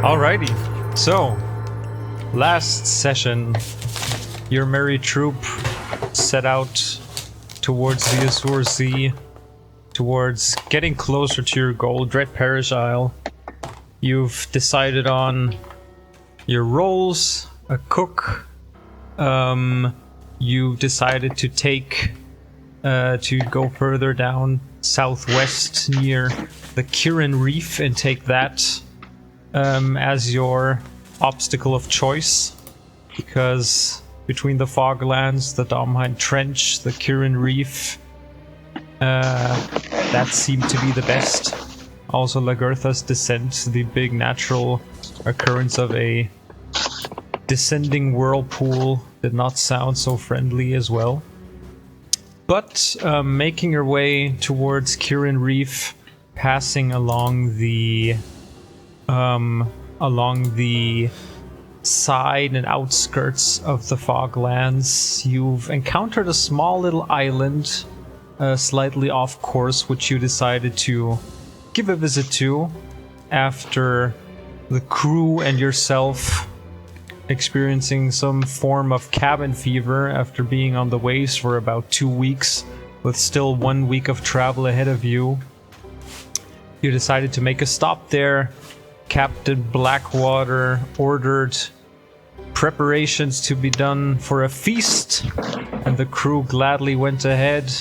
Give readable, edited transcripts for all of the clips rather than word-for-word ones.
Alrighty, so last session, your merry troop set out towards the Azure Sea, towards getting closer to your goal, Dread Parish Isle. You've decided on your roles, a cook. You decided to to go further down southwest near the Kirin Reef and take that as your obstacle of choice, because between the Foglands, the Domhind Trench, the Kirin Reef, that seemed to be the best. Also Lagertha's Descent, the big natural occurrence of a descending whirlpool, did not sound so friendly as well. But making your way towards Kirin Reef, passing along the side and outskirts of the Foglands, you've encountered a small little island, slightly off course, which you decided to give a visit to after the crew and yourself experiencing some form of cabin fever after being on the waves for about 2 weeks, with still 1 week of travel ahead of you. You decided to make a stop there. Captain Blackwater ordered preparations to be done for a feast, and the crew gladly went ahead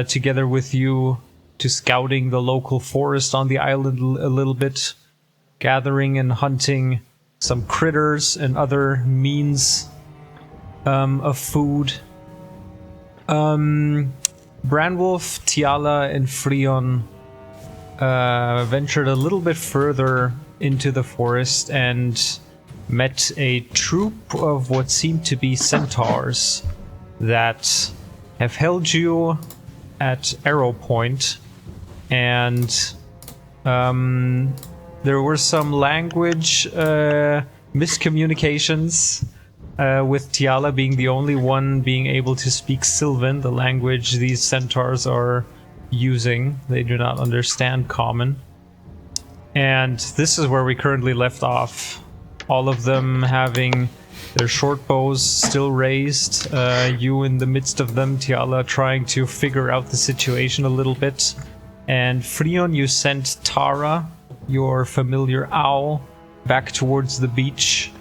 together with you to scouting the local forest on the island a little bit, gathering and hunting some critters and other means of food. Branwolf, Tiala, and Freon ventured a little bit further into the forest and met a troop of what seemed to be centaurs that have held you at Arrow Point, and there were some language miscommunications, with Tiala being the only one being able to speak Sylvan, the language these centaurs are using. They do not understand Common. And this is where we currently left off. All of them having their short bows still raised, you in the midst of them, Tiala trying to figure out the situation a little bit. And Freon, you sent Tara, your familiar owl, back towards the beach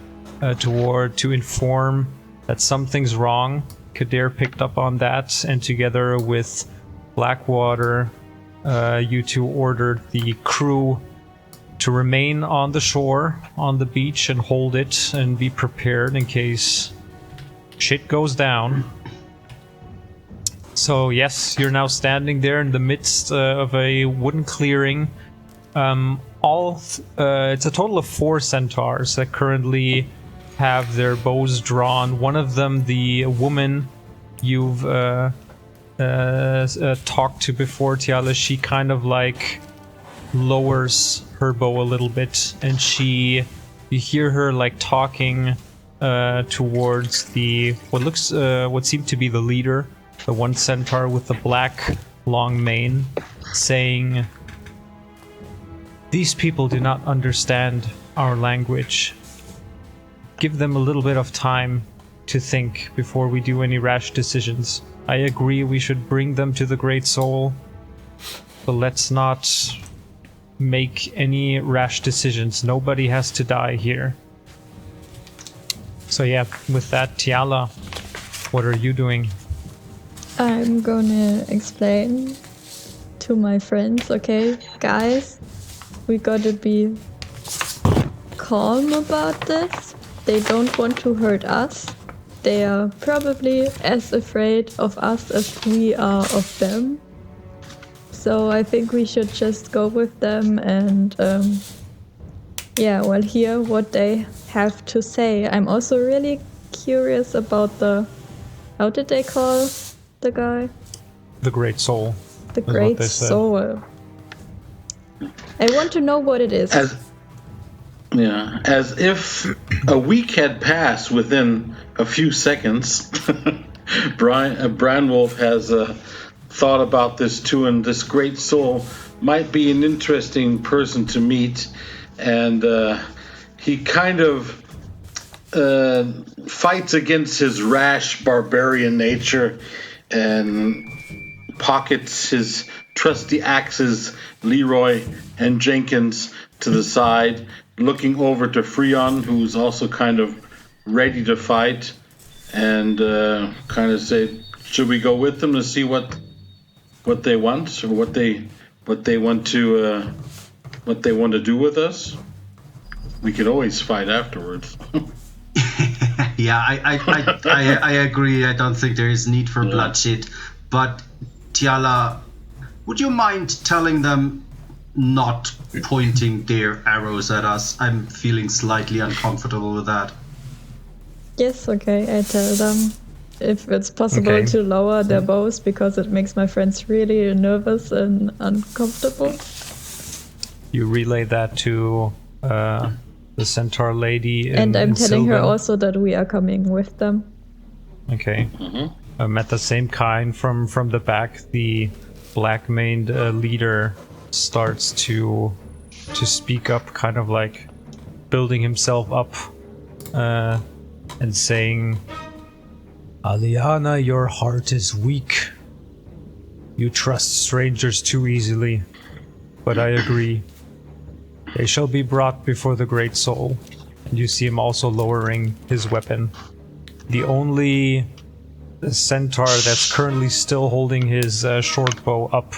to inform that something's wrong. Kadir picked up on that, and together with Blackwater, you two ordered the crew to remain on the shore, on the beach, and hold it and be prepared in case shit goes down. So yes, you're now standing there in the midst of a wooden clearing. It's a total of 4 centaurs that currently have their bows drawn. One of them, the woman you've talked to before, Tiala, she kind of like lowers her bow a little bit, and you hear her like talking towards what seemed to be the leader, the one centaur with the black long mane, saying, "These people do not understand our language. Give them a little bit of time to think before we do any rash decisions. I agree we should bring them to the Great Soul, but let's not make any rash decisions. Nobody has to die here." So yeah, with that, Tiala, what are you doing? I'm gonna explain to my friends, okay? Guys, we gotta be calm about this. They don't want to hurt us. They are probably as afraid of us as we are of them. So I think we should just go with them and hear what they have to say. I'm also really curious about how did they call the guy? The Great Soul. The Great Soul. I want to know what it is. As if a week had passed within a few seconds, Branwolf has thought about this too, and this Great Soul might be an interesting person to meet. and he kind of fights against his rash barbarian nature and pockets his trusty axes, Leroy and Jenkins, to the side, looking over to Freon, who's also kind of ready to fight, and kind of say, should we go with them to see what they want, or what they want to do with us? We could always fight afterwards. Yeah, I agree. I don't think there is need for bloodshed. But Tiala, would you mind telling them not pointing their arrows at us? I'm feeling slightly uncomfortable with that. Yes, okay, I tell them if it's possible to lower their bows because it makes my friends really nervous and uncomfortable. You relay that to the centaur lady. And I'm telling her also that we are coming with them. Okay. At the same kind, from the back, the black-maned leader starts to speak up, kind of like building himself up and saying, Aliana, your heart is weak. You trust strangers too easily. But I agree. They shall be brought before the Great Soul. And you see him also lowering his weapon. The only centaur that's currently still holding his short bow up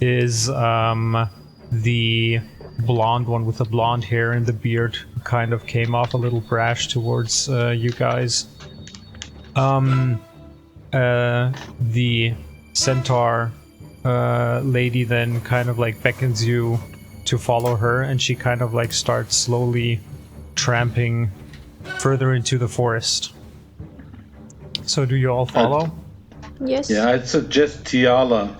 is the blonde one with the blonde hair and the beard, who kind of came off a little brash towards you guys. The centaur lady then kind of like beckons you to follow her, and she kind of like starts slowly tramping further into the forest. So do you all follow? Yes. Yeah, I'd suggest Tiala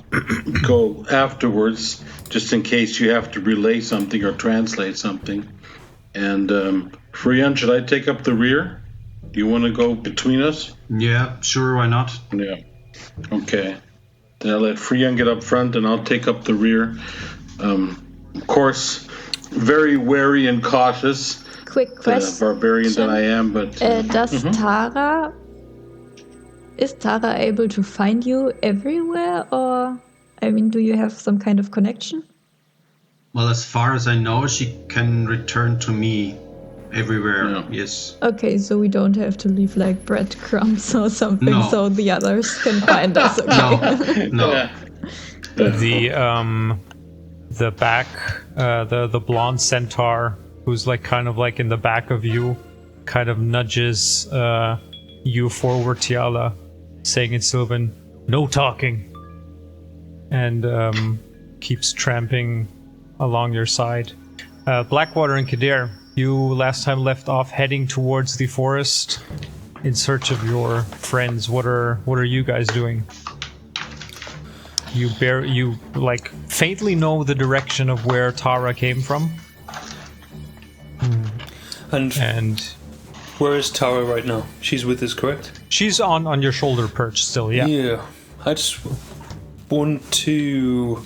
go afterwards, just in case you have to relay something or translate something. And Freon, should I take up the rear? Do you want to go between us? Yeah, sure, why not? Yeah. Okay. Then I'll let Freon get up front, and I'll take up the rear. Of course, very wary and cautious. Quick question. Barbarian that I am, but... Is Tara able to find you everywhere, or... I mean, do you have some kind of connection? Well, as far as I know, she can return to me everywhere, yes. Okay, so we don't have to leave, like, breadcrumbs or something, so the others can find us, okay? No. The back, the blonde centaur, who's like kind of like in the back of you, kind of nudges you forward, Tiala, saying in Sylvan, "No talking," and keeps tramping along your side. Blackwater and Kadir, you last time left off heading towards the forest in search of your friends. What are you guys doing? You like faintly know the direction of where Tara came from. And where is Tara right now? She's with us, correct? She's on your shoulder perch still, yeah. Yeah. I just want to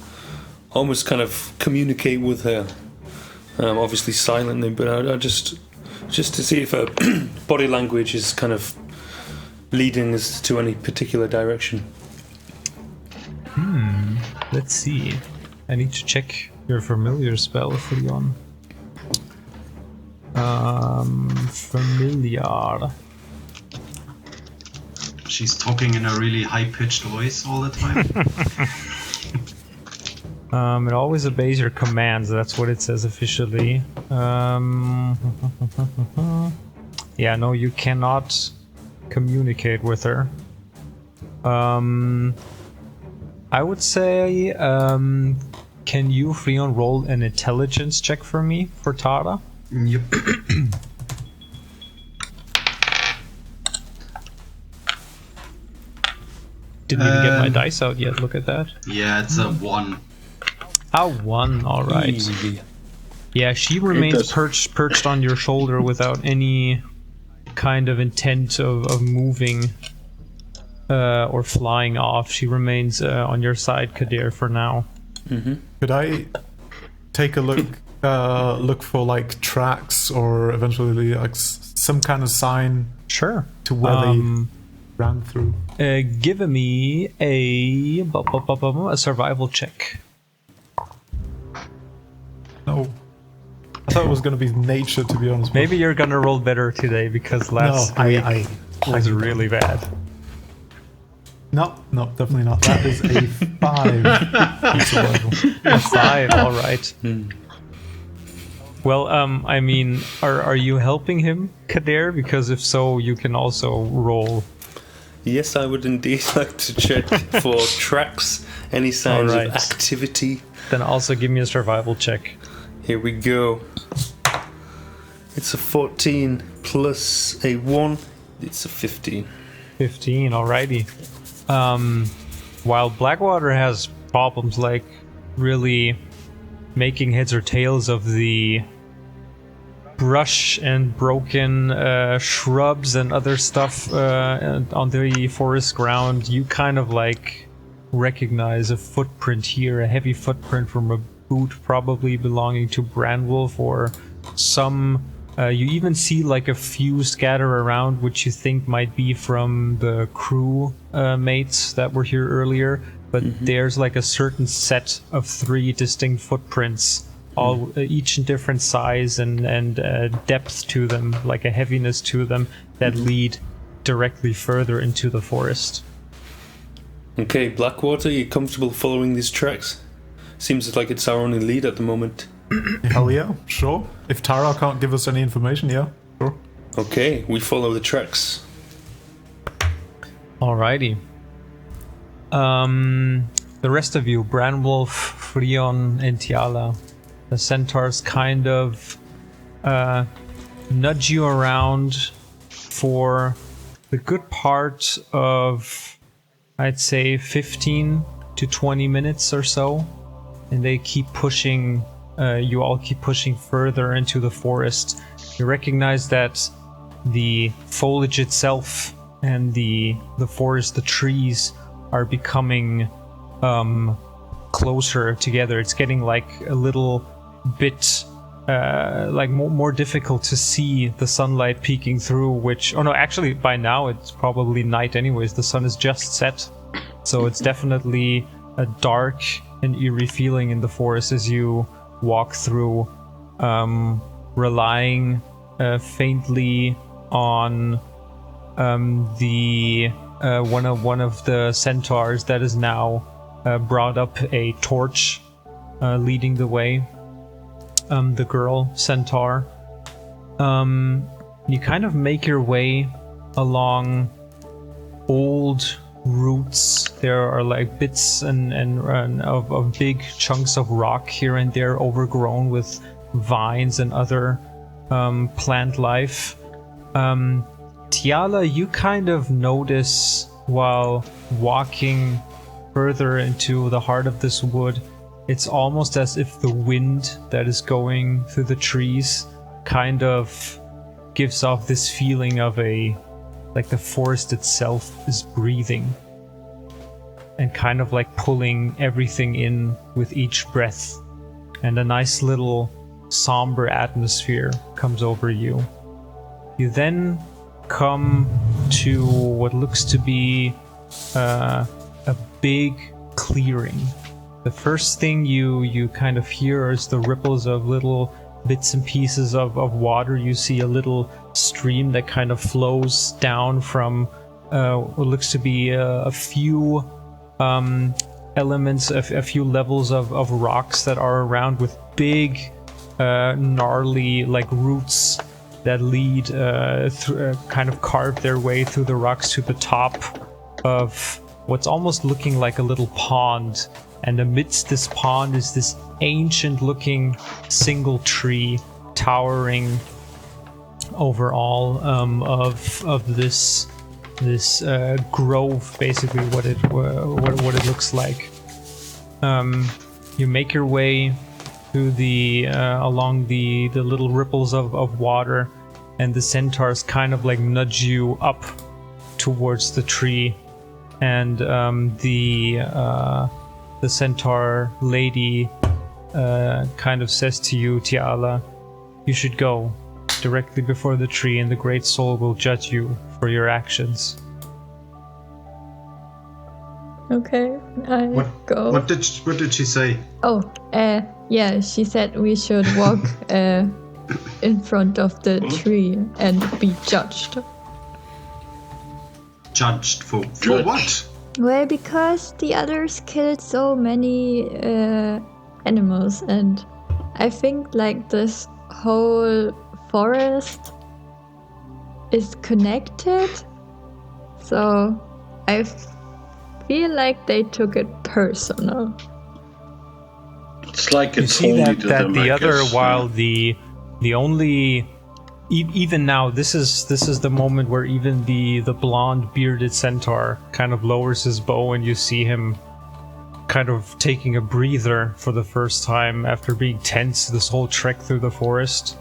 almost kind of communicate with her. Obviously silently, but I just to see if her body language is kind of leading us to any particular direction. Let's see. I need to check your familiar spell, Freon. Familiar. She's talking in a really high-pitched voice all the time. It always obeys your commands, that's what it says officially. Yeah, no, you cannot communicate with her. I would say, can you, Freon, roll an intelligence check for me, for Tara? Yep. Didn't even get my dice out yet, look at that. Yeah, it's a 1. A 1, alright. Easy. Yeah, she remains perched on your shoulder without any kind of intent of moving or flying off. She remains on your side, Kadir, for now. Could I take a look look for like tracks or eventually like some kind of sign Sure. to where they ran through? Give me a survival check. No. I thought it was going to be nature, to be honest. Maybe you're gonna roll better today because last No, week I was really bad. No, definitely not. That is a 5. A 5, all right. Well, I mean, are you helping him, Kader? Because if so, you can also roll. Yes, I would indeed like to check for tracks, any signs Alright. of activity. Then also give me a survival check. Here we go. It's a 14 plus a 1. It's a 15. 15, alrighty. While Blackwater has problems like really making heads or tails of the brush and broken shrubs and other stuff on the forest ground, you kind of like recognize a footprint here, a heavy footprint from a boot probably belonging to Branwolf or some. You even see like a few scatter around, which you think might be from the crew mates that were here earlier. But there's like a certain set of 3 distinct footprints, all each in different size and depth to them, like a heaviness to them, that lead directly further into the forest. Okay, Blackwater, you comfortable following these tracks? Seems like it's our only lead at the moment. Hell yeah, sure. If Tara can't give us any information, yeah, sure. Okay, we follow the tracks. Alrighty. The rest of you, Branwolf, Freon, and Tiala, the centaurs kind of nudge you around for the good part of, I'd say, 15 to 20 minutes or so. And they keep pushing, you all keep pushing further into the forest. You recognize that the foliage itself and the forest, the trees, are becoming closer together. It's getting like a little bit like more difficult to see the sunlight peeking through, which, oh no, actually by now it's probably night anyways. The sun is just set, so it's definitely a dark and eerie feeling in the forest as you walk through, relying faintly on the one of the centaurs that is now brought up a torch, leading the way. The girl centaur. You kind of make your way along old roots. There are like bits of big chunks of rock here and there, overgrown with vines and other plant life. Tiala, you kind of notice while walking further into the heart of this wood, it's almost as if the wind that is going through the trees kind of gives off this feeling of like the forest itself is breathing and kind of like pulling everything in with each breath, and a nice little somber atmosphere comes over you. You then come to what looks to be a big clearing. The first thing you kind of hear is the ripples of little bits and pieces of water. You see a little stream that kind of flows down from what looks to be a few elements, a few levels of rocks that are around, with big gnarly like roots that lead kind of carve their way through the rocks to the top of what's almost looking like a little pond. And amidst this pond is this ancient looking single tree towering over all of this grove, basically what it looks like. You make your way through the along the little ripples of water, and the centaurs kind of like nudge you up towards the tree, and the centaur lady kind of says to you, Tiala, you should go directly before the tree and the Great Soul will judge you for your actions. Okay, I go. What did she say? Oh, yeah, she said we should walk in front of the tree and be judged. Judged for Judged. what? Well, because the others killed so many animals, and I think like this whole forest is connected, so I feel like they took it personal. It's like You it's see holy that, to that them, the I other, guess. while the only, even now, this is the moment where even the blonde bearded centaur kind of lowers his bow, and you see him kind of taking a breather for the first time after being tense this whole trek through the forest.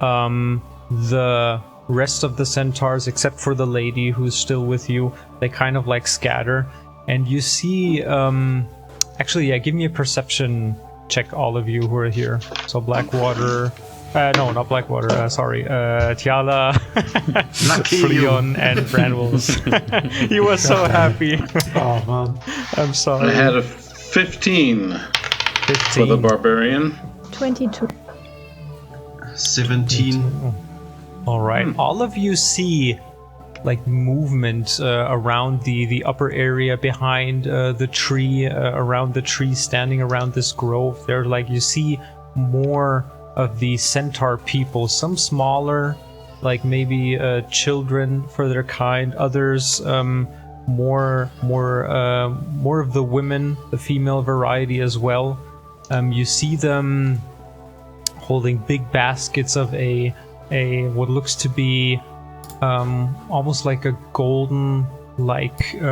The rest of the centaurs, except for the lady who's still with you, they kind of like scatter, and you see, actually, yeah, give me a perception check, all of you who are here. So Blackwater, no, not Blackwater, sorry, Tiala, Fleon, and Branwells. He was so happy. Oh man. I'm sorry. I had a 15 for the 15. barbarian. 22. 17. All right. All of you see like movement around the upper area behind the tree, around the tree standing around this grove. There, like, you see more of the centaur people, some smaller, like maybe children for their kind, others more of the women, the female variety as well. You see them holding big baskets of a what looks to be almost like a golden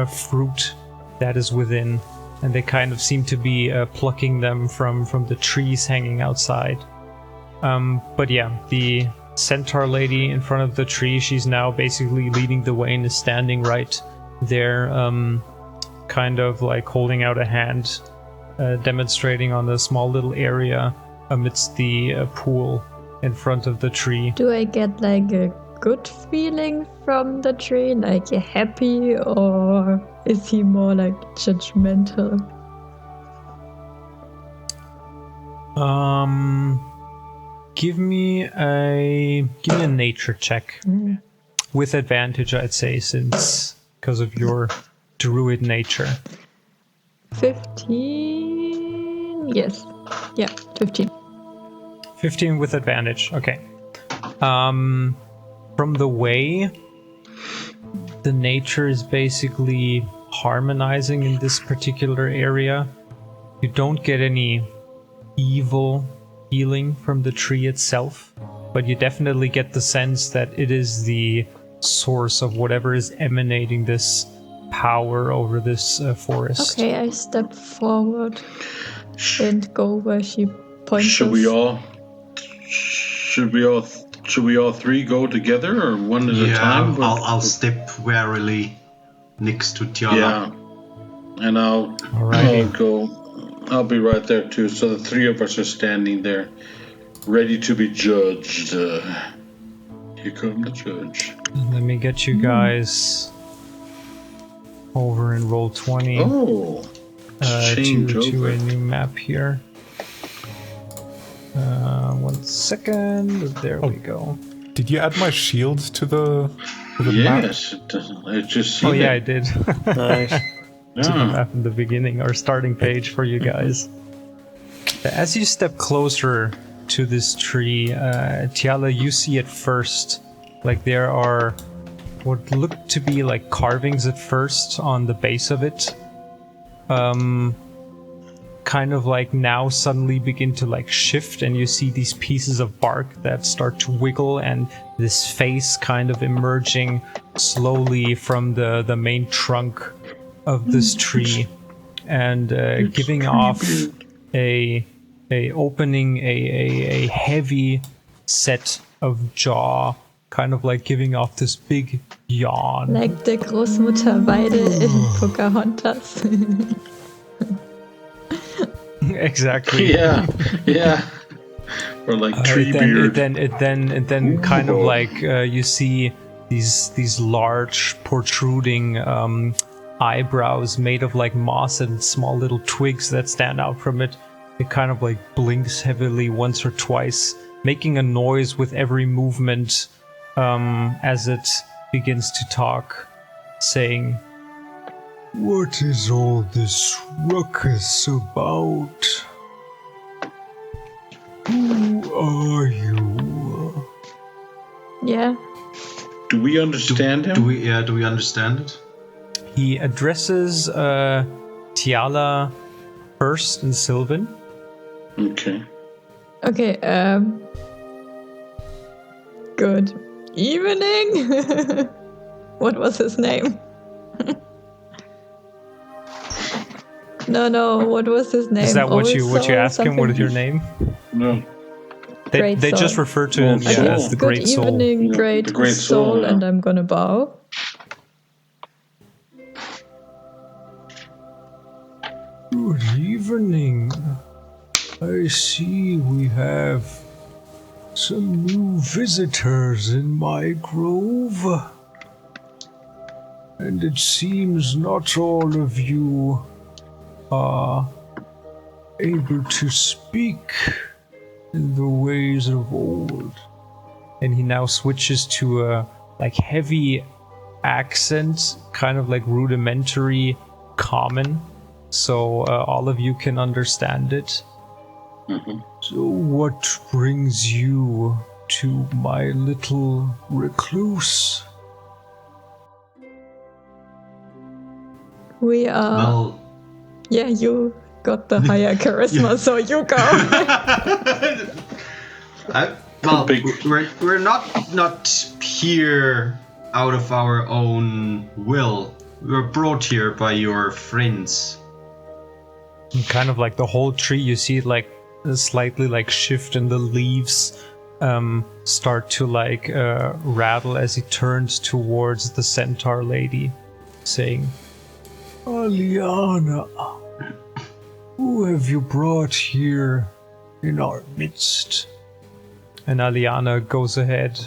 fruit that is within, and they kind of seem to be plucking them from the trees hanging outside. But yeah, the centaur lady in front of the tree, she's now basically leading the way and is standing right there, kind of like holding out a hand, demonstrating on a small little area amidst the pool in front of the tree. Do I get like a good feeling from the tree, like a happy, or is he more like judgmental? Give me a nature check with advantage, I'd say, since because of your druid nature. 15. Yes. Yeah, 15. 15 with advantage. Okay. From the way the nature is basically harmonizing in this particular area, you don't get any evil feeling from the tree itself, but you definitely get the sense that it is the source of whatever is emanating this power over this forest. Okay, I step forward and go where she points. Should we all three go together, or one at a time? I'll step warily next to Tiala. Yeah, and I'll go. I'll be right there too. So the three of us are standing there, ready to be judged. Here come the judge. Let me get you guys over in roll 20. Oh, change to over. a new map here. 1 second. There we go. Did you add my shield to the map? Yes, I just Oh seen yeah, I it. did. Nice. To the Yeah. map in the beginning, or starting page for you guys. As you step closer to this tree, Tiala, you see at first, like there are what look to be like carvings at first on the base of it. Kind of like now suddenly begin to like shift, and you see these pieces of bark that start to wiggle, and this face kind of emerging slowly from the main trunk of this tree, and giving off a heavy set of jaw, kind of like giving off this big yawn. Like the Großmutter Weide in Pocahontas. Exactly. Yeah. Or like tree beard. Then kind of like you see these large protruding eyebrows made of like moss and small little twigs that stand out from it. It kind of like blinks heavily once or twice, making a noise with every movement as it begins to talk, saying, "What is all this ruckus about? Who are you?" Yeah. Do we understand him? Do we understand it? He addresses Tiala first and Sylvan. Okay. Okay, good evening. What was his name? No, what was his name? Is that what you ask him? What is your Something? name? No. They just Soul. refer to him Okay. as the Good Great Soul. evening, Yeah, great, the Great Soul, yeah. and I'm gonna bow. Good evening. I see we have some new visitors in my grove. And it seems not all of you are able to speak in the ways of old. And he now switches to a like heavy accent, kind of like rudimentary common, so all of you can understand it. Mm-hmm. So what brings you to my little recluse? We are. Well, Yeah, you got the higher charisma, so you go. well, Big. we're not here out of our own will. We were brought here by your friends. And kind of like the whole tree, you see it like slightly like shift, and the leaves start to like rattle as he turns towards the centaur lady, saying, "Aliana, who have you brought here in our midst?" And Aliana goes ahead,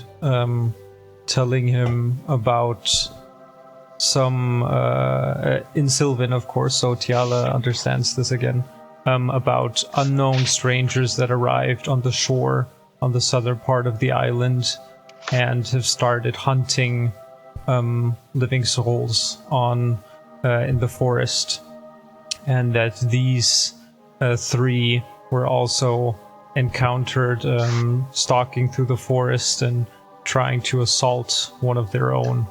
telling him about some, in Sylvan, of course, so Tiala understands this again, about unknown strangers that arrived on the shore on the southern part of the island and have started hunting living souls on in the forest, and that these three were also encountered stalking through the forest and trying to assault one of their own.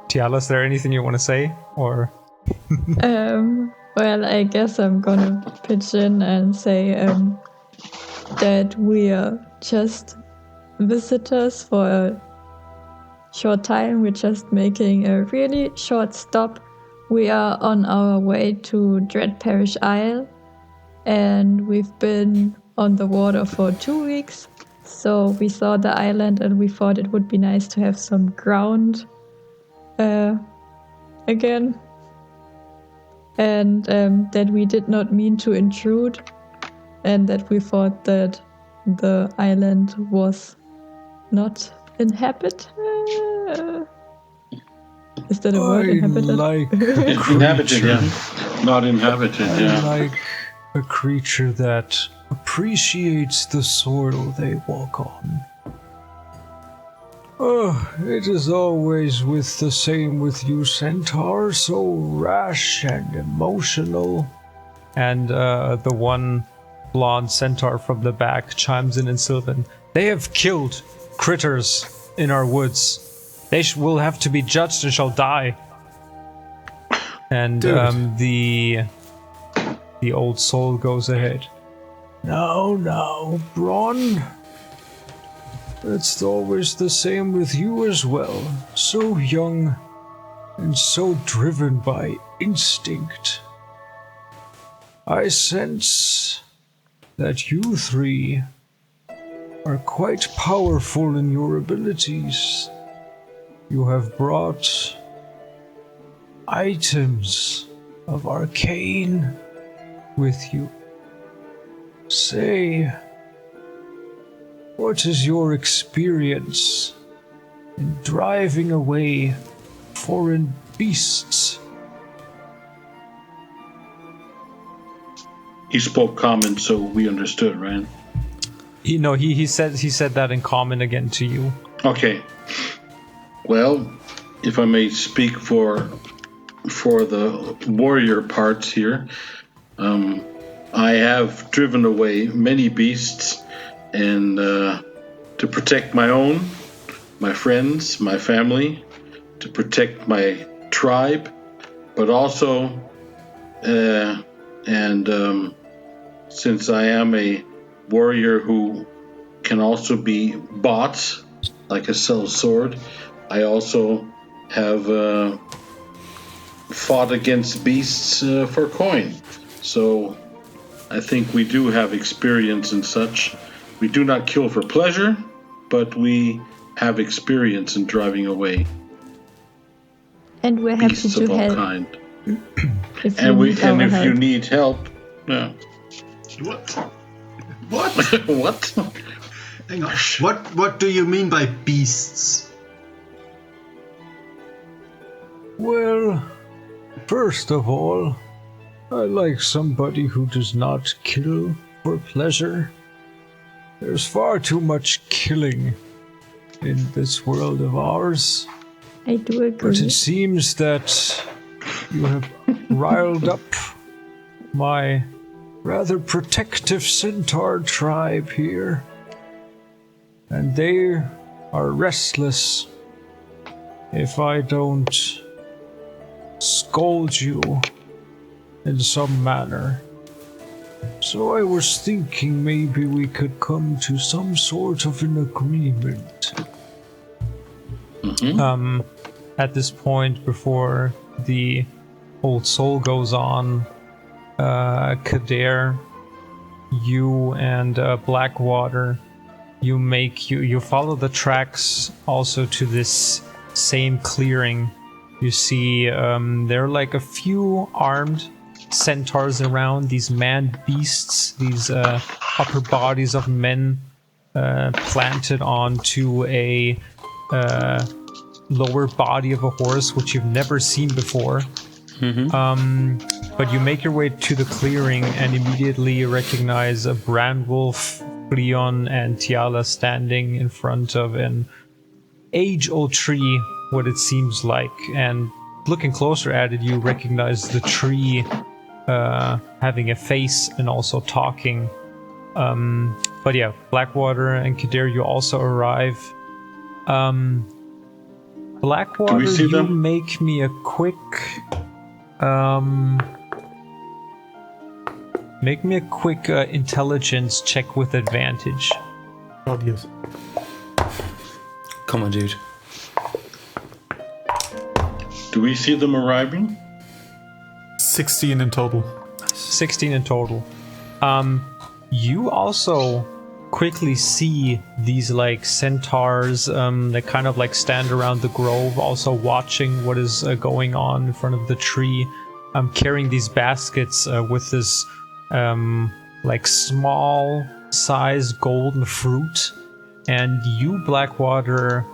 Tiala, is there anything you want to say, or? Well, I guess I'm gonna pitch in and say that we are just visitors for a short time. We're just making a really short stop. We are on our way to Dread Parish Isle, and we've been on the water for 2 weeks. So we saw the island and we thought it would be nice to have some ground again. And that we did not mean to intrude, and that we thought that the island was not inhabited. Is that a word? Inhabited? Like It's inhabited, yeah. Not inhabited, yeah. like a creature that appreciates the soil they walk on. Oh, it is always with the same with you, centaur, so rash and emotional. And the one blonde centaur from the back chimes in Sylvan. They have killed critters in our woods. They will have to be judged and shall die. And the old soul goes ahead. Now, Bron. It's always the same with you as well. So young and so driven by instinct. I sense that you three are quite powerful in your abilities. You have brought items of arcane with you. Say, what is your experience in driving away foreign beasts? He spoke common, so we understood, right? He said that in common again to you. Okay. Well, if I may speak for the warrior parts here, I have driven away many beasts, and to protect my own, my friends, my family, to protect my tribe, but also, since I am a warrior who can also be bought, like a sell sword, I also have fought against beasts for coin. So I think we do have experience in such. We do not kill for pleasure, but we have experience in driving away And we're happy beasts to of all help. kind. If And you need our if you help. need help, yeah. What? What? Hang on. What do you mean by beasts? Well, first of all, I like somebody who does not kill for pleasure. There's far too much killing in this world of ours. I do But agree. it seems that you have riled up my rather protective centaur tribe here. And they are restless if I don't scold you in some manner. So I was thinking maybe we could come to some sort of an agreement. At this point, before the old soul goes on, Kader, you and Blackwater, you follow the tracks also to this same clearing. You see there are like a few armed centaurs around, these man beasts, these upper bodies of men planted onto a lower body of a horse, which you've never seen before. But you make your way to the clearing and immediately recognize a Brandwolf, Leon, and Tiala standing in front of an age-old tree, what it seems like. And looking closer at it, you recognize the tree having a face and also talking. But yeah, Blackwater and Kadir, you also arrive. Blackwater, see you them? make me a quick... make me a quick intelligence check with advantage. God, yes. Come on, dude. Do we see them arriving? 16 in total. 16 in total. You also quickly see these like centaurs that kind of like stand around the grove, also watching what is going on in front of the tree, carrying these baskets with this like small size golden fruit. And you, Blackwater,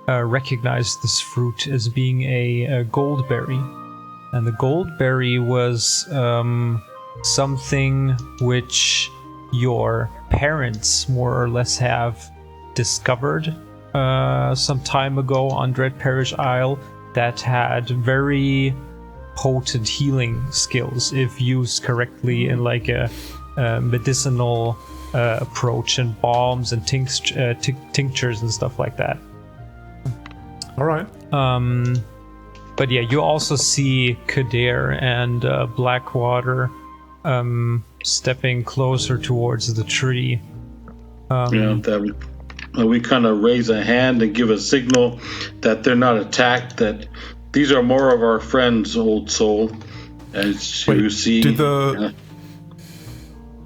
recognize this fruit as being a goldberry. And the goldberry was something which your parents more or less have discovered some time ago on Dread Parish Isle, that had very potent healing skills if used correctly in like a medicinal approach, and balms and tinctures and stuff like that. All right. But yeah, you also see Kader and Blackwater stepping closer towards the tree. That we kind of raise a hand and give a signal that they're not attacked, that these are more of our friends, old soul. As you see.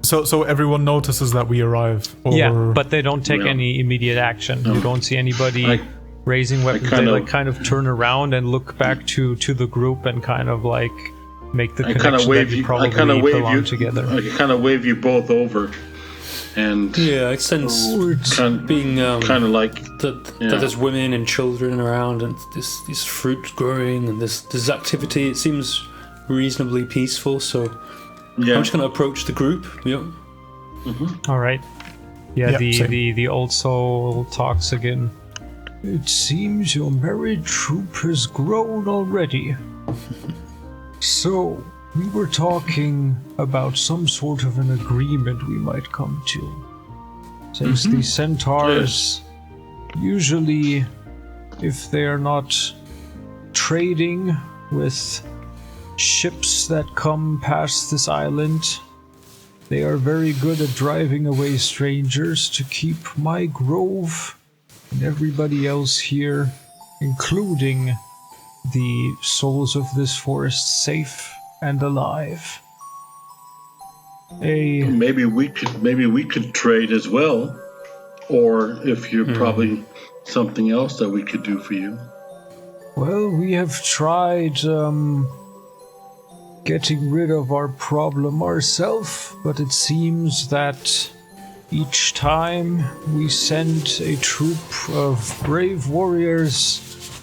So everyone notices that we arrive? Or... Yeah, but they don't take any immediate action. You don't see anybody raising weapons, kind they of- like kind of turn around and look back to the group and kind of like make the I kind of connection that wave you you. I probably kind of wave belong you together. I kind of wave you both over, and Yeah, I sense kind being of like that Yeah. there's women and children around, and this fruit growing, and this activity. It seems reasonably peaceful, so yeah. I'm just going to approach the group. Yeah. All right. Yeah, Yeah, same. the old soul talks again. It seems your merry troop has grown already. So, we were talking about some sort of an agreement we might come to. Since the centaurs, usually, if they are not trading with ships that come past this island, they are very good at driving away strangers to keep my grove and everybody else here, including the souls of this forest, safe and alive. Maybe we could trade as well, or if you're probably something else that we could do for you. Well, we have tried getting rid of our problem ourselves, but it seems that each time we send a troop of brave warriors,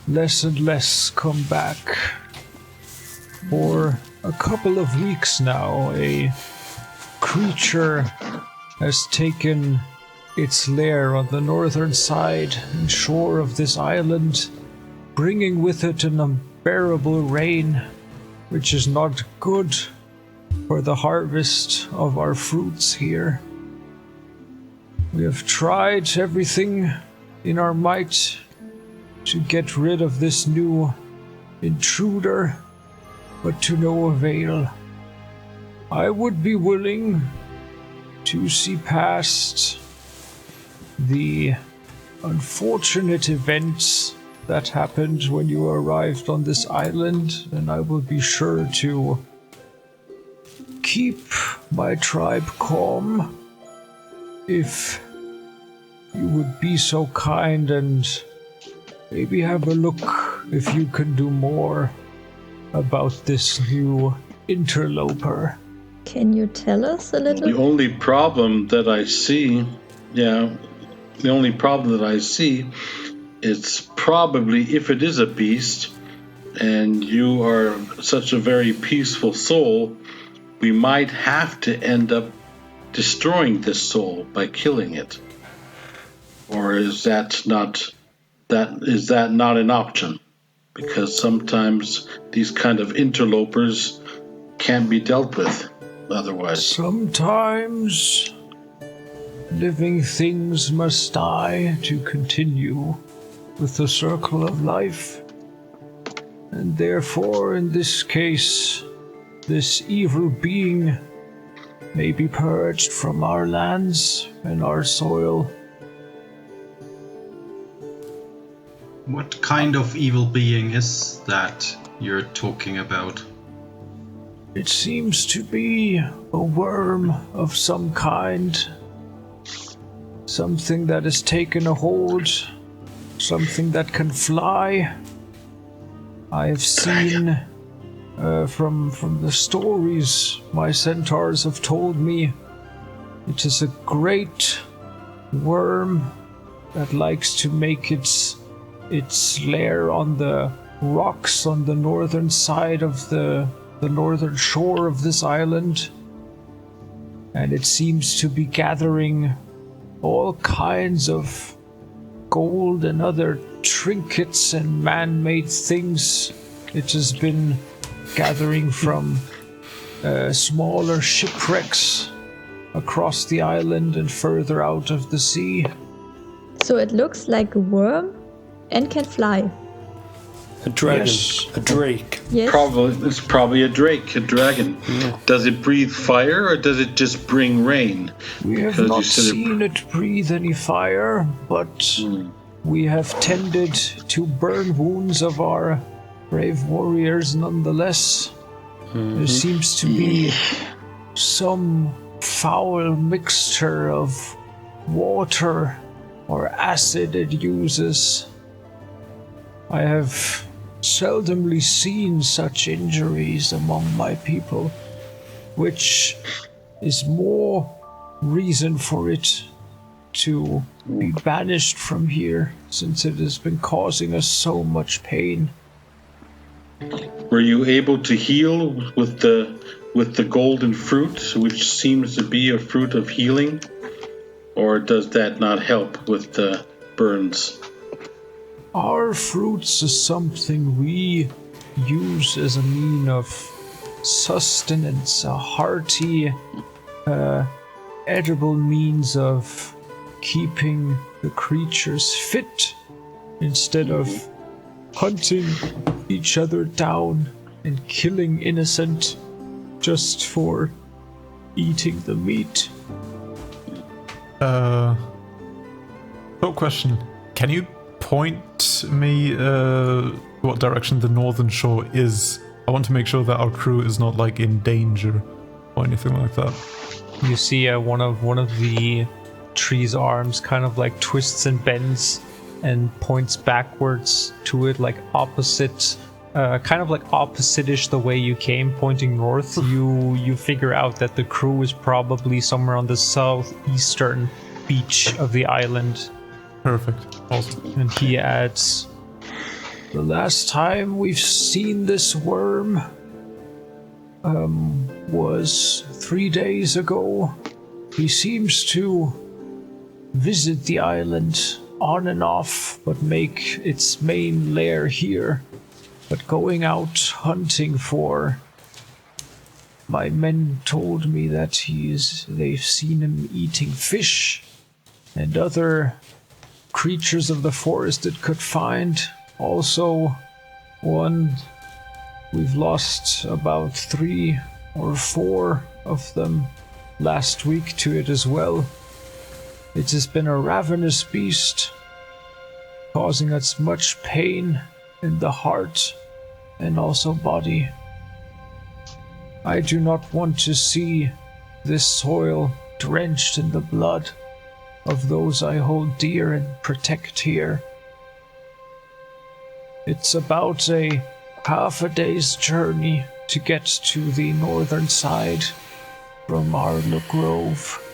less and less come back. For a couple of weeks now, a creature has taken its lair on the northern side and shore of this island, bringing with it an unbearable rain, which is not good for the harvest of our fruits here. We have tried everything in our might to get rid of this new intruder, but to no avail. I would be willing to see past the unfortunate events that happened when you arrived on this island, and I will be sure to keep my tribe calm if you would be so kind and maybe have a look if you can do more about this new interloper. Can you tell us a The little? only problem that I see, it's probably if it is a beast and you are such a very peaceful soul, we might have to end up destroying this soul by killing it. Or is that not an option? Because sometimes these kind of interlopers can't be dealt with otherwise. Sometimes living things must die to continue with the circle of life. And therefore, in this case, this evil being may be purged from our lands and our soil. What kind of evil being is that you're talking about? It seems to be a worm of some kind. Something that has taken a hold. Something that can fly. I have seen from the stories my centaurs have told me, it is a great worm that likes to make its lair on the rocks on the northern side of the northern shore of this island. And it seems to be gathering all kinds of gold and other trinkets and man-made things. It has been gathering from smaller shipwrecks across the island and further out of the sea. So it looks like a worm and can fly. A dragon. Yes. A drake. Yes. It's probably a dragon. Does it breathe fire or does it just bring rain? We have Because you not said it- seen it breathe any fire, but we have tended to burn wounds of our brave warriors nonetheless. There seems to be some foul mixture of water or acid it uses. I have seldomly seen such injuries among my people, which is more reason for it to be banished from here, since it has been causing us so much pain. Were you able to heal with the golden fruit, which seems to be a fruit of healing? Or does that not help with the burns? Our fruits is something we use as a mean of sustenance, a hearty, edible means of keeping the creatures fit instead of hunting each other down and killing innocent just for eating the meat. Short question. Can you point me what direction the northern shore is? I want to make sure that our crew is not like in danger or anything like that. You see one of the tree's arms kind of like twists and bends and points backwards to it, like opposite, kind of like opposite-ish the way you came, pointing north. You figure out that the crew is probably somewhere on the southeastern beach of the island. Perfect. Awesome. And he adds, the last time we've seen this worm was 3 days ago. He seems to visit the island on and off, but make its main lair here. But going out hunting for... My men told me that they've seen him eating fish and other creatures of the forest it could find. Also, we've lost about 3 or 4 of them last week to it as well. It has been a ravenous beast, causing us much pain in the heart and also body. I do not want to see this soil drenched in the blood of those I hold dear and protect here. It's about a half a day's journey to get to the northern side from Ardla Grove.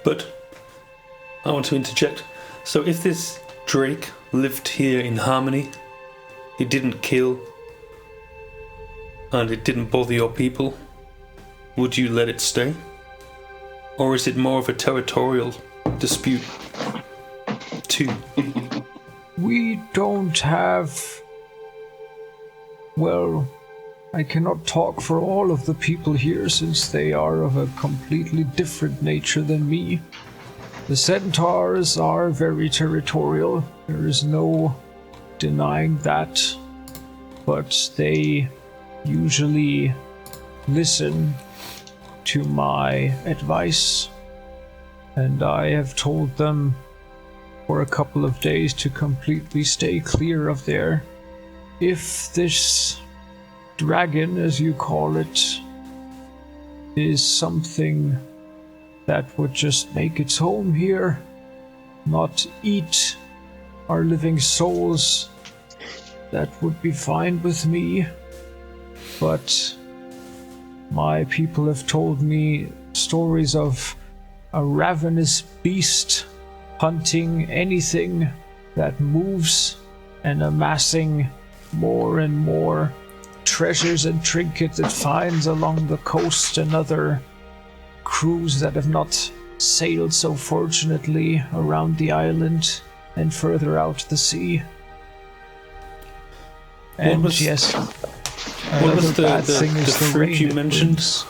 But I want to interject. So if this Drake lived here in harmony, it didn't kill, and it didn't bother your people, would you let it stay? Or is it more of a territorial dispute too? We don't have... Well, I cannot talk for all of the people here, since they are of a completely different nature than me. The centaurs are very territorial, there is no denying that, but they usually listen to my advice, and I have told them for a couple of days to completely stay clear of there. If this dragon, as you call it, is something that would just make its home here, not eat our living souls, that would be fine with me. But my people have told me stories of a ravenous beast hunting anything that moves and amassing more and more treasures and trinkets it finds along the coast, and other crews that have not sailed so fortunately around the island and further out to the sea. And was, yes, what was the fruit you mentioned?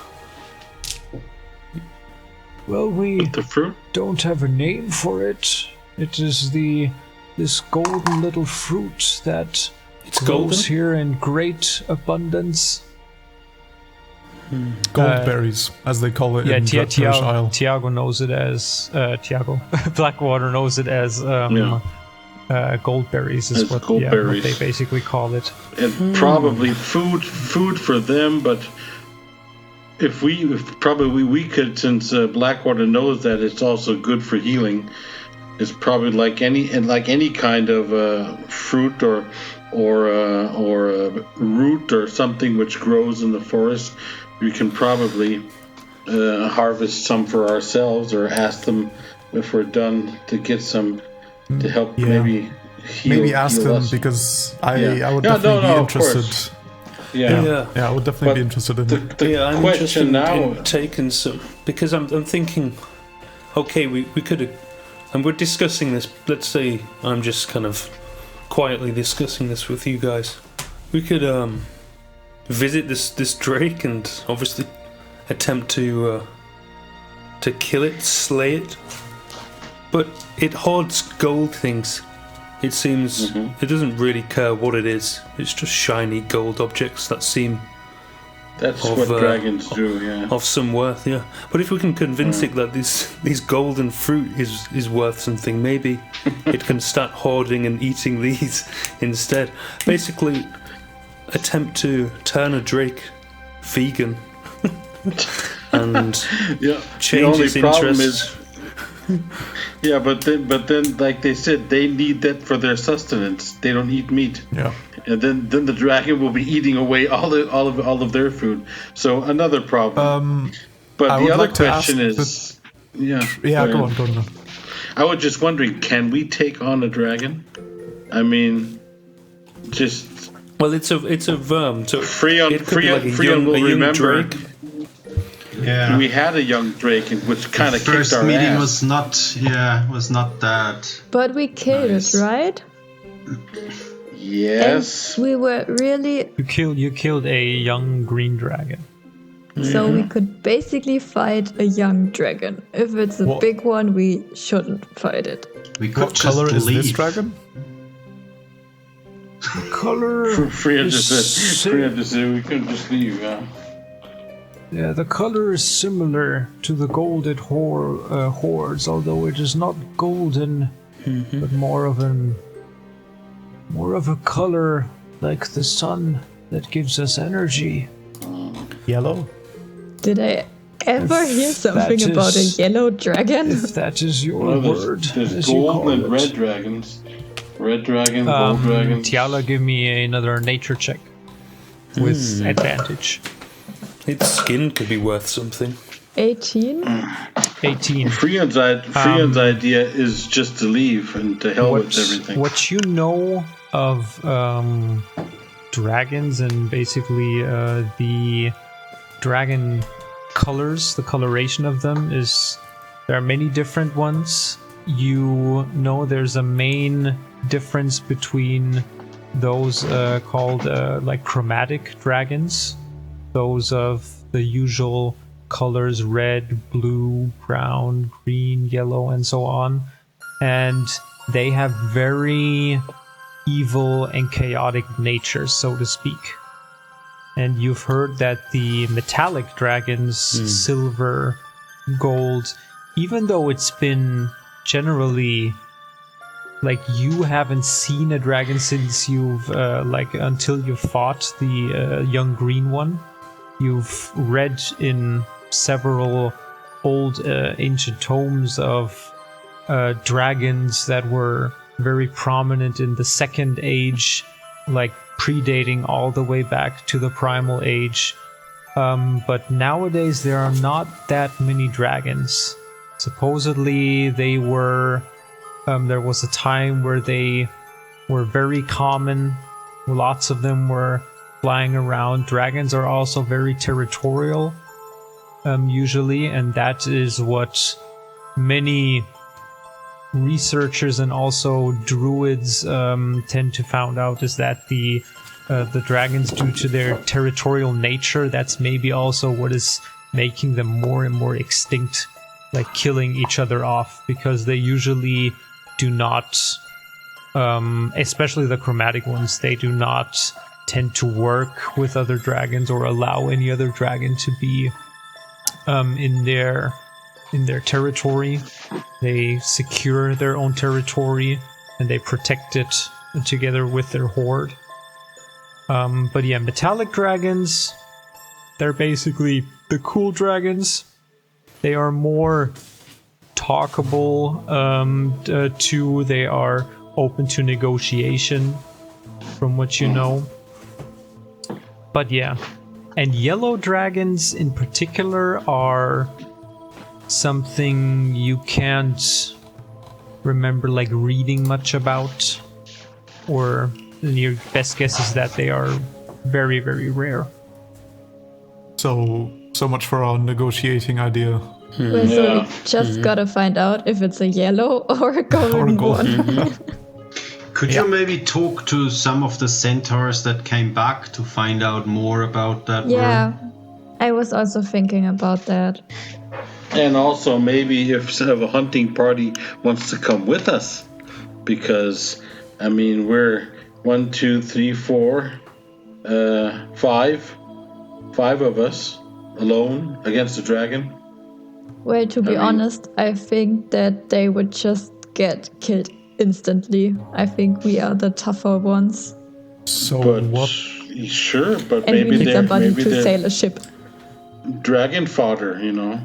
Well, we The fruit? don't have a name for it. It is this golden little fruit that grows here in great abundance. Goldberries, as they call it in the British Isle. Tiago knows it as Blackwater knows it as goldberries is what they basically call it. And probably food for them, but if we could, since Blackwater knows that it's also good for healing, is probably like any kind of fruit or a root or something which grows in the forest. We can probably harvest some for ourselves, or ask them if we're done to get some to help maybe ask them us. because I would definitely be interested. Yeah, I would definitely be interested in it. The question now in taking some, because I'm thinking, okay, we could have, and we're discussing this. Let's say I'm just kind of quietly discussing this with you guys. We could visit this drake and obviously attempt to kill it, slay it. But it hoards gold things. It seems it doesn't really care what it is. It's just shiny gold objects that seem that's what dragons do, yeah. Of some worth, yeah. But if we can convince it that these golden fruit is worth something, maybe it can start hoarding and eating these instead. Basically, attempt to turn a drake vegan and change its interests. Yeah, but then, like they said, they need that for their sustenance. They don't eat meat. Yeah. And then the dragon will be eating away all of their food. So another problem. But the other question is, go on. I was just wondering, can we take on a dragon? I mean, just well, it's a verm. So Freon will remember. Drake. Yeah, we had a young drake, which kind of kicked our ass. First meeting was not that. But we killed it, right? Yes. And we were really. You killed a young green dragon. So we could basically fight a young dragon. If it's a big one, we shouldn't fight it. We could what color is this dragon? Color. Freya just said we couldn't just leave. Yeah, the color is similar to the gold it hoards, although it is not golden, but more of a color like the sun that gives us energy. Yellow? Did I ever hear something about a yellow dragon? If that is your word. There's gold and red dragons. Red dragon, gold dragon. Tiala, give me another nature check with advantage. Its skin could be worth something. 18? 18. Freon's idea is just to leave and to hell with everything. What you know of dragons and basically the dragon colors, the coloration of them is there are many different ones. You know there's a main difference between those called like chromatic dragons. Those of the usual colors red, blue, brown, green, yellow, and so on. And they have very evil and chaotic natures, so to speak. And you've heard that the metallic dragons, silver, gold, even though it's been generally like you haven't seen a dragon since you've until you fought the young green one. You've read in several old ancient tomes of dragons that were very prominent in the Second Age, like predating all the way back to the Primal Age. But nowadays there are not that many dragons. Supposedly they were... there was a time where they were very common. Lots of them were flying around. Dragons are also very territorial, usually, and that is what many researchers and also druids tend to find out, is that the dragons, due to their territorial nature, that's maybe also what is making them more and more extinct, like killing each other off, because they usually do not, especially the chromatic ones, they do not tend to work with other dragons or allow any other dragon to be in their territory. They secure their own territory and they protect it together with their horde. But yeah, metallic dragons, they're basically the cool dragons. They are more talkable. 2, they are open to negotiation, from what you know. But yeah. And yellow dragons in particular are something you can't remember like reading much about, or your best guess is that they are very, very rare. So much for our negotiating idea. Well, so we just gotta find out if it's a yellow or a golden one. Could you maybe talk to some of the centaurs that came back to find out more about that Yeah, worm? I was also thinking about that. And also, maybe if a hunting party wants to come with us, because I mean we're 1, 2, 3, 4, 5 of us alone against the dragon. Well, to be honest, I think that they would just get killed instantly. I think we are the tougher ones. So But what? sure, but And we maybe need they're somebody to sail a ship. dragon fodder, you know.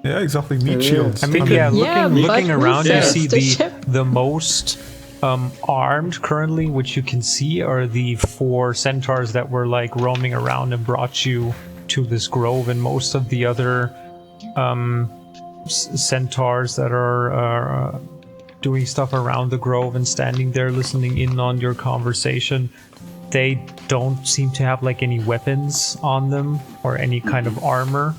Yeah, exactly. Meat shields. I mean, Yeah, looking but around, who you sails see the ship? the most armed currently, which you can see, are the 4 centaurs that were like roaming around and brought you to this grove, and most of the other centaurs that are doing stuff around the grove and standing there listening in on your conversation, they don't seem to have like any weapons on them or any kind of armor.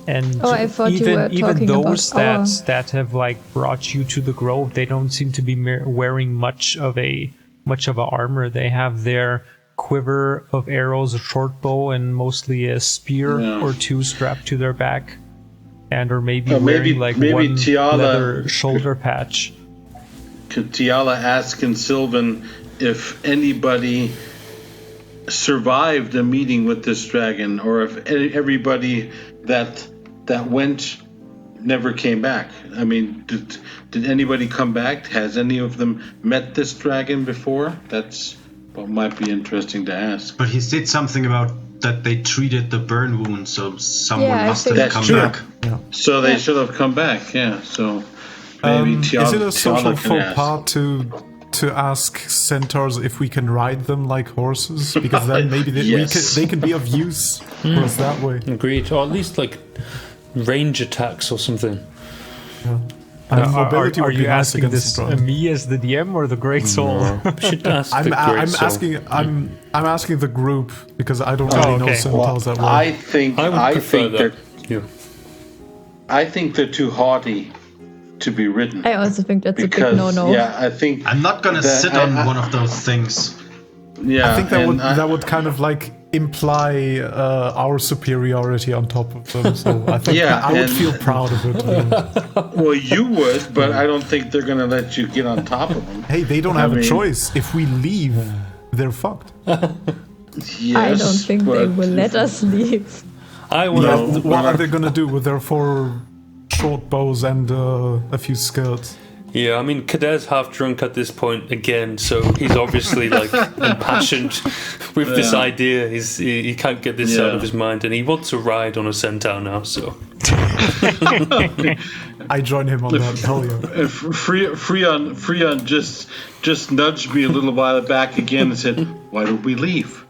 And I thought you were even talking those about that have like brought you to the grove, they don't seem to be wearing much of a armor. They have their quiver of arrows, a short bow, and mostly a spear or 2 strapped to their back, and or maybe wearing like one Tiala leather shoulder patch. Could Tiala ask in Sylvan if anybody survived a meeting with this dragon, or if everybody that went never came back? I mean, did anybody come back? Has any of them met this dragon before? That's what might be interesting to ask. But he said something about that they treated the burn wound, so someone Yeah, I must think- have That's come true. back. So they should have come back, yeah. So maybe Tiala, is it a social Tiala can faux ask. pas to ask centaurs if we can ride them like horses? Because then maybe Yes. they can be of use for us that way. Agreed. Or at least like range attacks or something. And mobility Are would be you nice asking against this the dragon. me as the DM or the Great Soul? We should ask I'm the Great Soul. I'm asking the group because I don't really know okay. centaurs that well. I think I would prefer that. I think they're too haughty to be ridden. I also think that's Because a big no-no. yeah, I think I'm not gonna that- sit on one of those things. Yeah, I think that and that would kind of like imply our superiority on top of them. So I think Yeah, I would and- feel proud of it. well, you would, but I don't think they're gonna let you get on top of them. Hey, they don't have a choice. If we leave, they're fucked. Yes, I don't think they but- will let us leave. I would Yeah, have what are they gonna do with their 4 short bows and a few skirts? Yeah, I mean, Kader's half drunk at this point again, so he's obviously like impassioned with this idea. He can't get this out of his mind, and he wants to ride on a centaur now. So I join him on that. Hell yeah. If Freon just nudged me a little while back again and said, "Why don't we leave?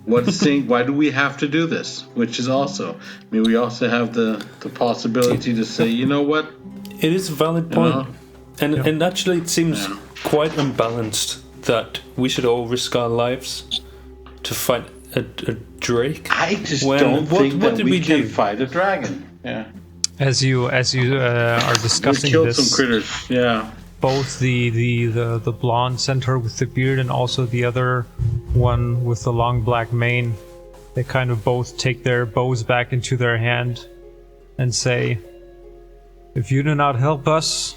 Why do we have to do this?" Which is also, I mean, we also have the possibility to say, you know what? it is a valid point. know? And actually, it seems quite unbalanced that we should all risk our lives to fight a drake. I just When- don't what- think what that did we we can do? fight a dragon. Yeah, As you are we discussing killed this, some critters. Yeah, both the blonde centaur with the beard and also the other one with the long black mane, they kind of both take their bows back into their hand and say, "If you do not help us,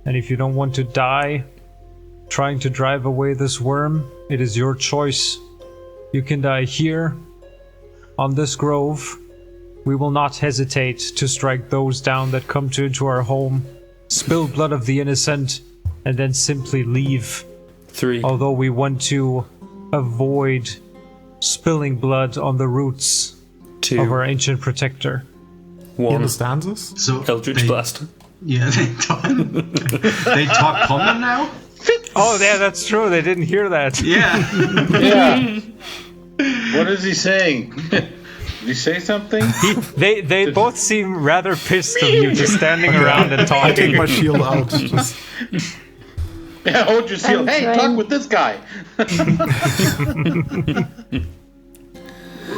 and if you don't want to die trying to drive away this worm, it is your choice. You can die here, on this grove. We will not hesitate to strike those down that come into our home, spill blood of the innocent, and then simply leave. 3. Although we want to avoid spilling blood on the roots 2. of our ancient protector." He 1. understands us? So Eldritch Blast. Yeah, they talk common now? Oh, yeah, that's true. They didn't hear that. Yeah. Yeah. What is he saying? Did he say something? They both seem rather pissed of you just standing around and I take talking. my shield out. Just, Yeah, hold your shield. I'm Hey, trying- talk with this guy.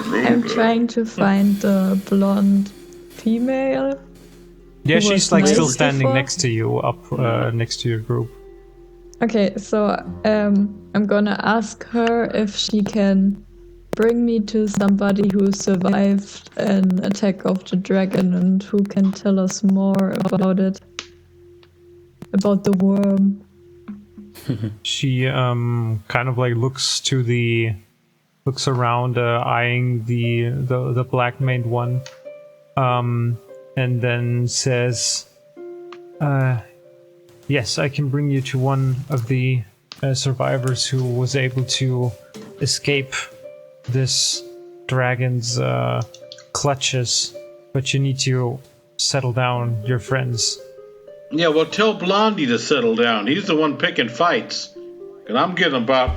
I'm trying to find the blonde female. Yeah, Who she's was like still nice standing before? next to you, up next to your group. Okay, so I'm gonna ask her if she can bring me to somebody who survived an attack of the dragon and who can tell us more about it. About the worm. She kind of like looks around, eyeing the black maned one, and then says, "Yes, I can bring you to one of the survivors who was able to escape this dragon's clutches, but you need to settle down your friends." Yeah, well, tell Blondie to settle down. He's the one picking fights. And I'm getting about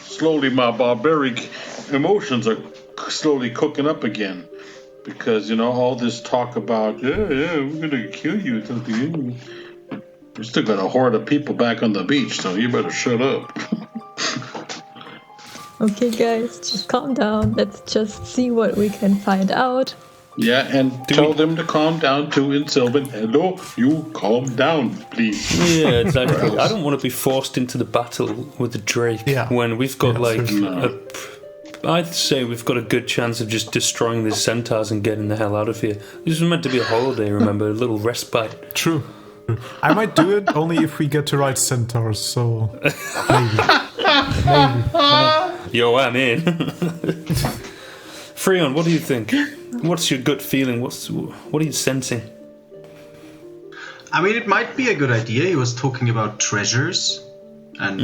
slowly my barbaric emotions are slowly cooking up again. Because, all this talk about, we're going to kill you. We're still got a horde of people back on the beach, so you better shut up. Okay, guys, just calm down. Let's just see what we can find out. Yeah, and tell them to calm down too in Sylvan. Hello, you calm down, please. Yeah, exactly. I don't want to be forced into the battle with the Drake when we've got I'd say we've got a good chance of just destroying these centaurs and getting the hell out of here. This was meant to be a holiday, remember? A little respite. true. I might do it only if we get to ride centaurs, so maybe. Yo, I'm in. Freon, what do you think? What's your gut feeling? What are you sensing? I mean, it might be a good idea. He was talking about treasures and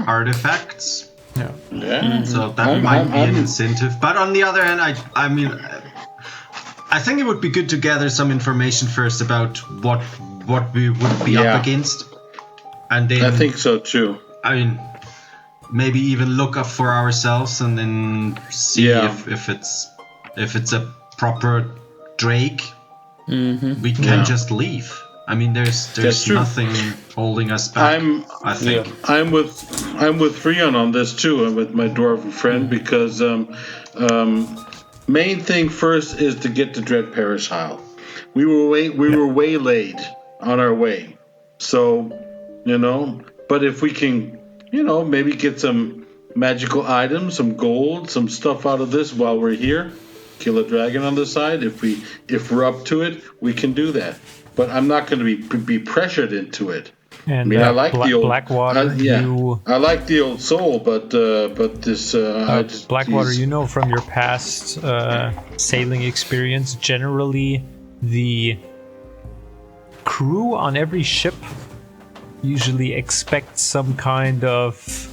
artifacts. Yeah. So that might be an incentive. But on the other hand, I mean, I think it would be good to gather some information first about what we would be up against. And then I think so too. I mean, maybe even look up for ourselves and then see if it's a proper Drake. We can just leave. I mean, there's nothing holding us back. I think I'm with Freon on this too, and with my dwarven friend, because main thing first is to get to Dread Parish Isle. We were waylaid on our way, so But if we can, maybe get some magical items, some gold, some stuff out of this while we're here, kill a dragon on the side. If we're up to it, we can do that. But I'm not going to be pressured into it. And I mean, I like the old Blackwater. I like the old soul, but this Blackwater. From your past sailing experience, generally the crew on every ship usually expect some kind of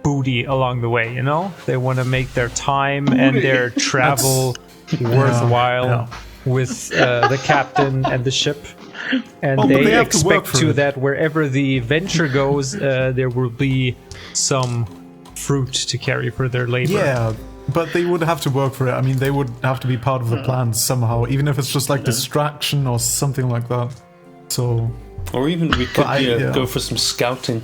booty along the way. They want to make their time and their travel worthwhile. With the captain and the ship, and they expect that wherever the venture goes, there will be some fruit to carry for their labor. Yeah, but they would have to work for it. I mean, they would have to be part of the plan somehow, even if it's just like distraction or something like that. So, or even we could go for some scouting.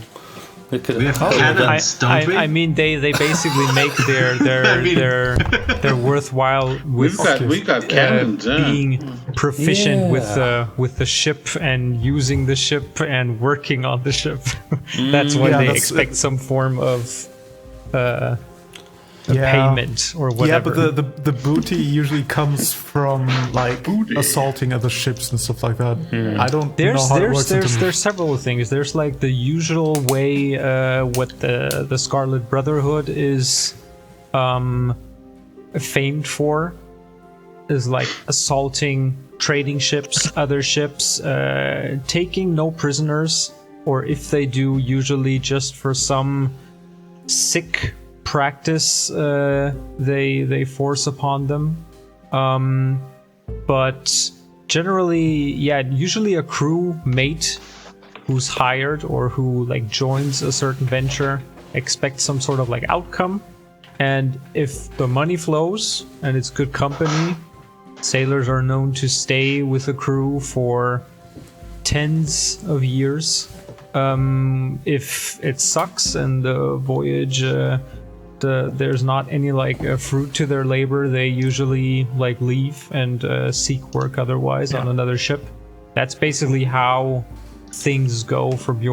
We have cannons, don't we? I mean, they basically make their worthwhile with we got cannons, being proficient with the ship and using the ship and working on the ship. That's why they expect some form of payment or whatever. Yeah, but the booty usually comes from assaulting other ships and stuff like that. I don't know how it works. There's several things. There's like the usual way what the Scarlet Brotherhood is famed for is like assaulting trading ships, other ships, taking no prisoners, or if they do, usually just for some sick practice they force upon them, but generally, yeah, usually a crew mate who's hired or who like joins a certain venture expects some sort of like outcome. And if the money flows and it's good company, sailors are known to stay with the crew for tens of years. If it sucks and the voyage, there's not any like fruit to their labor, they usually like leave and seek work otherwise on another ship. That's basically how things go from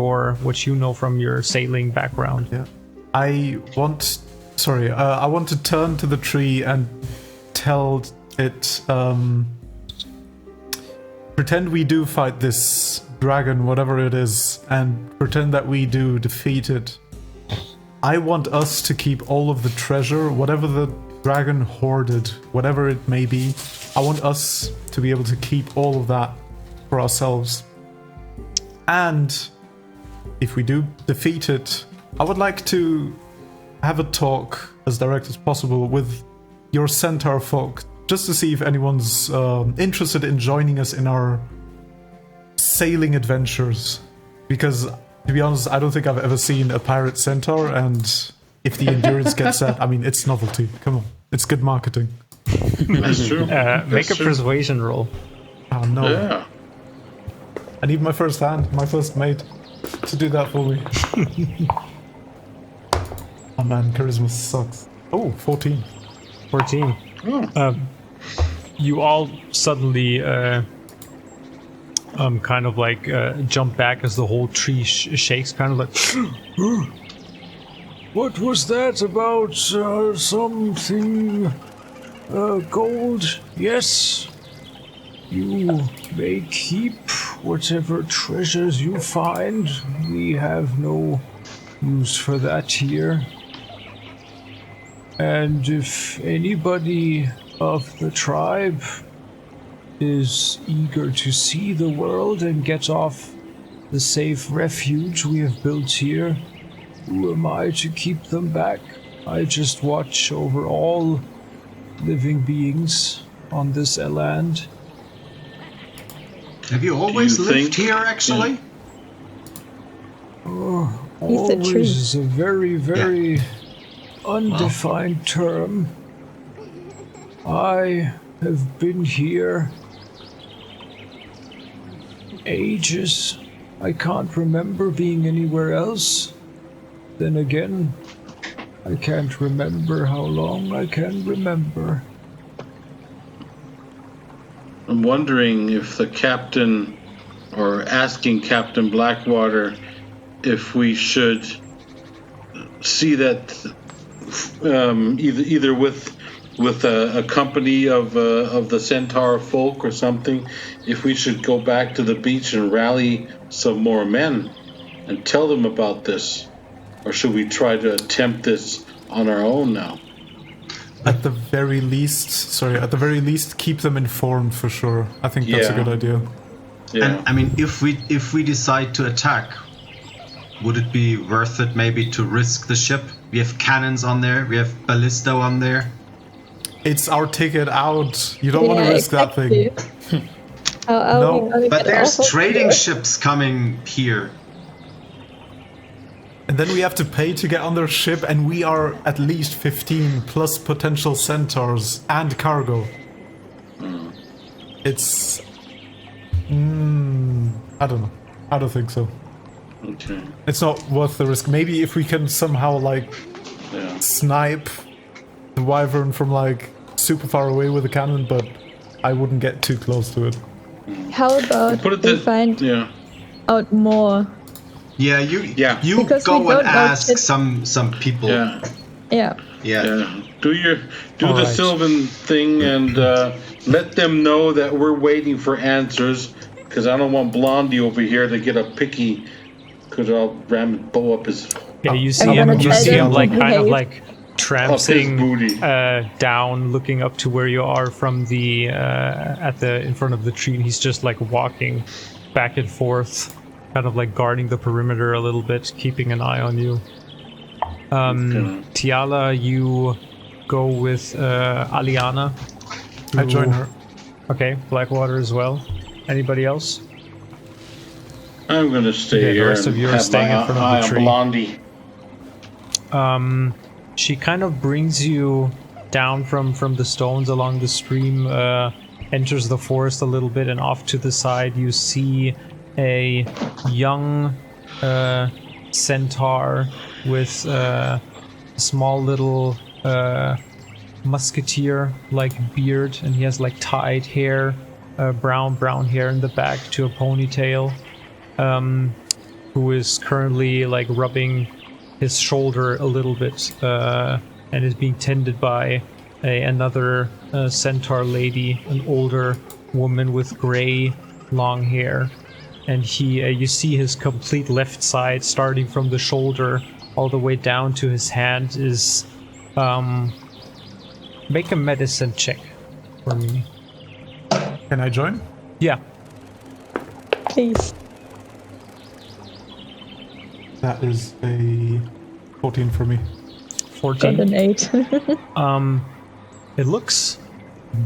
what you know from your sailing background. Yeah. I want to turn to the tree and tell it, pretend we do fight this dragon, whatever it is, and pretend that we do defeat it. I want us to keep all of the treasure, whatever the dragon hoarded, whatever it may be. I want us to be able to keep all of that for ourselves. And if we do defeat it, I would like to have a talk as direct as possible with your centaur folk, just to see if anyone's interested in joining us in our sailing adventures. Because, to be honest, I don't think I've ever seen a pirate centaur, and if the endurance gets that, I mean, it's novelty. Come on, it's good marketing. That's true. Make a persuasion roll. Oh no. Yeah. I need my first hand, my first mate, to do that for me. Oh man, charisma sucks. Oh, 14. 14. You all suddenly kind of like jump back as the whole tree shakes, kind of like. What was that about something gold? Yes. You may keep whatever treasures you find. We have no use for that here. And if anybody of the tribe is eager to see the world and get off the safe refuge we have built here, who am I to keep them back? I just watch over all living beings on this land. Have you always lived here, actually? Always is a very, very undefined term. I have been here ages. I can't remember being anywhere else. Then again, I can't remember how long I can remember. I'm wondering if the captain, or asking Captain Blackwater, if we should see that either with a company of the centaur folk or something, if we should go back to the beach and rally some more men and tell them about this, or should we try to attempt this on our own now? At the very least, keep them informed for sure. I think that's a good idea. Yeah. And I mean, if we decide to attack, would it be worth it maybe to risk the ship? We have cannons on there. We have ballista on there. It's our ticket out. You don't want to risk that thing. No, but there's trading ships coming here. And then we have to pay to get on their ship, and we are at least 15 plus potential centaurs and cargo. It's... I don't know. I don't think so. Okay. It's not worth the risk. Maybe if we can somehow, like, snipe the wyvern from, like, super far away with a cannon, but I wouldn't get too close to it. How about we find out more? Yeah, you because go and ask some people. Yeah. Do the Sylvan thing and let them know that we're waiting for answers, because I don't want Blondie over here to get a picky, because I'll ram and blow up his. Yeah, you see him like kind of like tramping down, looking up to where you are from the in front of the tree, and he's just like walking back and forth, kind of like guarding the perimeter a little bit, keeping an eye on you. Tiala, you go with Aliana. I join her. Okay, Blackwater as well. Anybody else? I'm gonna stay Okay, the here rest of and you are have staying my in front of the eye on tree. Blondie. She kind of brings you down from the stones along the stream, enters the forest a little bit, and off to the side you see a young centaur with a small little musketeer-like beard, and he has like tied hair, brown hair in the back to a ponytail, who is currently like rubbing his shoulder a little bit, and is being tended by another centaur lady, an older woman with gray long hair. And you see his complete left side, starting from the shoulder all the way down to his hand, is make a medicine check for me. Can I join? Yeah. Please. That is a 14 for me. 14. Got an 8. It looks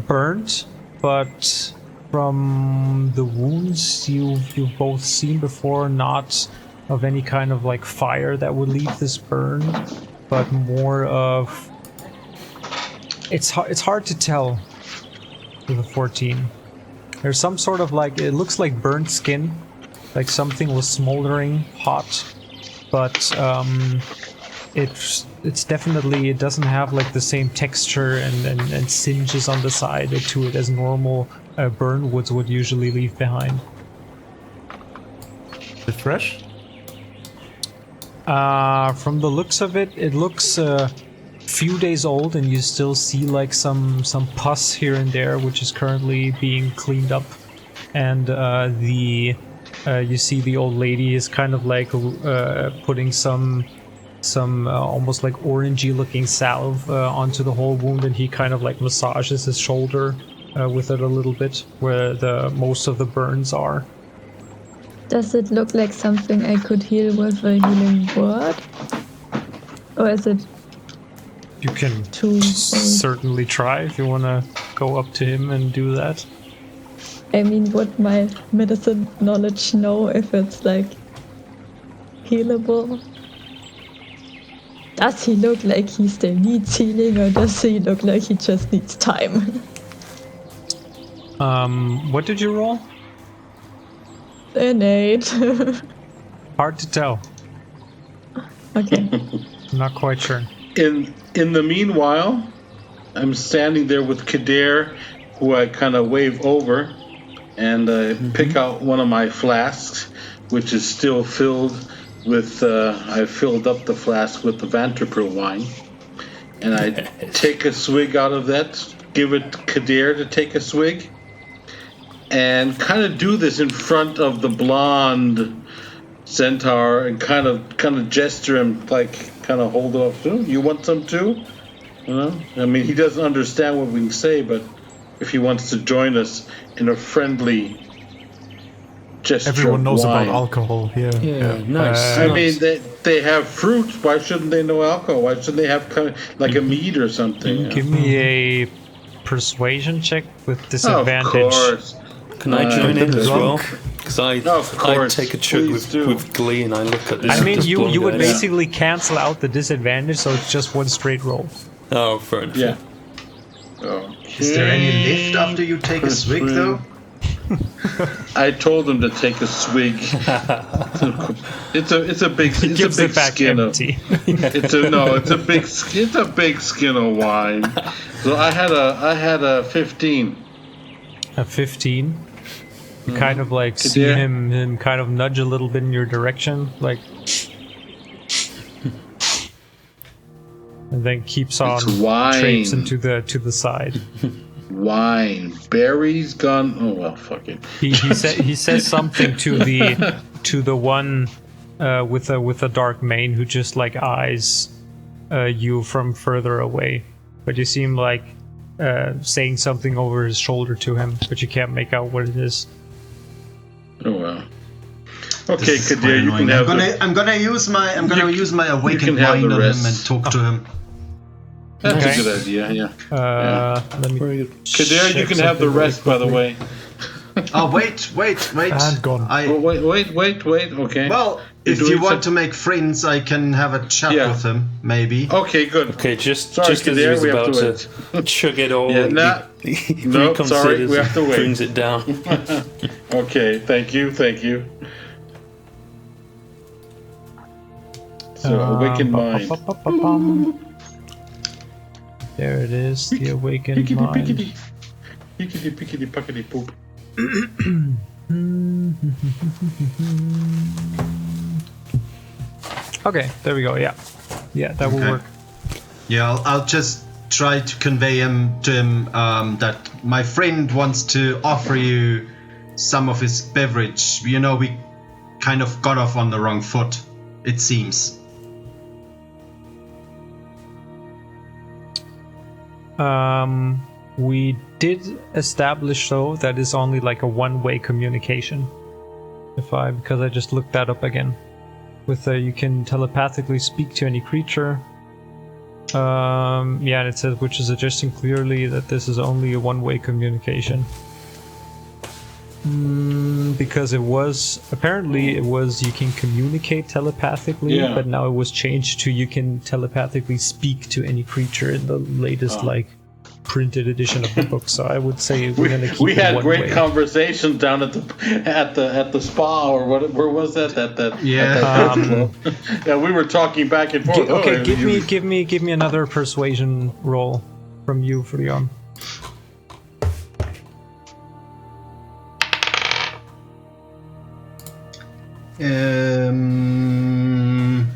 burnt, but from the wounds you've both seen before, not of any kind of like fire that would leave this burn, but more of it's hard to tell with a 14. There's some sort of like, it looks like burnt skin, like something was smoldering hot, but it's definitely, it doesn't have like the same texture and singes on the side to it as normal burn woods would usually leave behind. Is it fresh? From the looks of it, it looks a few days old, and you still see like some pus here and there, which is currently being cleaned up. And you see the old lady is kind of like putting some almost like orangey looking salve onto the whole wound, and he kind of like massages his shoulder with it a little bit, where the most of the burns are. Does it look like something I could heal with a healing word? Or is it You can too certainly try if you want to go up to him and do that. I mean, would my medicine knowledge know if it's like healable? Does he look like he still needs healing, or does he look like he just needs time? What did you roll? An 8. Hard to tell. Okay. I'm not quite sure. In the meanwhile, I'm standing there with Kadir, who I kind of wave over, and pick out one of my flasks, which is still filled with. I filled up the flask with the Vanderbilt wine, and I take a swig out of that, give it to Kadir to take a swig, and kind of do this in front of the blonde centaur, and kind of gesture him, like kind of hold off too. You want some too? You know, I mean, he doesn't understand what we can say, but if he wants to join us in a friendly gesture, Everyone knows of wine. about alcohol here. Yeah, nice. I mean, they have fruit. Why shouldn't they know alcohol? Why shouldn't they have kind of like a mead or something? you know? Give me a persuasion check with disadvantage. Of course. Can I join in as well? drunk. Because I course, take a chug please do. with glee, and I look at this. I mean, this you blonde would guy. basically cancel out the disadvantage, so it's just one straight roll. Oh, fair enough. Yeah. Is there any lift after you take a swig, though? I told him to take a swig. It's a big Gives it back skin empty. it's a big skin of wine. So I had a 15. A 15. You kind of like see Yeah. him kind of nudge a little bit in your direction, like, and then keeps on It's wine. traipsing to the side. Wine, berries, gone. Oh well, fuck it. He says something to the one with a dark mane who just like eyes you from further away, but you seem like saying something over his shoulder to him, but you can't make out what it is. Oh well. Okay, This is Kadir, you quite can annoying. have. I'm gonna use my You awakened can have wine the on rest. him and talk to him. That's Okay. a good idea. Yeah. Let me. Very good. Kadir, you check can have the something rest, by the really way. Oh, wait. And gone. Oh, wait. Okay. Well, if doing you want some- to make friends, I can have a chat Yeah. with him, maybe. Okay, good. Okay, just Sorry, as he Kadir, was we have about to to chug it all, Yeah, nah. he No, sorry, reconsiders we have to and wait. brings it down. Okay, thank you. So, awakened mind. There it is, the awakened Pickety mind. pickety. Pickety pickety puckety poop. Okay, there we go. Yeah, that will Okay. work. Yeah, I'll just try to convey to him that my friend wants to offer you some of his beverage. You know, we kind of got off on the wrong foot, it seems. We did establish though that is only like a one-way communication. Because I just looked that up again. With you can telepathically speak to any creature. And it says which is suggesting clearly that this is only a one-way communication. Because it was you can communicate telepathically, Yeah. but now it was changed to you can telepathically speak to any creature in the latest printed edition of the book. So I would say we're gonna keep We it had one great way. conversations down at the spa or what? Where was that? Yeah. Club. Yeah, we were talking back and forth. Okay, give me another persuasion roll from you, Freon. Um,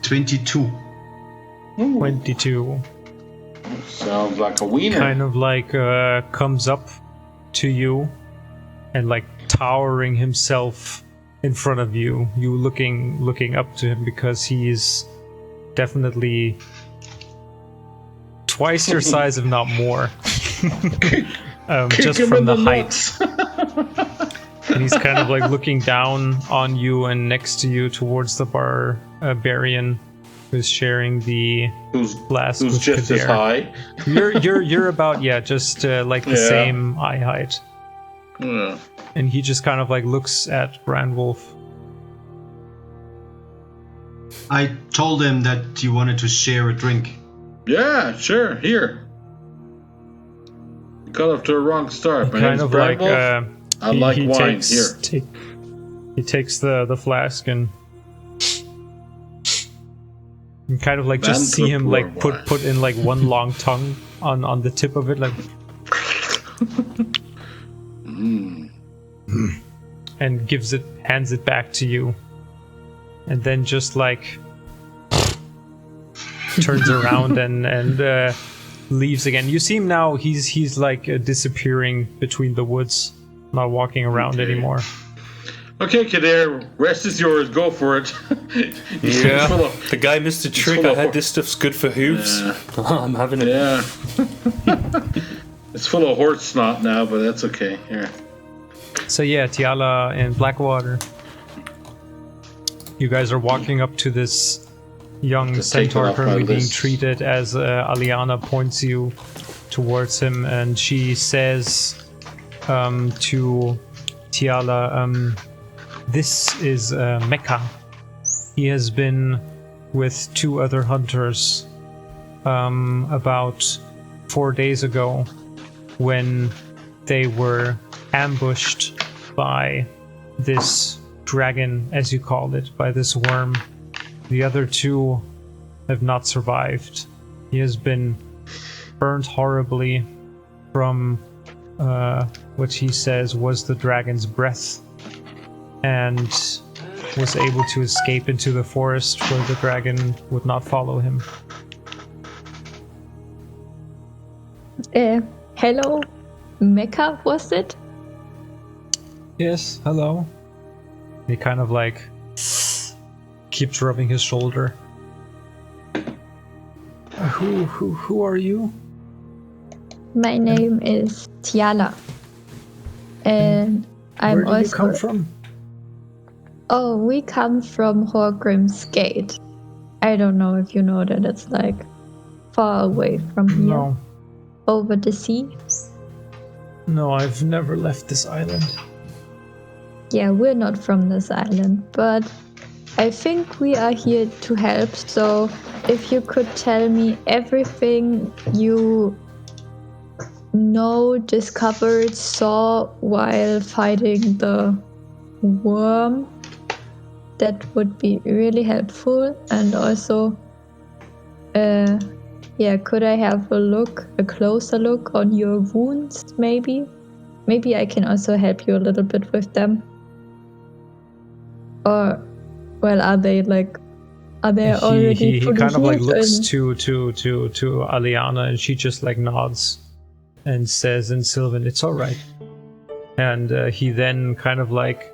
22. 22. Sounds like a wiener. Kind of like comes up to you and like towering himself in front of you. You looking up to him because he's definitely twice your size, if not more. Just him from in the the height. nuts. And he's kind of like looking down on you and next to you towards the barbarian who's sharing the flask Who's with just as Kadir. high. You're about just like the Yeah. same eye height. Yeah. And he just kind of like looks at Brandwolf. I told him that you wanted to share a drink. Yeah, sure. Here. You got off to a wrong start. My Kind name's of Brad like Wolf. I like wine. Here. He takes the flask and you kind of like just see him like Wine. put in like one long tongue on the tip of it, like and hands it back to you, and then just like turns around and leaves again. You see him now. He's like disappearing between the woods, not walking around anymore. Okay, Kadir, rest is yours. Go for it. Yeah, Full of- the guy missed a trick. full I of- had this stuff's good for hooves. I'm having it. Yeah. It's full of horse snot now, but that's okay. Here. So yeah, Tiala and Blackwater. You guys are walking up to this young Just take it centaur off my currently being list. treated as Aliana points you towards him, and she says to Tiala, this is Mecca. He has been with 2 other hunters about 4 days ago when they were ambushed by this dragon, as you called it, by this worm. The other 2 have not survived. He has been burned horribly from what he says was the dragon's breath, and was able to escape into the forest where the dragon would not follow him. Hello, Mecca, was it? Yes, hello. He kind of like keeps rubbing his shoulder. Who are you? My name is Tiala. And I'm Where do also. you come from? Oh, we come from Horgrim's Gate. I don't know if you know that. It's like far away from here? No. Over the sea? No, I've never left this island. Yeah, we're not from this island, but I think we are here to help. So if you could tell me everything you know, discovered, saw while fighting the worm, that would be really helpful. And also, could I have a closer look on your wounds, maybe? Maybe I can also help you a little bit with them. Or, well, are they already He fully kind of like healed looks and- to Aliana, and she just like nods and says in Sylvan, "It's all right." And he then kind of like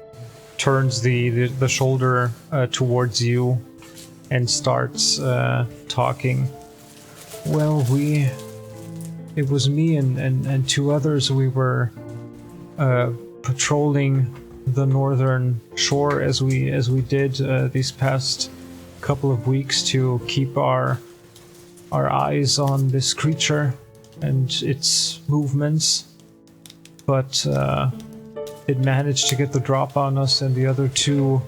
turns the shoulder towards you and starts talking. Well, it was me and two others. We were patrolling the northern shore as we did these past couple of weeks to keep our eyes on this creature and its movements, but it managed to get the drop on us, and the other two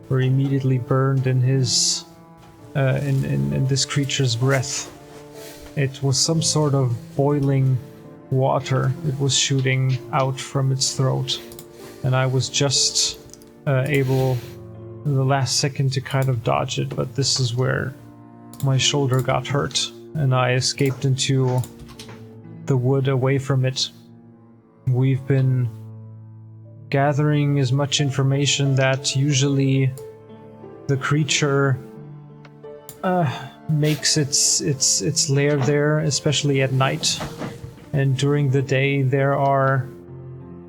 were immediately burned in his in this creature's breath. It was some sort of boiling water it was shooting out from its throat, and I was just able in the last second to kind of dodge it, but this is where my shoulder got hurt, and I escaped into the wood away from it. We've been gathering as much information that usually the creature makes its lair there, especially at night, and during the day there are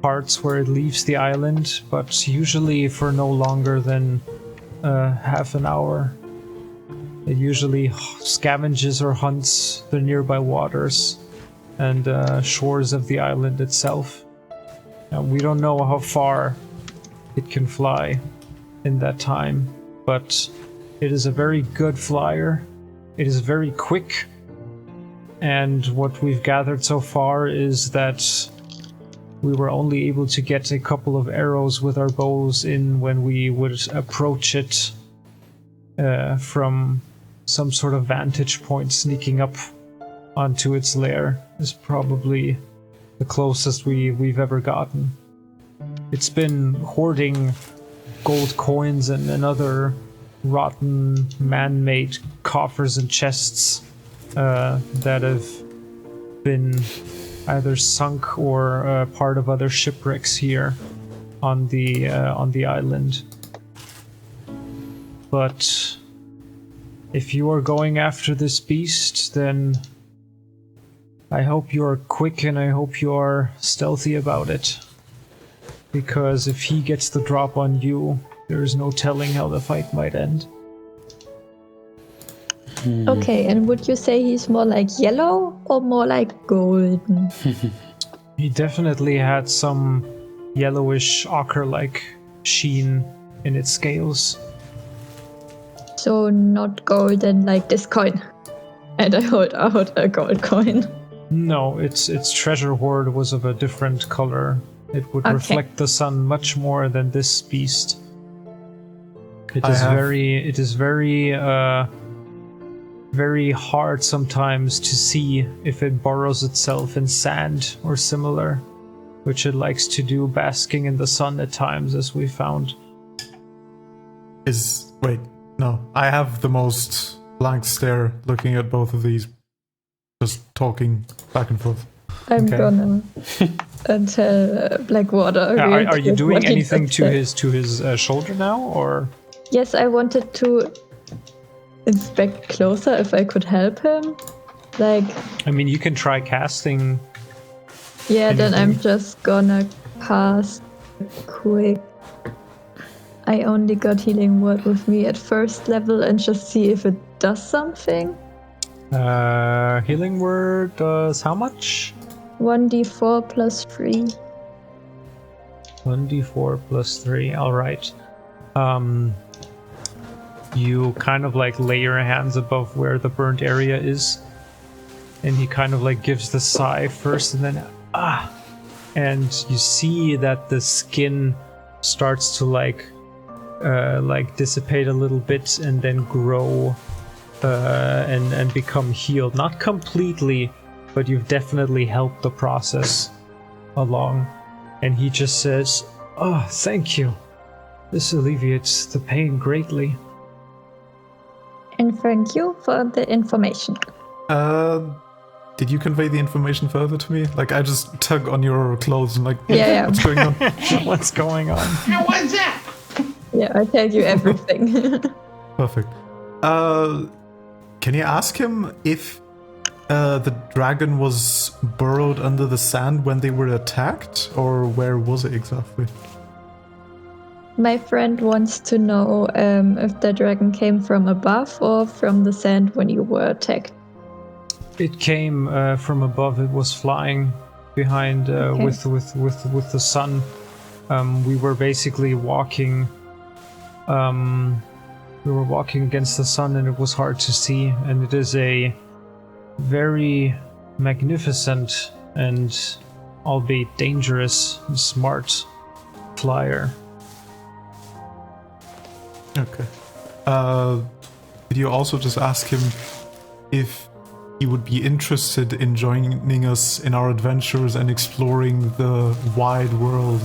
parts where it leaves the island, but usually for no longer than half an hour. It usually scavenges or hunts the nearby waters and shores of the island itself. And we don't know how far it can fly in that time, but it is a very good flyer. It is very quick, and what we've gathered so far is that we were only able to get a couple of arrows with our bows in when we would approach it from some sort of vantage point. Sneaking up onto its lair is probably the closest we've ever gotten. It's been hoarding gold coins and other rotten man-made coffers and chests that have been either sunk or part of other shipwrecks here on the island. But if you are going after this beast, then I hope you are quick and I hope you are stealthy about it. Because if he gets the drop on you, there is no telling how the fight might end. Okay, and would you say he's more like yellow or more like golden? He definitely had some yellowish ochre-like sheen in its scales. So not golden like this coin. And I hold out a gold coin. No, its treasure hoard was of a different color. It would reflect the sun much more than this beast. It is very hard sometimes to see if it burrows itself in sand or similar, which it likes to do, basking in the sun at times, as we found. I have the most blank stare looking at both of these, just talking back and forth. I'm gonna tell Blackwater. Are you doing anything to his shoulder now, or? Yes, I wanted to inspect closer if I could help him. I mean, you can try casting. Yeah, then I'm just gonna cast quick. I only got healing word with me at first level and just see if it does something. Healing word does how much? 1d4 plus 3. 1d4 plus 3, alright. You kind of like lay your hands above where the burnt area is, and he kind of like gives the sigh first, and then and you see that the skin starts to like dissipate a little bit and then grow and become healed. Not completely, but you've definitely helped the process along. And he just says, "Oh, thank you. This alleviates the pain greatly." And thank you for the information. Did you convey the information further to me? Like, I just tug on your clothes and like, Yeah. what's going on? What's going on? How was that? Yeah, I tell you everything. Perfect. Can you ask him if the dragon was burrowed under the sand when they were attacked, or where was it exactly? My friend wants to know if the dragon came from above or from the sand when you were attacked. It came from above. It was flying behind with the sun. We were basically walking. We were walking against the sun, and it was hard to see. And it is a very magnificent and albeit dangerous, smart flyer. Okay. Did you also just ask him if he would be interested in joining us in our adventures and exploring the wide world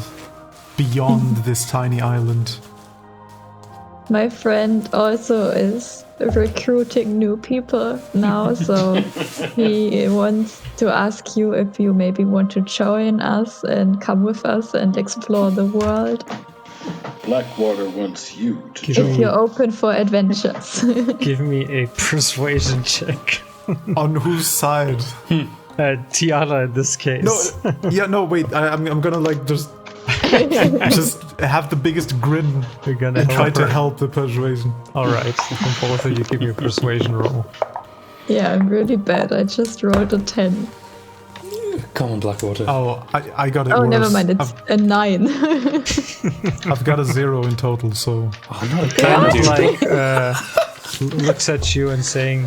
beyond this tiny island? My friend also is recruiting new people now, so he wants to ask you if you maybe want to join us and come with us and explore the world. Blackwater wants you to If you're open for adventures. Give me a persuasion check. On whose side? Tiara in this case. No, wait. I'm gonna like just have the biggest grin You're gonna and try help to her. help the persuasion. Alright, then both of you give me a persuasion roll. Yeah, I'm really bad. I just rolled a 10. Come on, Blackwater. Oh, I got it Oh, worse. never mind. It's a 9. I've got a 0 in total, so... Oh, not a Kind can of do. like looks at you and saying,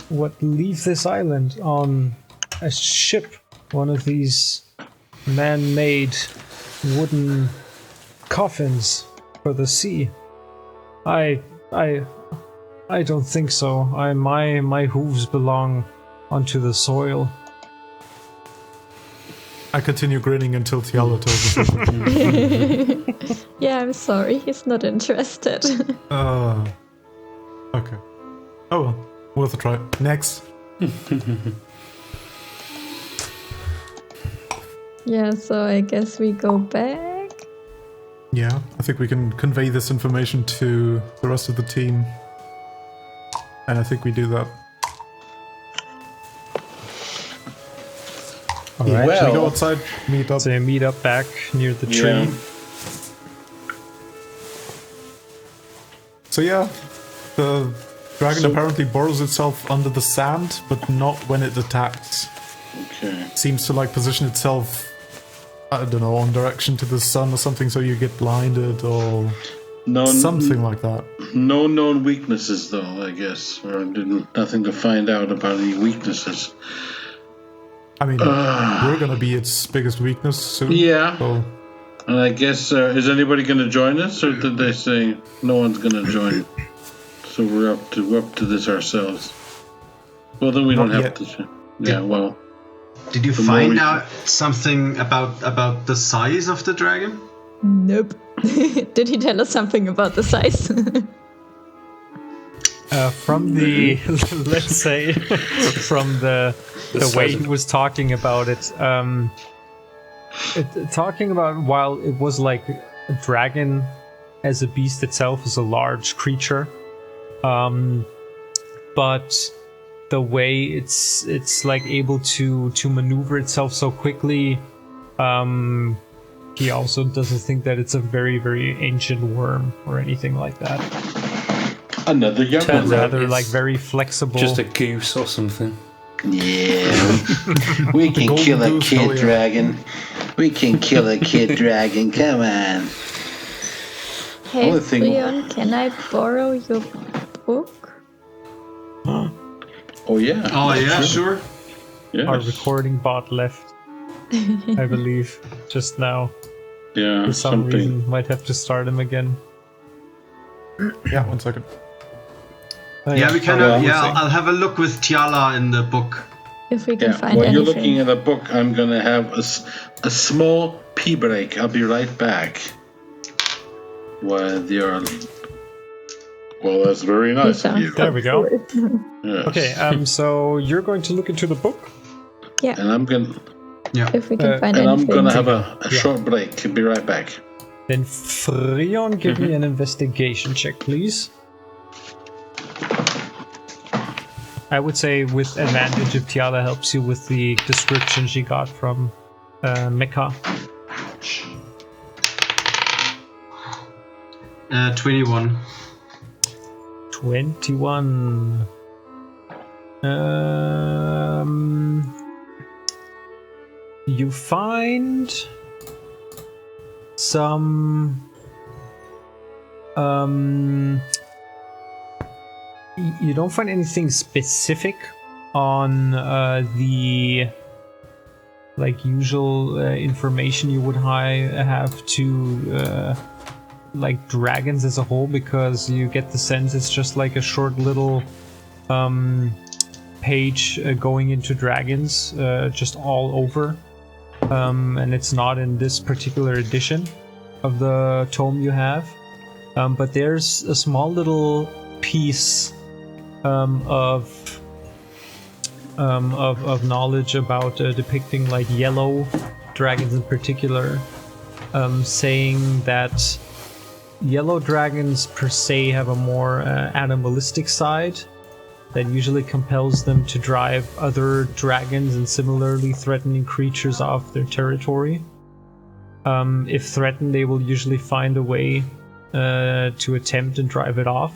"What, leave this island on a ship, one of these man-made wooden coffins for the sea? I don't think so. My hooves belong onto the soil." I continue grinning until Tiala tells me. Yeah, I'm sorry. He's not interested. Okay. Oh well, worth a try. Next. Yeah, so I guess we go back. Yeah, I think we can convey this information to the rest of the team. And I think we do that. Alright. Should we go Well, outside? Meet up. So you meet up back near the tree. yeah. So yeah, the dragon apparently burrows itself under the sand, but not when it attacks. Okay. Seems to like position itself, I don't know, on direction to the sun or something, so you get blinded or something like that. No known weaknesses, though, I guess. Or nothing to find out about any weaknesses. I mean, we're gonna be its biggest weakness soon. Yeah. So And I guess, is anybody going to join us, or did they say no one's going to join? So we're up to this ourselves. Well, then we don't Not have yet. to. Yeah. Well. Did you The more find we- out something about the size of the dragon? Nope. Did he tell us something about the size? From the, let's say, from the way he was talking about it, talking about while it was like a dragon as a beast itself is a large creature, but the way it's like able to maneuver itself so quickly, he also doesn't think that it's a very, very ancient worm or anything like that. Another young Turns one. out Rather it's like very flexible. Just a goose or something. Yeah. We can golden kill a goose, kid hell yeah. dragon. We can kill a kid dragon. Come on. Hey, Only thing- Leon, can I borrow your book? Oh, yeah. Oh yeah, sure. Our recording bot left, I believe, just now. Yeah, For some reason, might have to start him again. Yeah, 1 second. Oh, Yeah, we can. well, I'll have a look with Tiala in the book. If we can find while anything. you're looking at a book, I'm gonna have a small pee break. I'll be right back. While you're... Well, that's very nice of you. There we go. Yes. Okay, so you're going to look into the book? Yeah. And I'm gonna... If we can find And anything. I'm gonna have a short break. I'll be right back. Then Freon, give me an investigation check, please. I would say with advantage if Tiala helps you with the description she got from Mecca. 21. 21. You find some you don't find anything specific on the like usual information you would have to like dragons as a whole, because you get the sense it's just like a short little page going into dragons just all over, and it's not in this particular edition of the tome you have, but there's a small little piece of knowledge about depicting like yellow dragons in particular, saying that yellow dragons per se have a more animalistic side that usually compels them to drive other dragons and similarly threatening creatures off their territory. If threatened, they will usually find a way to attempt and drive it off.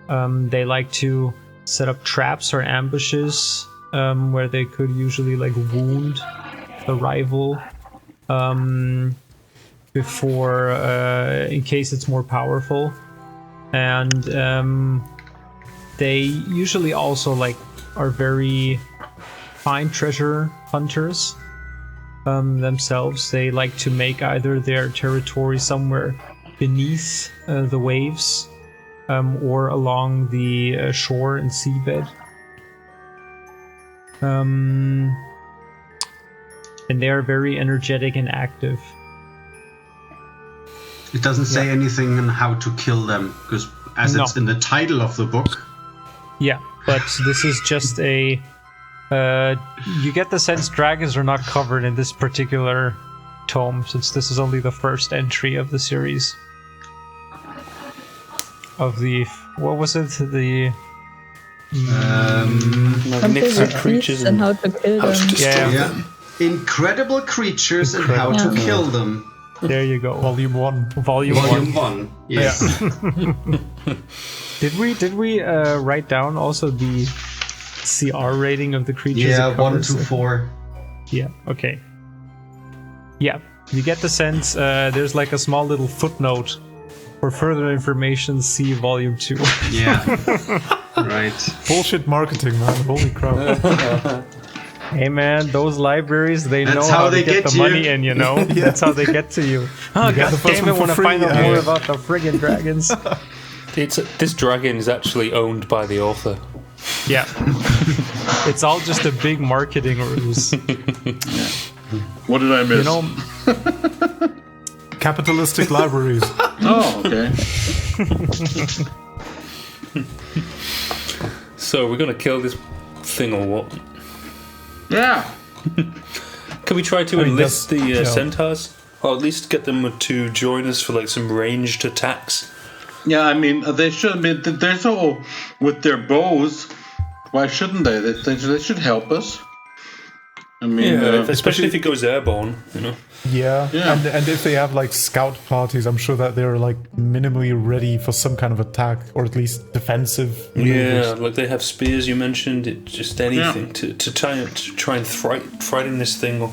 They like to set up traps or ambushes where they could usually like wound the rival before, in case it's more powerful. And they usually also like are very fine treasure hunters themselves. They like to make either their territory somewhere beneath the waves or along the shore and seabed. And they are very energetic and active. It doesn't say anything on how to kill them, because as it's in the title of the book. Yeah, but this is just a... you get the sense dragons are not covered in this particular tome, since this is only the first entry of the series. Of the... what was it? The... magnificent creatures and how to kill them. Yeah. Incredible creatures and how to kill them. There you go. Volume 1. Volume 1. Yes. Did we write down also the CR rating of the creatures? Yeah, 1 to 4. Yeah, okay. Yeah, you get the sense there's like a small little footnote. For further information, see Volume 2. Yeah. Right. Bullshit marketing, man. Holy crap. Hey man, those libraries, they That's know how they to get the you. money in, you know? Yeah. That's how they get to you. Oh, god damn it, I want to find out more about the friggin' dragons. This dragon is actually owned by the author. Yeah. It's all just a big marketing ruse. What did I miss? You know... Capitalistic libraries. Oh, okay. So we're gonna kill this thing or what? Yeah. Can we try to enlist the yeah. centaurs? Or at least get them to join us for like some ranged attacks? Yeah, I mean, they should. I mean, they're so with their bows. Why shouldn't they? They should help us. I mean, especially if it goes airborne, you know. Yeah. Yeah. And if they have like scout parties, I'm sure that they're like minimally ready for some kind of attack, or at least defensive maneuvers. Yeah, like they have spears. You mentioned it, just anything to try and frighten this thing, or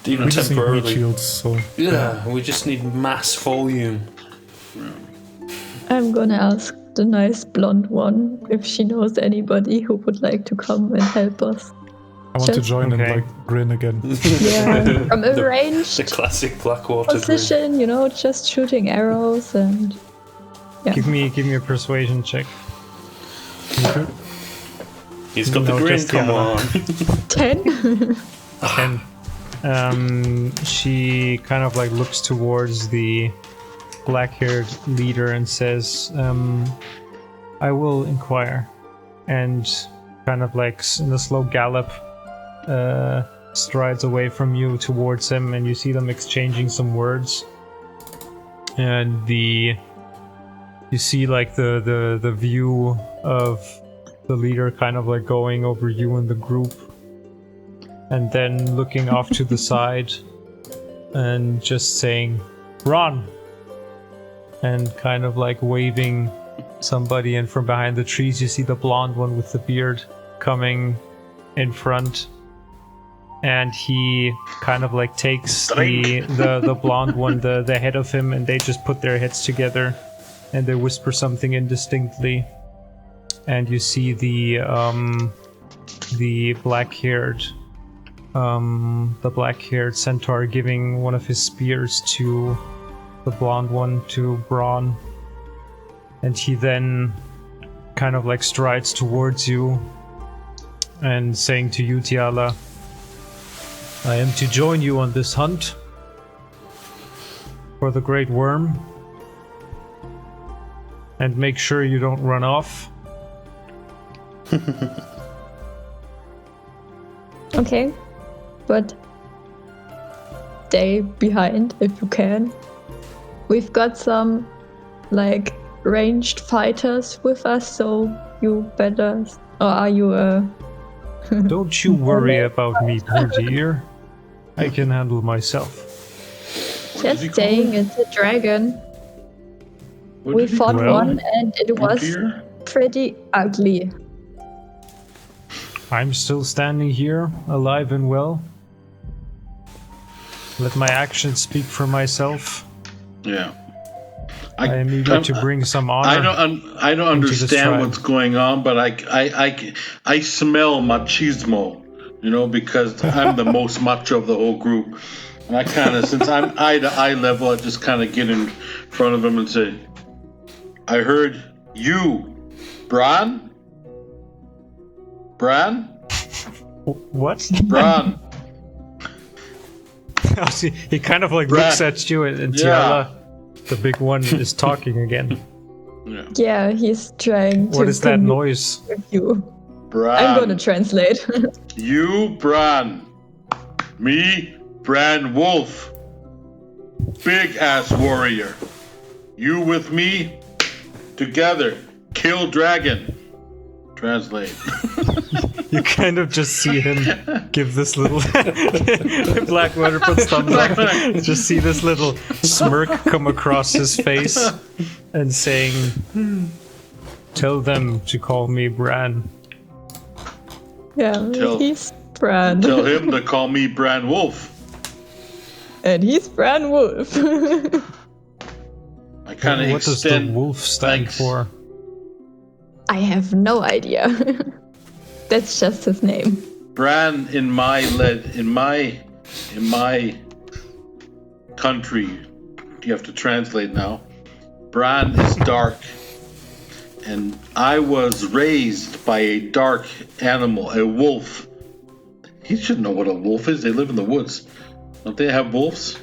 even We just need temporarily. meat shields, so Yeah, we just need mass volume. I'm gonna ask the nice blonde one if she knows anybody who would like to come and help us. I want to Just- join Okay. and like grin again. Yeah, from a ranged The classic Blackwater grin. position, just shooting arrows and yeah. Give me a persuasion check. He's got the No, grin, just come the on. 10. 10. She kind of like looks towards the black-haired leader and says, I will inquire. And kind of like in a slow gallop strides away from you towards him, and you see them exchanging some words. And you see like the view of the leader kind of like going over you and the group, and then looking off to the side and just saying, "Run!" and kind of like waving somebody, and from behind the trees you see the blonde one with the beard coming in front, and he kind of like takes the blonde one, the head of him, and they just put their heads together and they whisper something indistinctly, and you see the black-haired centaur giving one of his spears to the blonde one, to Braun, and he then kind of like strides towards you and saying to you, Tiala, I am to join you on this hunt for the Great Worm, and make sure you don't run off. Okay, but stay behind if you can. We've got some like ranged fighters with us, so you better. Or are you a? Don't you worry about me, poor dear. I can handle myself. Just saying, it's a dragon. What We did he fought call one, and it Oh, was dear. pretty ugly. I'm still standing here, alive and well. Let my actions speak for myself. Yeah. I am eager to bring some honor. I don't into this understand tribe. what's going on, but I smell machismo, because I'm the most macho of the whole group. And I kind of, since I'm eye to eye level, I just kind of get in front of him and say, I heard you, Bran? Bran? What? Bran. He kind of like Brad. looks at you, and Yeah. Tiala, the big one, is talking again. Yeah. Yeah, he's trying to. What is that commute noise? with you? Bran. I'm gonna translate. You, Bran. Me, Bran Wolf. Big ass warrior. You with me? Together. Kill dragon. Translate. You kind of just see him give this little Blackwater puts thumbs up. Just see this little smirk come across his face and saying, tell them to call me Bran. Yeah, Tell- he's Bran. Tell him to call me Bran Wolf. And he's Bran Wolf. I kind of What does the extend. wolf stand thanks. for? I have no idea. That's just his name. Bran in my country. You have to translate now. Bran is dark, and I was raised by a dark animal, a wolf. He should know what a wolf is. They live in the woods. Don't they have wolves?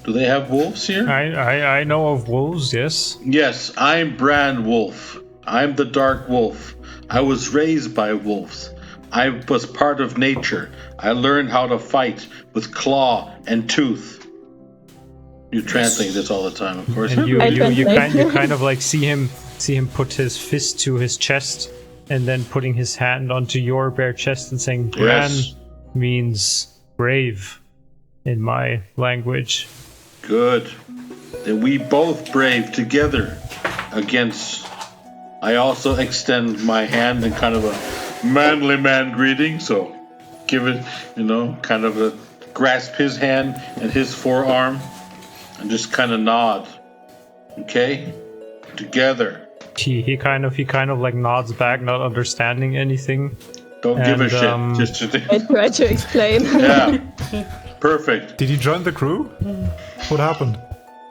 Do they have wolves here? I know of wolves, yes. Yes, I'm Bran Wolf. I'm the Dark Wolf. I was raised by wolves. I was part of nature. I learned how to fight with claw and tooth. You translate this all the time, of course. And you I translate. kind of like see him put his fist to his chest and then putting his hand onto your bare chest and saying, Bran Yes. means brave in my language. Good. Then we both brave together against... I also extend my hand in kind of a manly man greeting, so give it, kind of a grasp his hand and his forearm and just kind of nod. Okay? Together. He kind of like nods back, not understanding anything, Don't give a And, shit. Just I try to explain. yeah. Perfect. Did he join the crew? What happened?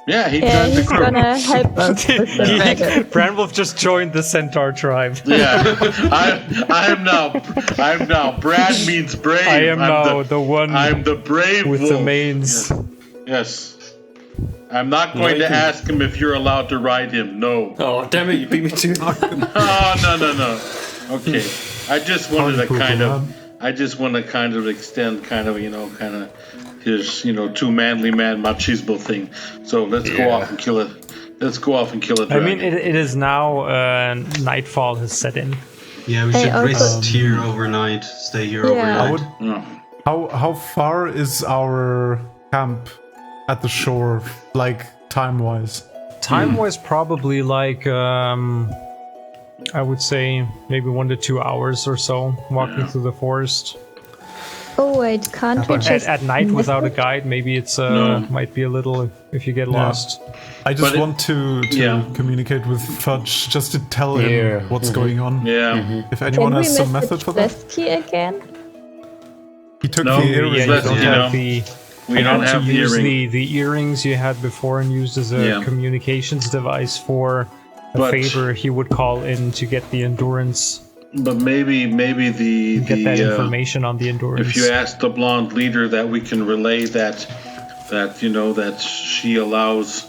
Yeah, he Yeah, joined the he's crew. gonna help us with the dragon. Branwolf just joined the centaur tribe. Yeah, I am now. Brad means brave. I am I'm now the one I'm the brave with wolf. the manes. Yes. I'm not going to ask him if you're allowed to ride him. No. Oh, damn it, you beat me to it. Oh, no. Okay. I just wanted to Poor kind of. man. I just want to kind of extend his, two manly man machismo thing. So let's go off and kill it. Let's go off and kill it. I mean, it is now nightfall has set in. Yeah, we Hey, should also- rest here overnight. Stay here Yeah. I overnight. would. How far is our camp at the shore, like time-wise? Time was probably like I would say maybe 1 to 2 hours or so walking through the forest. Oh wait, can't we But just at night miss without a it? guide, maybe it's No. might be a little if you get lost. I just But it- want to yeah. communicate with Fudge, just to tell him Yeah. what's going on. Yeah. If anyone Can we has some method message for that. ASKII again? He took No, the yeah, earring. Yeah, you let's- don't you know, have the. We You don't had have to the use earring. the earrings you had before and used as a Yeah. communications device for a But- favor he would call in to get the endurance, But maybe the get that information on the endurance. if you ask the blonde leader that we can relay that she allows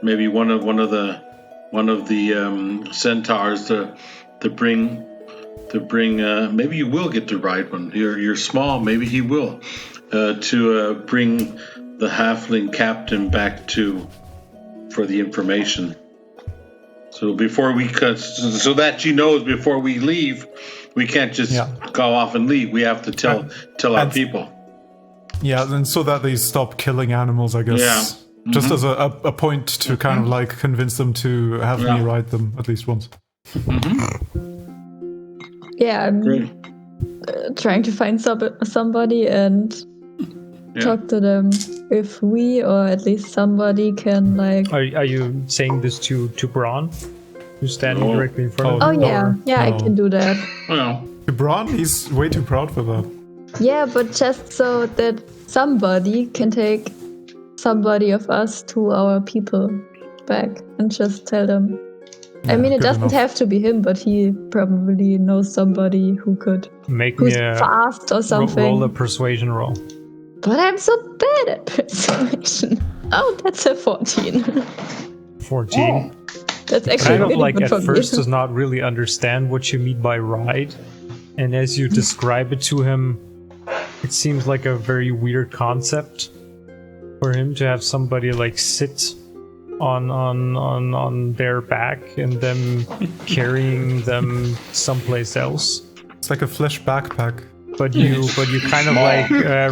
maybe one of the centaurs to bring maybe you will get to ride one. You're small, maybe he will to bring the halfling captain back for the information. So so that she knows before we leave, we can't just go off and leave. We have to tell our and- people. Yeah, and so that they stop killing animals, I guess. Yeah. Just as a point to kind of like convince them to have me Yeah. ride them at least once. Yeah, I'm Great. trying to find somebody and talk to them if we or at least somebody can like. Are you saying this to Braun, who's standing No. directly in front of Oh you? yeah, I no. can do that. Well, To Braun, he's way too proud for that. Yeah, but just so that somebody can take somebody of us to our people back and just tell them. I mean, it good doesn't enough. have to be him, but he probably knows somebody who could, Make who's me a fast or something. roll a persuasion roll. But I'm so bad at persuasion. Oh, that's a 14. 14. That's actually Kind of really like good at for first me. does not really understand what you mean by ride, and as you describe it to him, it seems like a very weird concept for him to have somebody like sit on their back and them carrying them someplace else. It's like a flesh backpack. But you kind of like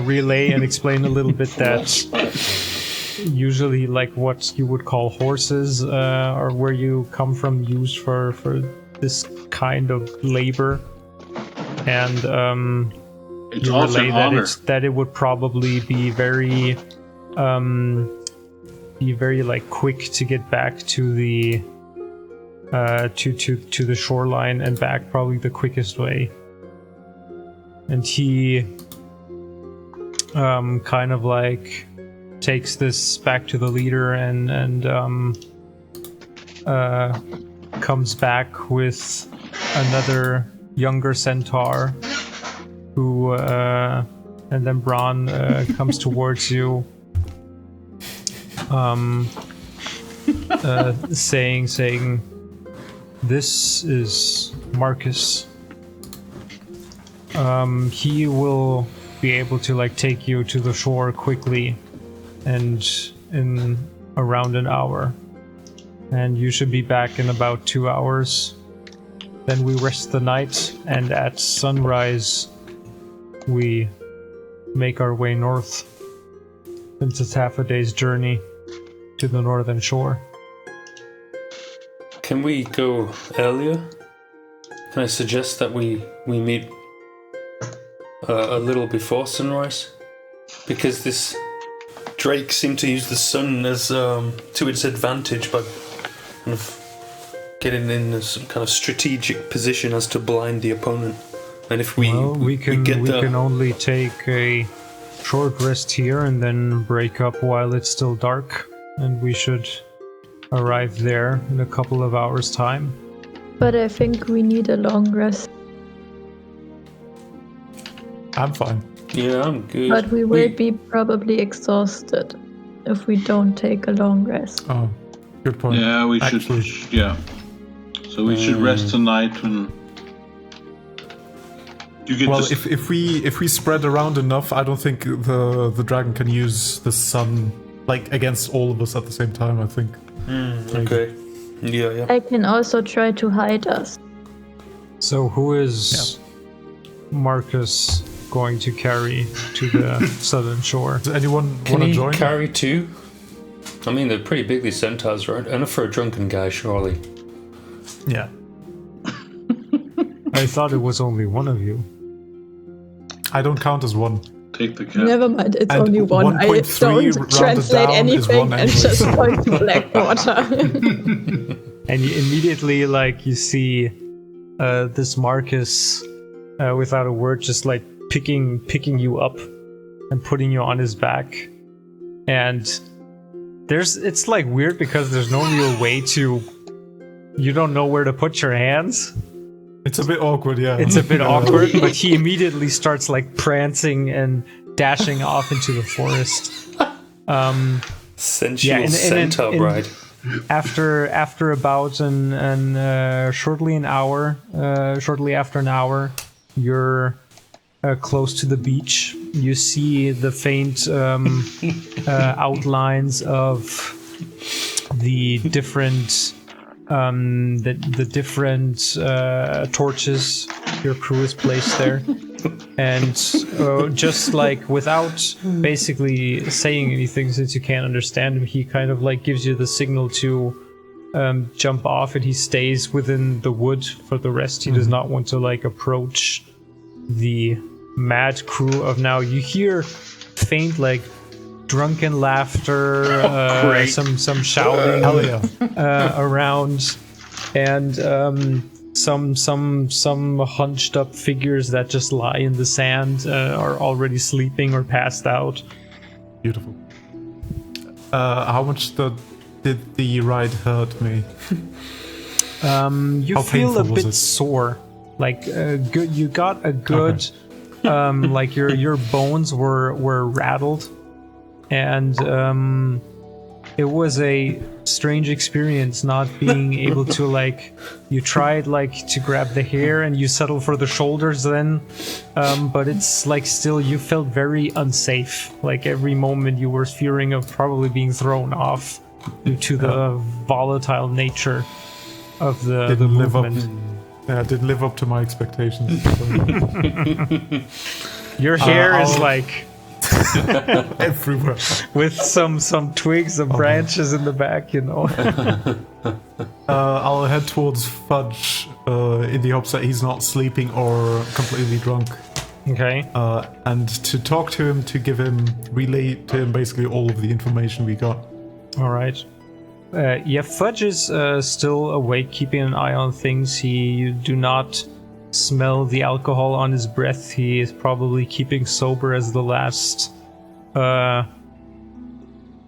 relay and explain a little bit that usually like what you would call horses or where you come from used for this kind of labor, and it's you also relay an that honor. that it would probably be very like quick to get back to the to the shoreline and back, probably the quickest way. And he kind of like takes this back to the leader and comes back with another younger centaur who and then Braun comes towards you saying this is Marcus. He will be able to like take you to the shore quickly and in around an hour, and you should be back in about 2 hours. Then we rest the night, and at sunrise we make our way north, since it's half a day's journey to the northern shore. Can we go earlier? Can I suggest that we meet a little before sunrise? Because this Drake seemed to use the sun as to its advantage by kind of getting in some kind of strategic position as to blind the opponent. And if we can only take a short rest here and then break up while it's still dark, and we should arrive there in a couple of hours' time. But I think we need a long rest. I'm fine. Yeah, I'm good. But we will be probably exhausted if we don't take a long rest. Oh, good point. Yeah, we should. Yeah. So we should rest tonight when. Well, if we spread around enough, I don't think the dragon can use the sun like against all of us at the same time. I think. Okay. Yeah. I can also try to hide us. So who is Marcus going to carry to the southern shore? Does anyone Can want to he join? carry two? I mean, they're pretty big, these centaurs, right? Enough for a drunken guy, surely. Yeah. I thought it was only one of you. I don't count as one. Take the cap. Never mind, it's And only one. I 1.3 don't rounded translate down is anything one and anyway, just so- point to Blackwater. And you immediately, like, you see this Marcus, without a word, just like picking you up and putting you on his back. And it's like weird because there's no real way to. You don't know where to put your hands. It's a bit awkward, yeah. It's a bit awkward, but he immediately starts like prancing and dashing off into the forest. Sensual centaur bride. After about shortly after an hour, you're close to the beach. You see the faint outlines of the different torches your crew has placed there. And just like without basically saying anything, since you can't understand him, he kind of like gives you the signal to jump off, and he stays within the wood for the rest. He does not want to like approach the mad crew of now. You hear faint like drunken laughter, some shouting around, and some hunched up figures that just lie in the sand are already sleeping or passed out. Beautiful. How much did the ride hurt me? You How feel a painful was bit it? sore. Like good. You got a good. Like your bones were rattled, and it was a strange experience not being able to like. You tried like to grab the hair and you settle for the shoulders then, but it's like still you felt very unsafe. Like every moment you were fearing of probably being thrown off due to the volatile nature of the movement. Yeah, it didn't live up to my expectations. Your hair is like Everywhere. with some twigs and branches in the back, you know. I'll head towards Fudge in the hopes that he's not sleeping or completely drunk. Okay. And to talk to him, to relay to him basically all of the information we got. All right. Yeah, Fudge is still awake, keeping an eye on things. You do not smell the alcohol on his breath. He is probably keeping sober as the last,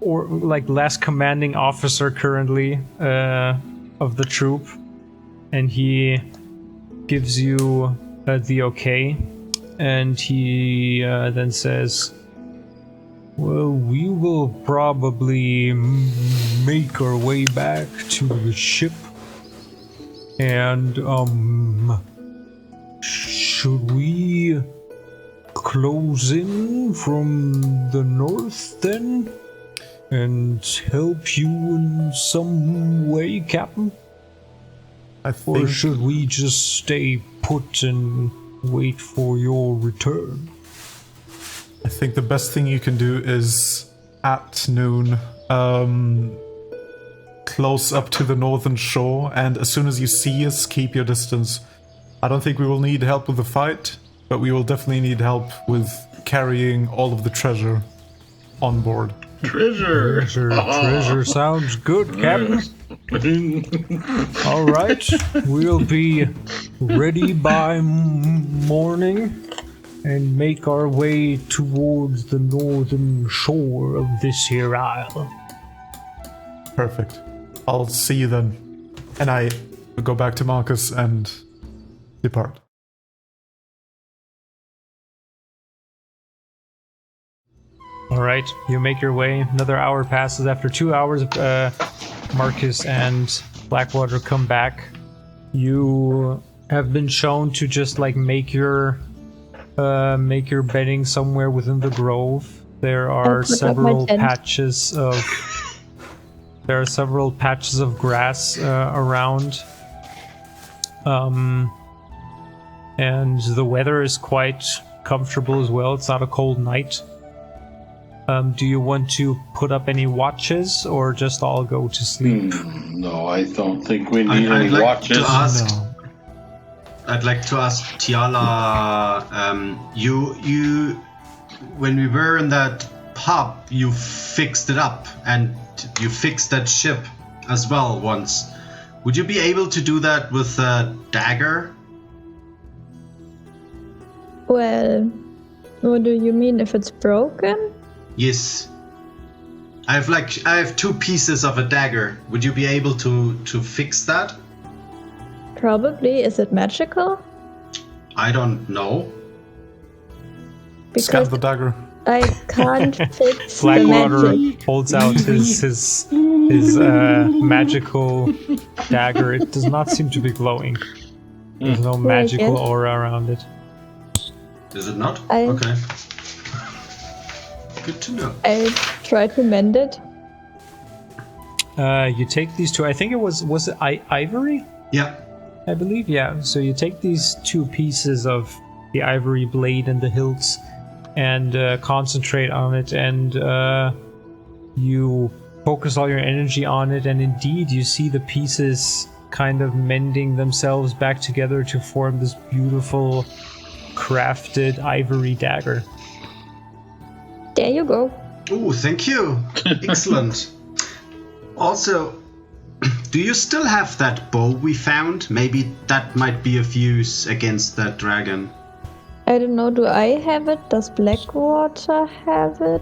last commanding officer currently of the troop, and he gives you the okay, and he then says, "Well, we will probably make our way back to the ship, and should we close in from the north then and help you in some way, Captain? I Or think should we just stay put and wait for your return?" the best thing you can do is at noon close up to the northern shore, and as soon as you see us, keep your distance. I don't think we will need help with the fight, but we will definitely need help with carrying all of the treasure on board. Treasure. Treasure sounds good, Captain. All right, we'll be ready by morning and make our way towards the northern shore of this here isle. Perfect. I'll see you then. And I go back to Marcus and depart. All right, you make your way. Another hour passes. After 2 hours, Marcus and Blackwater come back. You have been shown to just like make your bedding somewhere within the grove. There are several patches of grass around, and the weather is quite comfortable as well. It's not a cold night. Do you want to put up any watches or just all go to sleep? No, I don't think we need any watches. I'd like to ask Tiala, you when we were in that pub, you fixed it up and you fixed that ship as well once. Would you be able to do that with a dagger? Well, what do you mean if it's broken? Yes. I have 2 pieces of a dagger. Would you be able to fix that? Probably. Is it magical? I don't know. Scan Because the dagger. I can't fix the Blackwater magic. holds out his magical dagger. It does not seem to be glowing. There's no magical aura around it. Is it not? I- Okay. Good to know. I try to mend it. You take these 2. I think it was it ivory? Yeah. I believe, yeah. So you take these 2 pieces of the ivory blade and the hilts and concentrate on it, and you focus all your energy on it, and indeed you see the pieces kind of mending themselves back together to form this beautiful crafted ivory dagger. There you go. Oh, thank you. Excellent. Also, do you still have that bow we found? Maybe that might be of use against that dragon. I don't know, do I have it? Does Blackwater have it?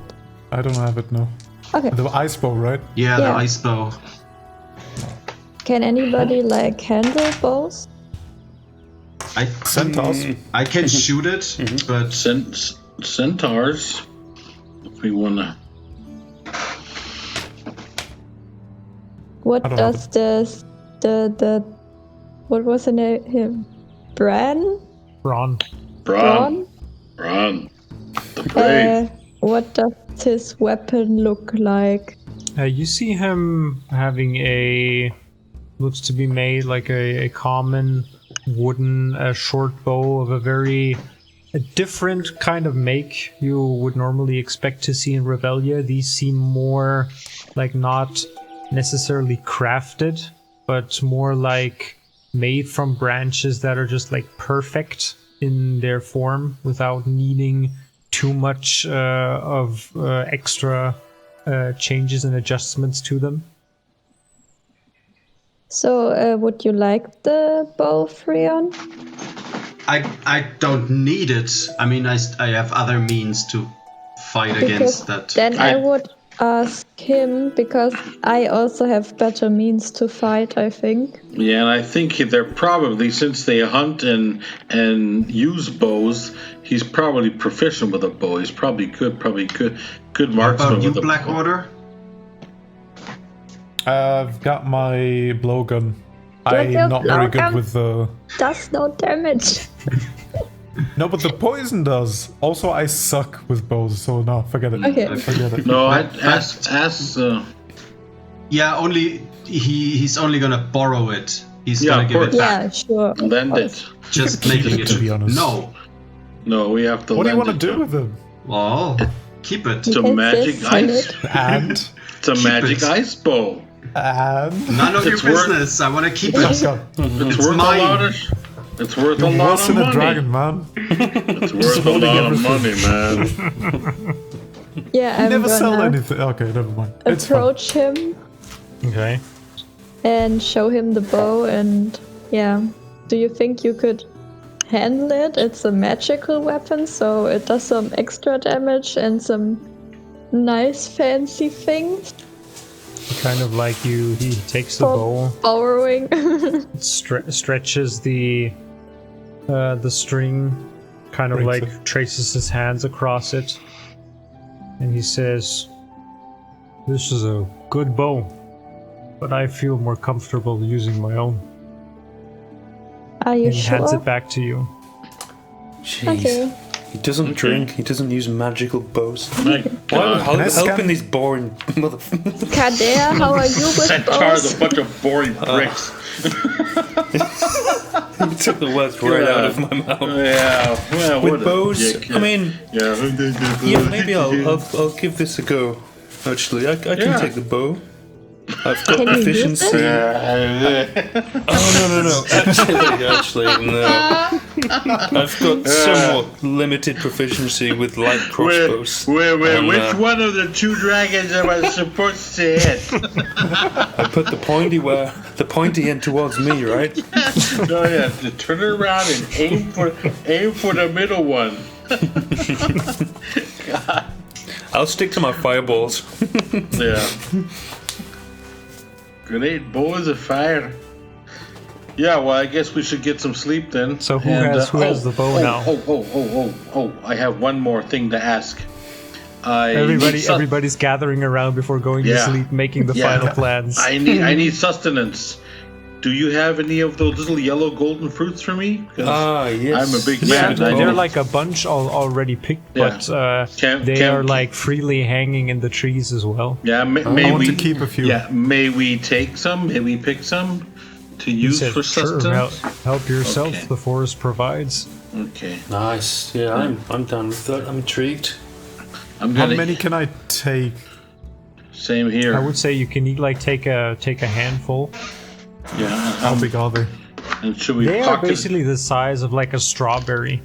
I don't have it, no. Okay. The ice bow, right? Yeah, the Yeah. ice bow. Can anybody like handle bows? Centaurs. I can shoot it, but Centaurs. If we wanna. What I don't does the what was the name? Bran? Braun. Braun. The brave. What does his weapon look like? You see him having looks to be made like a common wooden short bow of a different kind of make you would normally expect to see in Revelia. These seem more like not necessarily crafted, but more like made from branches that are just like perfect in their form without needing too much of extra changes and adjustments to them. So, would you like the bow, Freon? I don't need it. I mean, I have other means to fight against that. Then I would ask him, because I also have better means to fight, I think. Yeah, and I think they're probably, since they hunt and use bows, he's probably proficient with a bow. He's probably good marksman About you, with a Blackwater? I've got my blowgun. Get your I'm not very good blowgun. with the... Does no damage. No, but the poison does. Also, I suck with bows, so no, forget it. Okay. Forget it. No, Yeah, only he's only gonna borrow it. He's Yeah, gonna of give it course. back. Yeah, sure. lend it. Just making it. To be honest. No, we have to. What do you lend want to it do with them? Well, keep it. It's a magic Sell ice. it. And... It's a magic it. ice bow. and... None of your It's worth- business. I want to keep Oh, it. God. It's It's worth mine. a lot of. It's worth You're a lot worse of than a money. dragon, man. It's worth a lot of money, man. Yeah, I'm Never sell gonna anything. Okay, never mind. It's fine. approach him. Okay. and show him the bow. And yeah, do you think you could handle it? It's a magical weapon, so it does some extra damage and some nice fancy things. Kind of like he takes the bow, borrowing, stretches the string, kind of like traces his hands across it, and he says, "This is a good bow, but I feel more comfortable using my own." Are you and he sure? hands it back to you. Jeez. Okay. He doesn't drink, he doesn't use magical bows. My Why God. helping these boring motherfuckers? Kadea, how are you with Centaur's bows? a bunch of boring bricks. You took the words right out of my mouth. Yeah, well, With what a bows, dick. I mean, yeah, maybe I'll give this a go. Actually, I can take the bow. I've got Can you use proficiency. Oh no! Actually, no. I've got somewhat limited proficiency with light crossbows. Which one of the two dragons am I supposed to hit? I put the pointy end towards me, right? No, yeah, to turn it around and aim for the middle one. God. I'll stick to my fireballs. Yeah. Grenade balls of fire. Yeah, well, I guess we should get some sleep then. So who has the bow now? Oh! I have one more thing to ask. Everybody's gathering around before going to sleep, making the final plans. I need sustenance. Do you have any of those little yellow golden fruits for me? Yes. I'm a big Yeah, man. they're like a bunch already picked, but they are like freely hanging in the trees as well. Yeah, I want to keep a few. Yeah, may we take some? May we pick some to use for sustenance? Sure, help yourself. Okay. The forest provides. Okay. Nice. Yeah, I'm done with that. I'm intrigued. How many can I take? Same here. I would say you can take a handful. Yeah. How big are they? And should we They are pocket? basically the size of like a strawberry.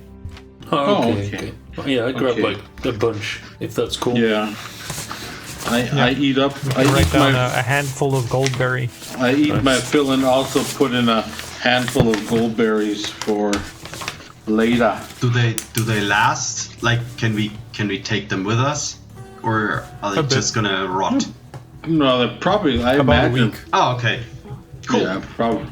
Oh, okay. Yeah, I grab Okay. like a bunch if that's cool. Yeah. I eat up. I Write eat down my. a handful of goldberry. I eat my fill and also put in a handful of goldberries for later. Do they last? Like, can we take them with us, or are they just gonna rot? No, they're probably. I About a imagine. week. Oh, okay. Cool. Yeah, probably.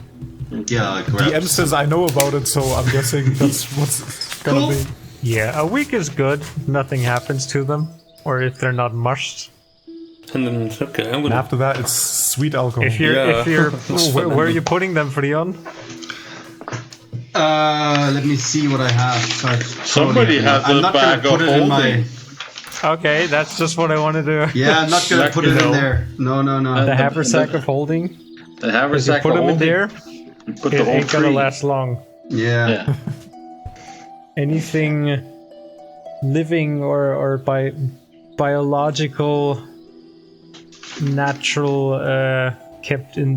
Yeah, The M says I know about it, so I'm guessing that's what's gonna be. Yeah, a week is good. Nothing happens to them, or if they're not mushed. And then okay, I'm And gonna. after that, it's sweet alcohol. If you're, That's where are you putting them, Frion? Let me see what I have. Somebody has I'm a not bag gonna put of it in holding. Okay, that's just what I want to do. Yeah, I'm not gonna put it in there. No. The haversack of holding. The If you haversack put of them in holding. there, You put it the whole ain't gonna tree. last long. Yeah. Yeah. Anything living or biological, natural, kept in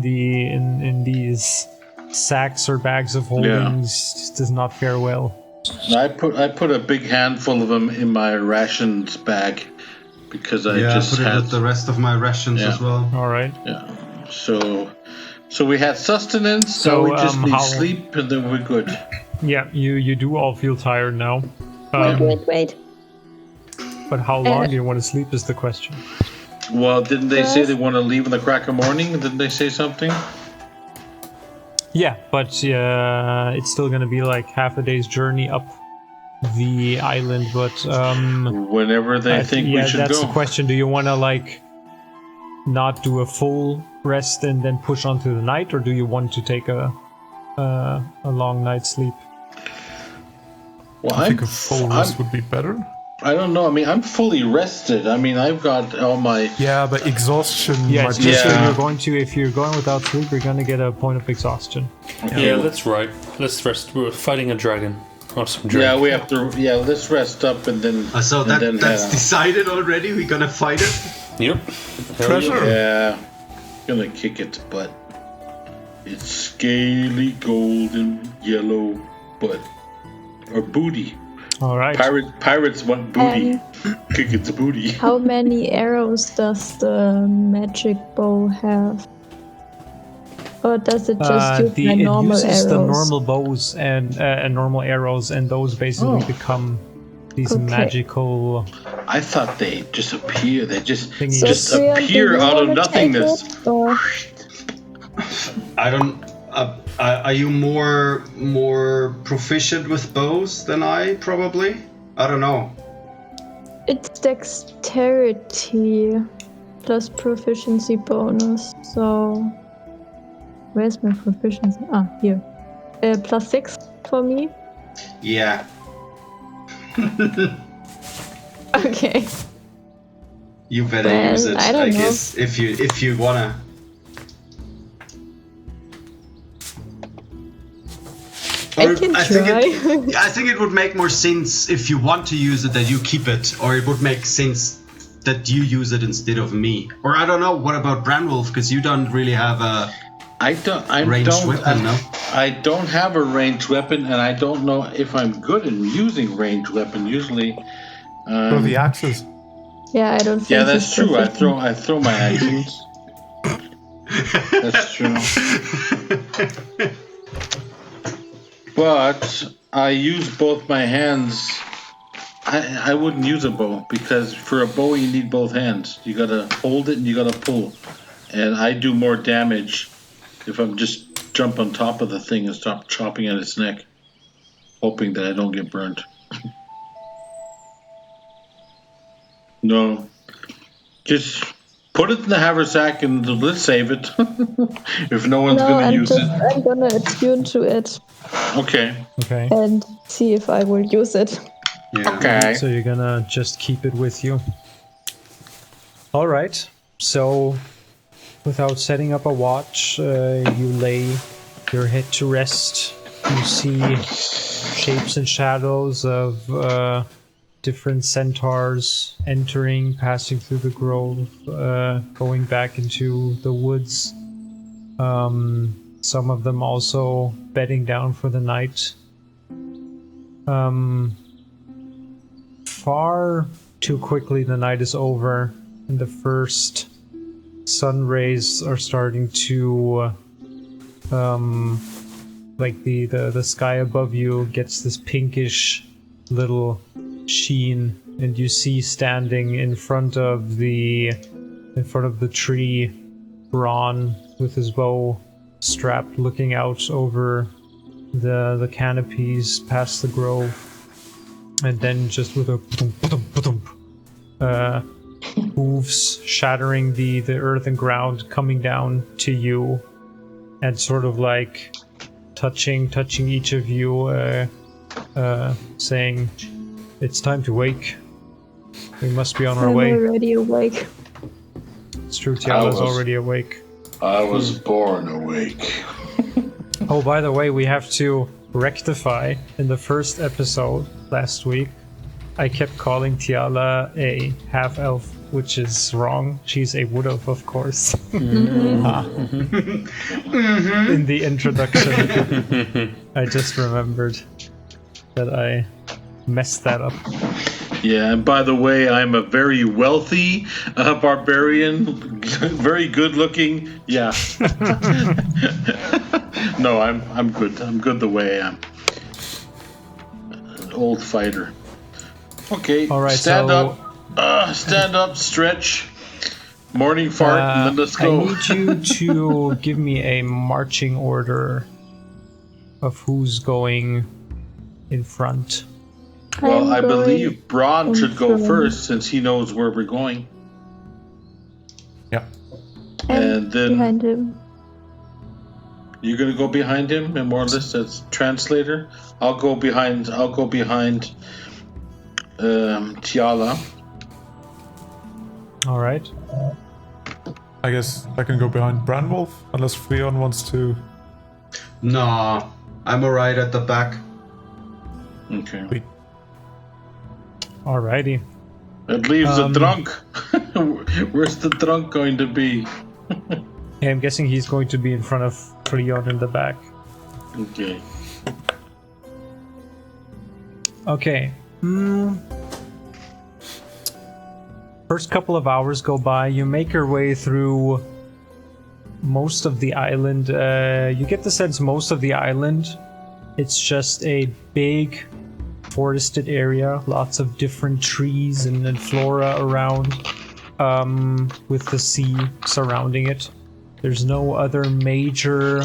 these sacks or bags of holdings does not fare well. I put a big handful of them in my rations bag because I just put it had with the rest of my rations as well. All right. yeah. So we had sustenance. So So, we just need how- sleep and then we're good. Yeah, you do all feel tired now. Wait. But how long do you want to sleep is the question. Well, didn't they say they want to leave in the crack of morning? Didn't they say something? Yeah, but it's still gonna be like half a day's journey up the island. But Whenever they think we should that's go. the question. Do you want to not do a full rest and then push on to the night, or do you want to take a long night's sleep? Well, I think a full rest would be better. I don't know. I mean, I'm fully rested. I mean, I've got all my. Yeah, but exhaustion. Yeah, might it's be- just Yeah. if you're going without sleep, you're gonna get a point of exhaustion. Yeah, that's right. Let's rest. We're fighting a dragon. Awesome Yeah, dragon. we have to. Yeah, let's rest up and then. So and then that's head out. decided already. We're gonna fight it. Yep. Hell Treasure. Yeah, gonna kick its butt. It's scaly, golden, yellow butt or booty. All right. Pirates want booty. Kick its booty. How many arrows does the magic bow have? Or does it just use my it normal uses arrows? the normal bows and normal arrows, and those basically become these magical. I thought they just appear. They just Thingy. just Priya, do appear you out of wanna take nothingness. it, or- I don't. Are you more proficient with bows than I? Probably. I don't know. It's dexterity plus proficiency bonus. So where's my proficiency? Ah, here. +6 for me. Yeah. Okay. You better Well, use it. I don't know. guess if you wanna. I can try. I think it would make more sense if you want to use it that you keep it, or it would make sense that you use it instead of me. Or I don't know. What about Branwolf? Because you don't really have a ranged weapon, no? I don't have a ranged weapon, and I don't know if I'm good in using ranged weapon. Usually, Throw the axes. Yeah, I don't think. yeah, that's he's true. I proficient. throw my actions. That's true. But I use both my hands. I wouldn't use a bow, because for a bow you need both hands. You gotta hold it and you gotta pull. And I do more damage if I'm just jump on top of the thing and stop chopping at its neck, hoping that I don't get burnt. No. Just put it in the haversack and let's save it. If no one's gonna use it. I'm gonna attune to it Okay. Okay. and see if I will use it. Yeah. Okay. So you're gonna just keep it with you. All right. So, without setting up a watch, you lay your head to rest. You see shapes and shadows of different centaurs entering, passing through the grove, going back into the woods. Some of them also bedding down for the night. Far too quickly the night is over, and the first sun rays are starting to like the sky above you gets this pinkish little sheen, and you see standing in front of the tree Ron with his bow strapped, looking out over the canopies past the grove. And then just with a hooves shattering the earth and ground, coming down to you and sort of like touching each of you, saying, "It's time to wake. We must be on our way." I'm already awake. It's true, Tiala's already awake. I was born awake. Oh, by the way, we have to rectify. In the first episode last week, I kept calling Tiala a half-elf, which is wrong. She's a wood elf, of course. In the introduction, I just remembered that I messed that up. Yeah, and by the way, I'm a very wealthy barbarian, very good looking. Yeah. No, I'm good. I'm good the way I am. An old fighter. Okay. All right, stand so- up. Stand up. Stretch. Morning fart, and then let's go. I need you to give me a marching order of who's going in front. Well, I I'm going believe Braun should go in front. first since he knows where we're going. Yeah. And then behind him. you're gonna go behind him, and more or less as translator. I'll go behind Tiala. All right. I guess I can go behind Branwolf, unless Freon wants to. No, I'm alright at the back. Okay. Alrighty. It leaves the drunk. Where's the drunk going to be? Yeah, I'm guessing he's going to be in front of Freon in the back. Okay. Okay. First couple of hours go by. You make your way through most of the island, you get the sense most of the island, it's just a big forested area, lots of different trees and flora around, with the sea surrounding it. There's no other major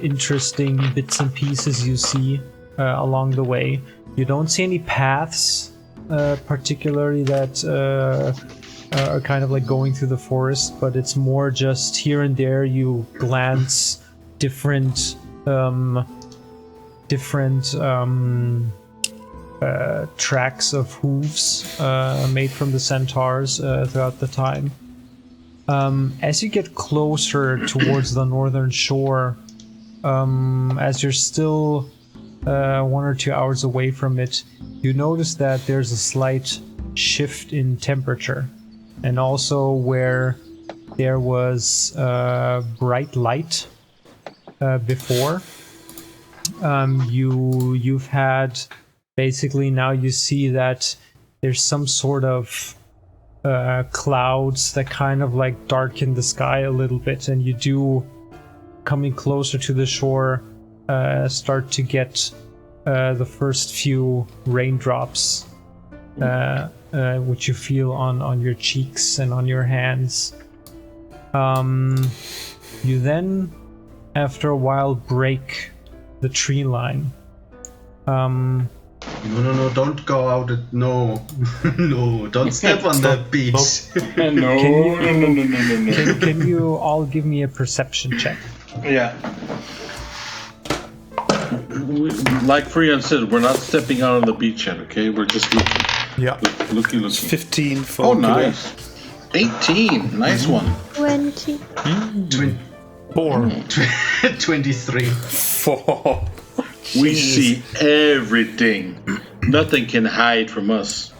interesting bits and pieces you see along the way. You don't see any paths particularly that are kind of like going through the forest, but it's more just here and there you glance different tracks of hooves made from the centaurs throughout the time. As you get closer towards the northern shore, as you're still 1 or 2 hours away from it, you notice that there's a slight shift in temperature, and also where there was bright light before, you've had basically now you see that there's some sort of clouds that kind of like darken the sky a little bit, and you do, coming closer to the shore, start to get the first few raindrops, which you feel on your cheeks and on your hands. You then, after a while, break the tree line. No, don't go out. No, don't step on the beach. No. Can you all give me a perception check? Yeah. Like Freon said, we're not stepping out on the beach yet, okay? We're just looking. Yeah. Looking. 15 for Oh, nice. 18. Nice one. 20. 4. 23. 4. We see everything. Nothing can hide from us.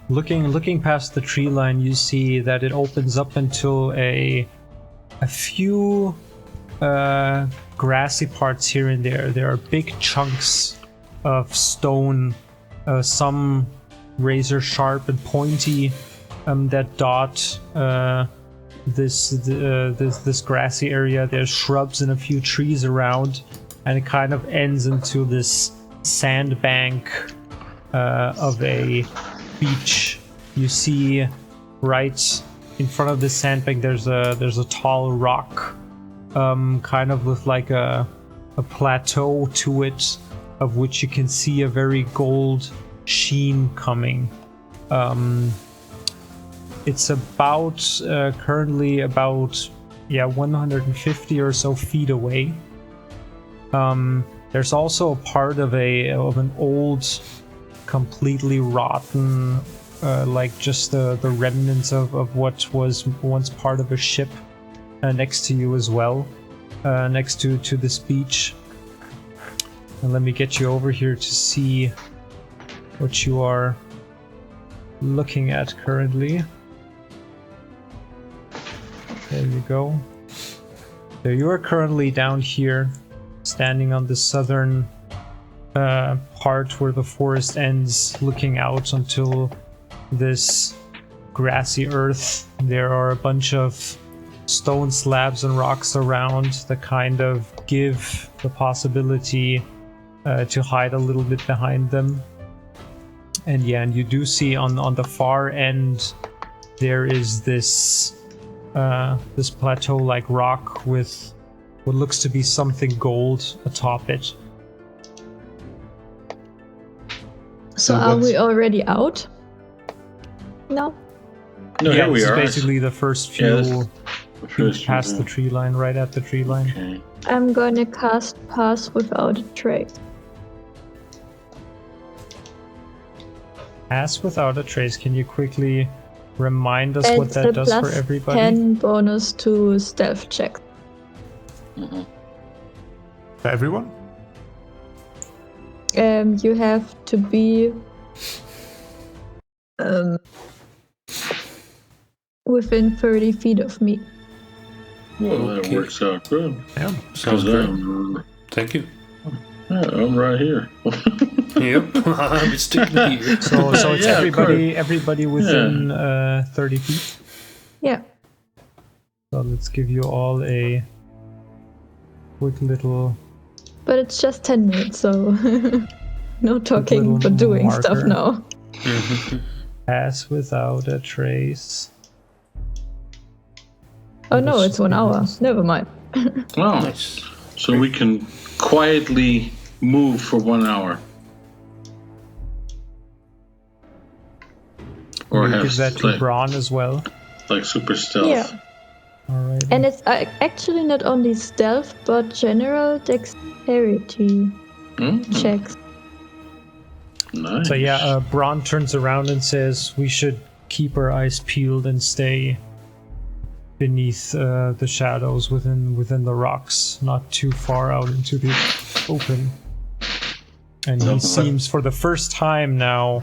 Looking past the tree line, you see that it opens up into a few grassy parts here and there. There are big chunks of stone, some razor sharp and pointy, that dot this grassy area. There's shrubs and a few trees around, and it kind of ends into this sandbank of a beach. You see right in front of this sandbank there's a tall rock, kind of with like a plateau to it, of which you can see a very gold sheen coming. It's about currently about 150 or so feet away. There's also a part of an old, completely rotten, like just the remnants of what was once part of a ship next to you as well, next to this beach. And let me get you over here to see what you are looking at currently. There you go. So you are currently down here, standing on the southern part where the forest ends, looking out until this grassy earth. There are a bunch of stone slabs and rocks around that kind of give the possibility to hide a little bit behind them. And you do see on the far end there is this plateau-like rock with what looks to be something gold atop it. So are we already out? No. No, here we this are. is basically the first few feet past yeah. the tree line, right at the tree line. Okay. I'm gonna cast Pass Without a Trace. Pass Without a Trace. Can you quickly remind us what It's that a does for plus everybody? 10 bonus to stealth check. For everyone? You have to be within 30 feet of me. Well, that Okay. works out good. Yeah. Sounds Because great. Thank you. I'm right here. Yep. I'm sticking here. So it's Yeah, everybody within 30 feet. Yeah. So let's give you all a quick little... But it's just 10 minutes, so no talking, but doing stuff marker. now. Pass without a trace. Oh no, it's 1 hour. Never mind. Oh, Nice. so we can quietly move for 1 hour. Or You have give that to like, Braun as well. like super stealth. Yeah. Alright. And it's actually not only stealth, but general dexterity checks. Nice. So yeah, Braun turns around and says we should keep our eyes peeled and stay beneath the shadows within the rocks, not too far out into the open. And he seems, for the first time now,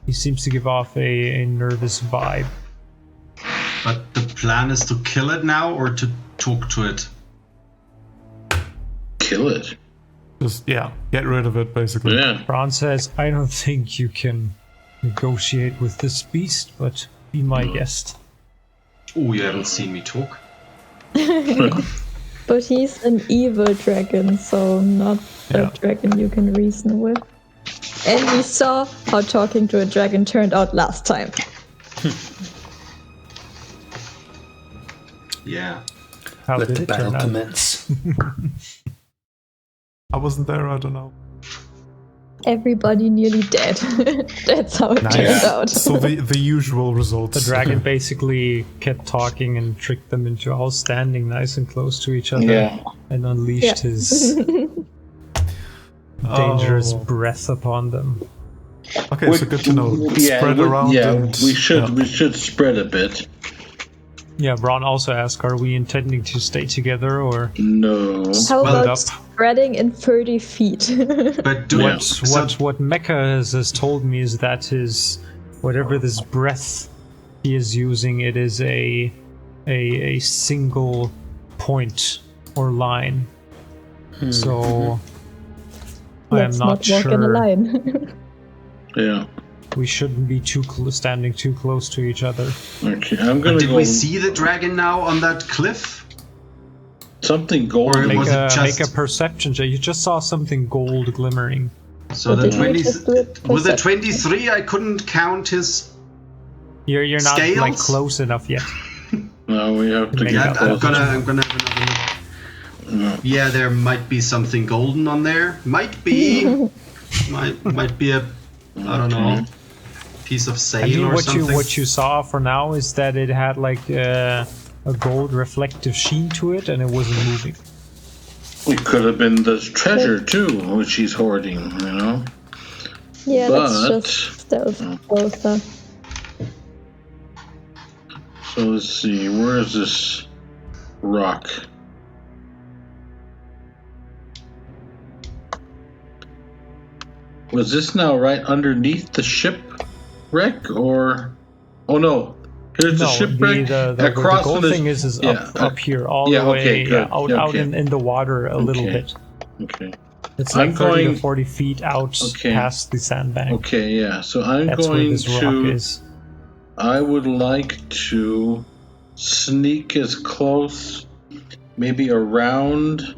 he seems to give off a nervous vibe. But the plan is to kill it now or to talk to it? Kill it. Just, yeah, get rid of it, basically. Yeah. Braun says, I don't think you can negotiate with this beast, but be my guest. Oh, you haven't seen me talk? But he's an evil dragon, so not a dragon you can reason with. And we saw how talking to a dragon turned out last time. Yeah. How Let did the it battle turn out? commence. I wasn't there, I don't know. Everybody nearly dead. That's how it turned out. So the usual results. The dragon basically kept talking and tricked them into all standing nice and close to each other and unleashed his dangerous breath upon them. Okay, so good to know. Spread around. Yeah, and, we should spread a bit. Yeah, Braun also asked, are we intending to stay together or No. How split about up? spreading in 30 feet? But do What Mecha has told me is that whatever this breath he is using, it is a single point or line. So I am Let's not not walk in a sure line. Yeah. we shouldn't be standing too close to each other. Okay, I'm gonna Did go. we see the dragon now on that cliff? Something golden. Or Make was it make just- a perception check. You just saw something gold glimmering. So But the didn't we 20 just do it with the perception? 23 I couldn't count his. You're not like Scales? close enough yet. No, we have to Make get up. I'm closer. gonna have another look. Yeah, there might be something golden on there. Might be. might be a, I don't know, piece of sail I mean, or something. what you saw for now is that it had like a gold reflective sheen to it, and it wasn't moving. It could have been the treasure too, which he's hoarding. You know. Yeah, But- that's just stealth closer. So let's see. Where is this rock? Was this now right underneath the shipwreck, or? Oh no! Here's the shipwreck. the Across gold from thing is up here, all yeah, the way okay, good. out Yeah, out okay. in the water a little bit. Okay. It's like I'm 30 going- to 40 feet out Okay. past the sandbank. Okay. Yeah. So I'm That's where going this rock to. is. I would like to sneak as close, maybe around.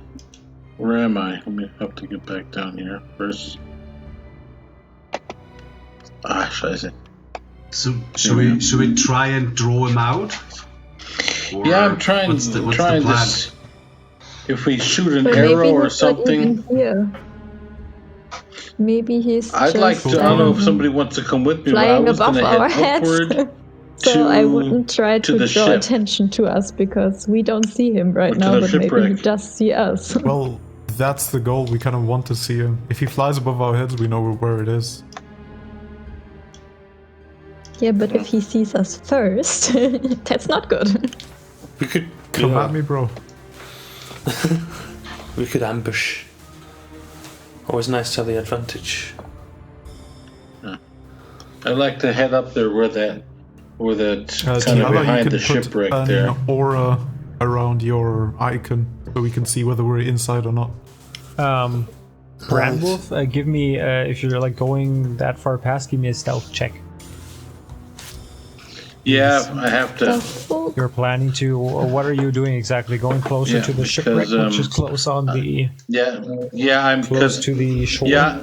Where am I? Let me have to get back down here first. Scheiße. So should we try and draw him out? Or Yeah, I'm trying. What's the trying plan? this. If we shoot an But arrow maybe or he's not even something, here. Maybe he's I'd just like to. I don't know if somebody wants to come with me, but I flying was above going to our head heads. upward. So I to- wouldn't try to to the draw ship. attention to us because we don't see him right Or to now, the but maybe he shipwreck. does see us. Well, that's the goal. We kind of want to see him. If he flies above our heads, we know where it is. Yeah, but if he sees us first, that's not good. We could Come at me, bro. We could ambush. Always nice to have the advantage. I'd like to head up there where that kind of Tiala, behind you the can put shipwreck an there. aura around your icon so we can see whether we're inside or not. Brandwolf, give me, if you're like going that far past, give me a stealth check. Yeah, I have The to. fuck? You're planning to, or what are you doing exactly? Going closer Yeah, to the shipwreck, because, which is close on the Yeah, I'm close to the shore. Yeah,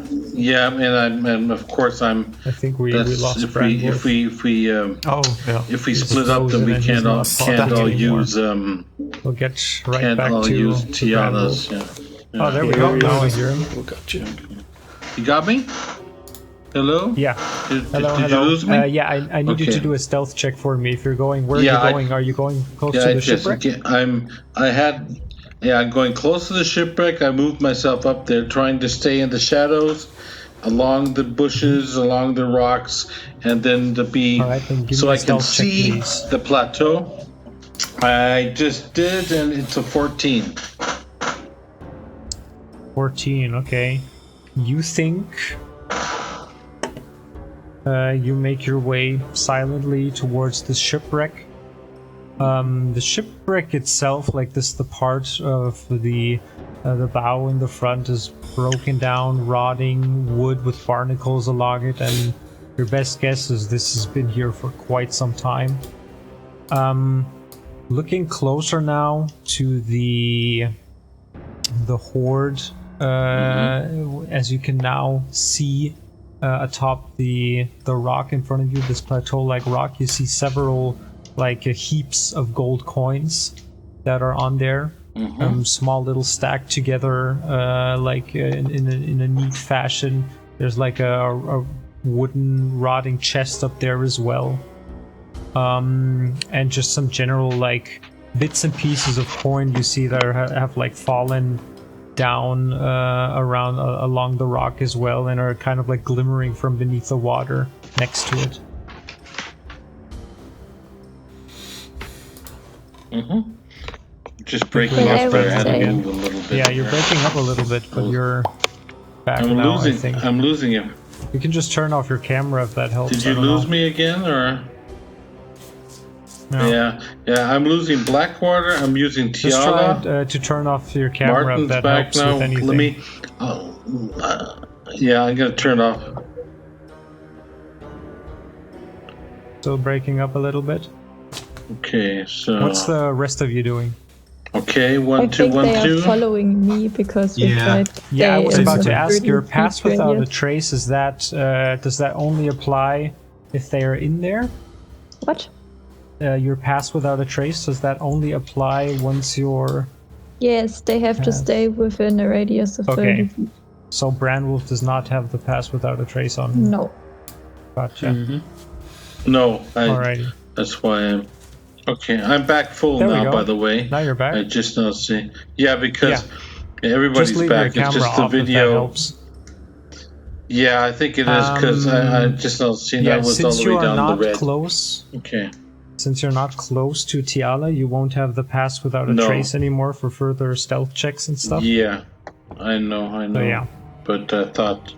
and of course I'm. I think we That's lost if we Brandwolf. Oh, yeah. if we split up, then frozen we and can't he's all not talking anymore. use We'll get right can't back all to use to Tiana's. Brandwolf. Yeah. Oh, there we Here go. he Now I is. hear him. We got you. You got me? Hello? Yeah. Did Hello. you lose me? Yeah, I need you Okay. to do a stealth check for me. If you're going, where Yeah, are you going? Are you going close Yeah, to the just shipwreck? I'm going close to the shipwreck. I moved myself up there, trying to stay in the shadows, along the bushes, along the rocks, and then to be All right, then give so me a I can stealth check, see please. the plateau. I just did, and it's a 14. 14. Okay. You think you make your way silently towards the shipwreck. The shipwreck itself, like this, the part of the bow in the front is broken down, rotting wood with barnacles along it, and your best guess is this has been here for quite some time. Looking closer now to the horde, as you can now see atop the rock in front of you, this plateau-like rock, you see several heaps of gold coins that are on there, small little stacked together, in a neat fashion. There's like a wooden rotting chest up there as well, and just some general bits and pieces of coin you see that have fallen down along the rock as well, and are kind of glimmering from beneath the water next to it. Just breaking Yeah, I up there. would I had to say. move a little bit. Yeah, you're breaking up a little bit, but you're back now, I think. I'm losing him. You can just turn off your camera if that helps. Did I you don't lose know. me again, or? No. Yeah. I'm losing Blackwater. I'm using Just try Tiana. to turn off your camera Martin's if that back helps now. with anything. Let me. Yeah, I'm gonna turn off. Still breaking up a little bit. Okay, so. What's the rest of you doing? Okay, I 1, 2, think 1, they 2. are following me because we Yeah. tried. Yeah, I was about to ask. Your really pass deep without a areas. trace, is that does that only apply if they are in there? What? Your pass without a trace, does that only apply once you're... Yes, they have to stay within a radius of 30 Okay. feet. So Brandwolf does not have the pass without a trace on him. No. Gotcha. No, Alrighty. that's why I'm. Okay, I'm back full There we now, go. by the way. Now you're back. I just now see. Yeah, because everybody's Just leave back. your It's camera just the off if that video. helps. Yeah, I think it is because I just now seen Yeah, that was all since the you way are down not the red. close, Okay. since you're not close to Tiala, you won't have the pass without a No. trace anymore for further stealth checks and stuff. Yeah, I know. So yeah. But I thought.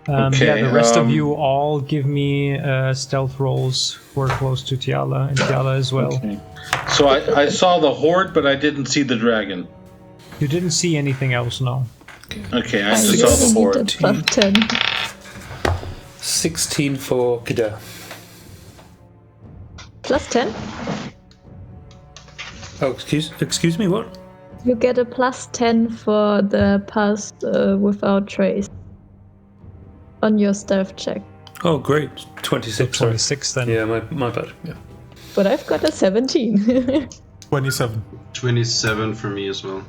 Yeah, Okay, the rest of you all give me stealth rolls who are close to Tiala, and Tiala as well. Okay. So I saw the horde, but I didn't see the dragon. You didn't see anything else, no? Okay, I I just saw the really horde. need a plus 10. 16 for Kida. Plus 10? Oh, excuse me, what? You get a plus 10 for the pass without trace on your stealth check. Oh, great. 26, sorry. 26 then. Yeah, my bad. Yeah. But I've got a 17. 27. 27 for me as well.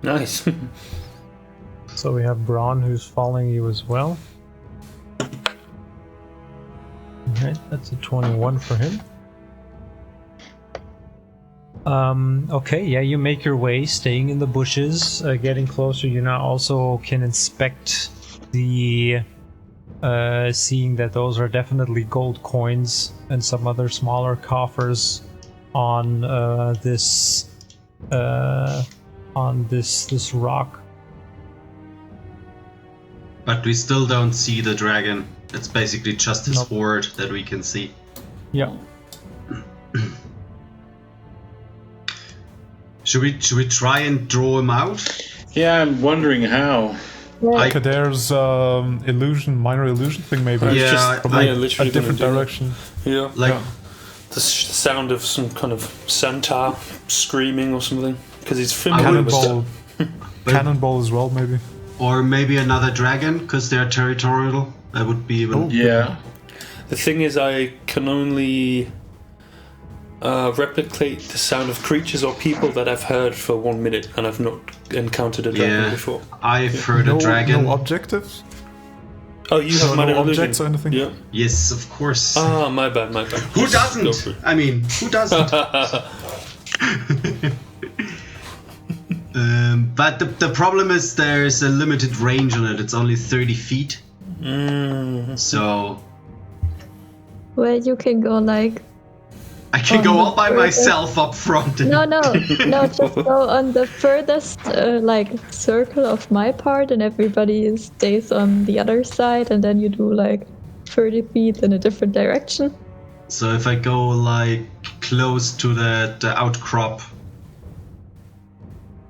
Nice. So we have Braun who's following you as well. Alright, that's a 21 for him. Okay, yeah, you make your way, staying in the bushes, getting closer. You now also can inspect the... seeing that those are definitely gold coins and some other smaller coffers on this rock. But we still don't see the dragon. It's basically just his Nope. horde that we can see. Yeah. Should we try and draw him out? Yeah, I'm wondering how. Okay, there's minor illusion thing maybe. Yeah, just I- a literally different gonna do that. direction. Yeah. Like, the sound of some kind of centaur screaming or something? Because he's familiar with Cannonball, that. cannonball as well, maybe. Or maybe another dragon, because they're territorial. That would be even... Yeah. The thing is, I can only replicate the sound of creatures or people that I've heard for 1 minute, and I've not encountered a dragon before. I've heard a dragon. No objectives? Oh, you have No minor illusion. objects or anything? Yeah. Yes, of course. Ah, my bad. Who doesn't? I mean, who doesn't? But the problem is there's a limited range on it. It's only 30 feet. So... Well, you can go like... I can go all by myself up front. No, just go on the furthest circle of my part, and everybody stays on the other side, and then you do like 30 feet in a different direction. So if I go like close to the outcrop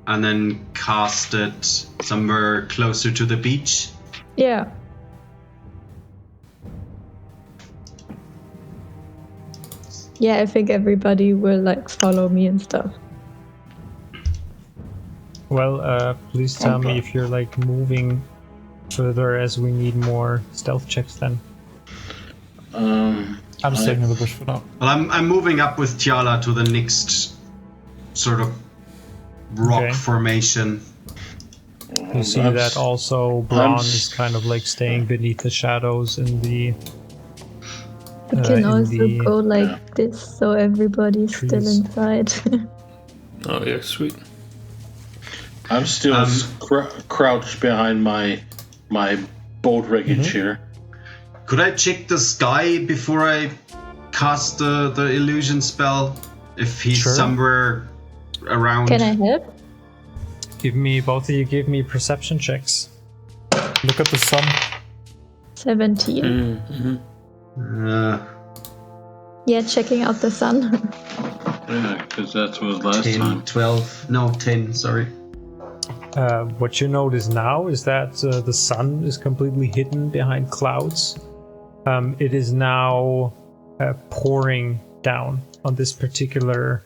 and then cast it somewhere closer to the beach. Yeah. Yeah, I think everybody will like follow me and stuff. Well, please tell me if you're like moving further, as we need more stealth checks then. I'm staying in the bush for now. Well, I'm moving up with Tiala to the next sort of rock formation. You see that also Braun is kind of like staying beneath the shadows in the... You can also go like this, so everybody's still inside. Oh yeah, sweet. I'm still crouched behind my boat wreckage here. Could I check the sky before I cast the illusion spell? If he's somewhere around. Can I help? Both of you give me perception checks. Look at the sun. 17. Yeah, checking out the sun. Yeah, because that was last 10, time. 12, no, 10, sorry. What you notice now is that the sun is completely hidden behind clouds. It is now pouring down on this particular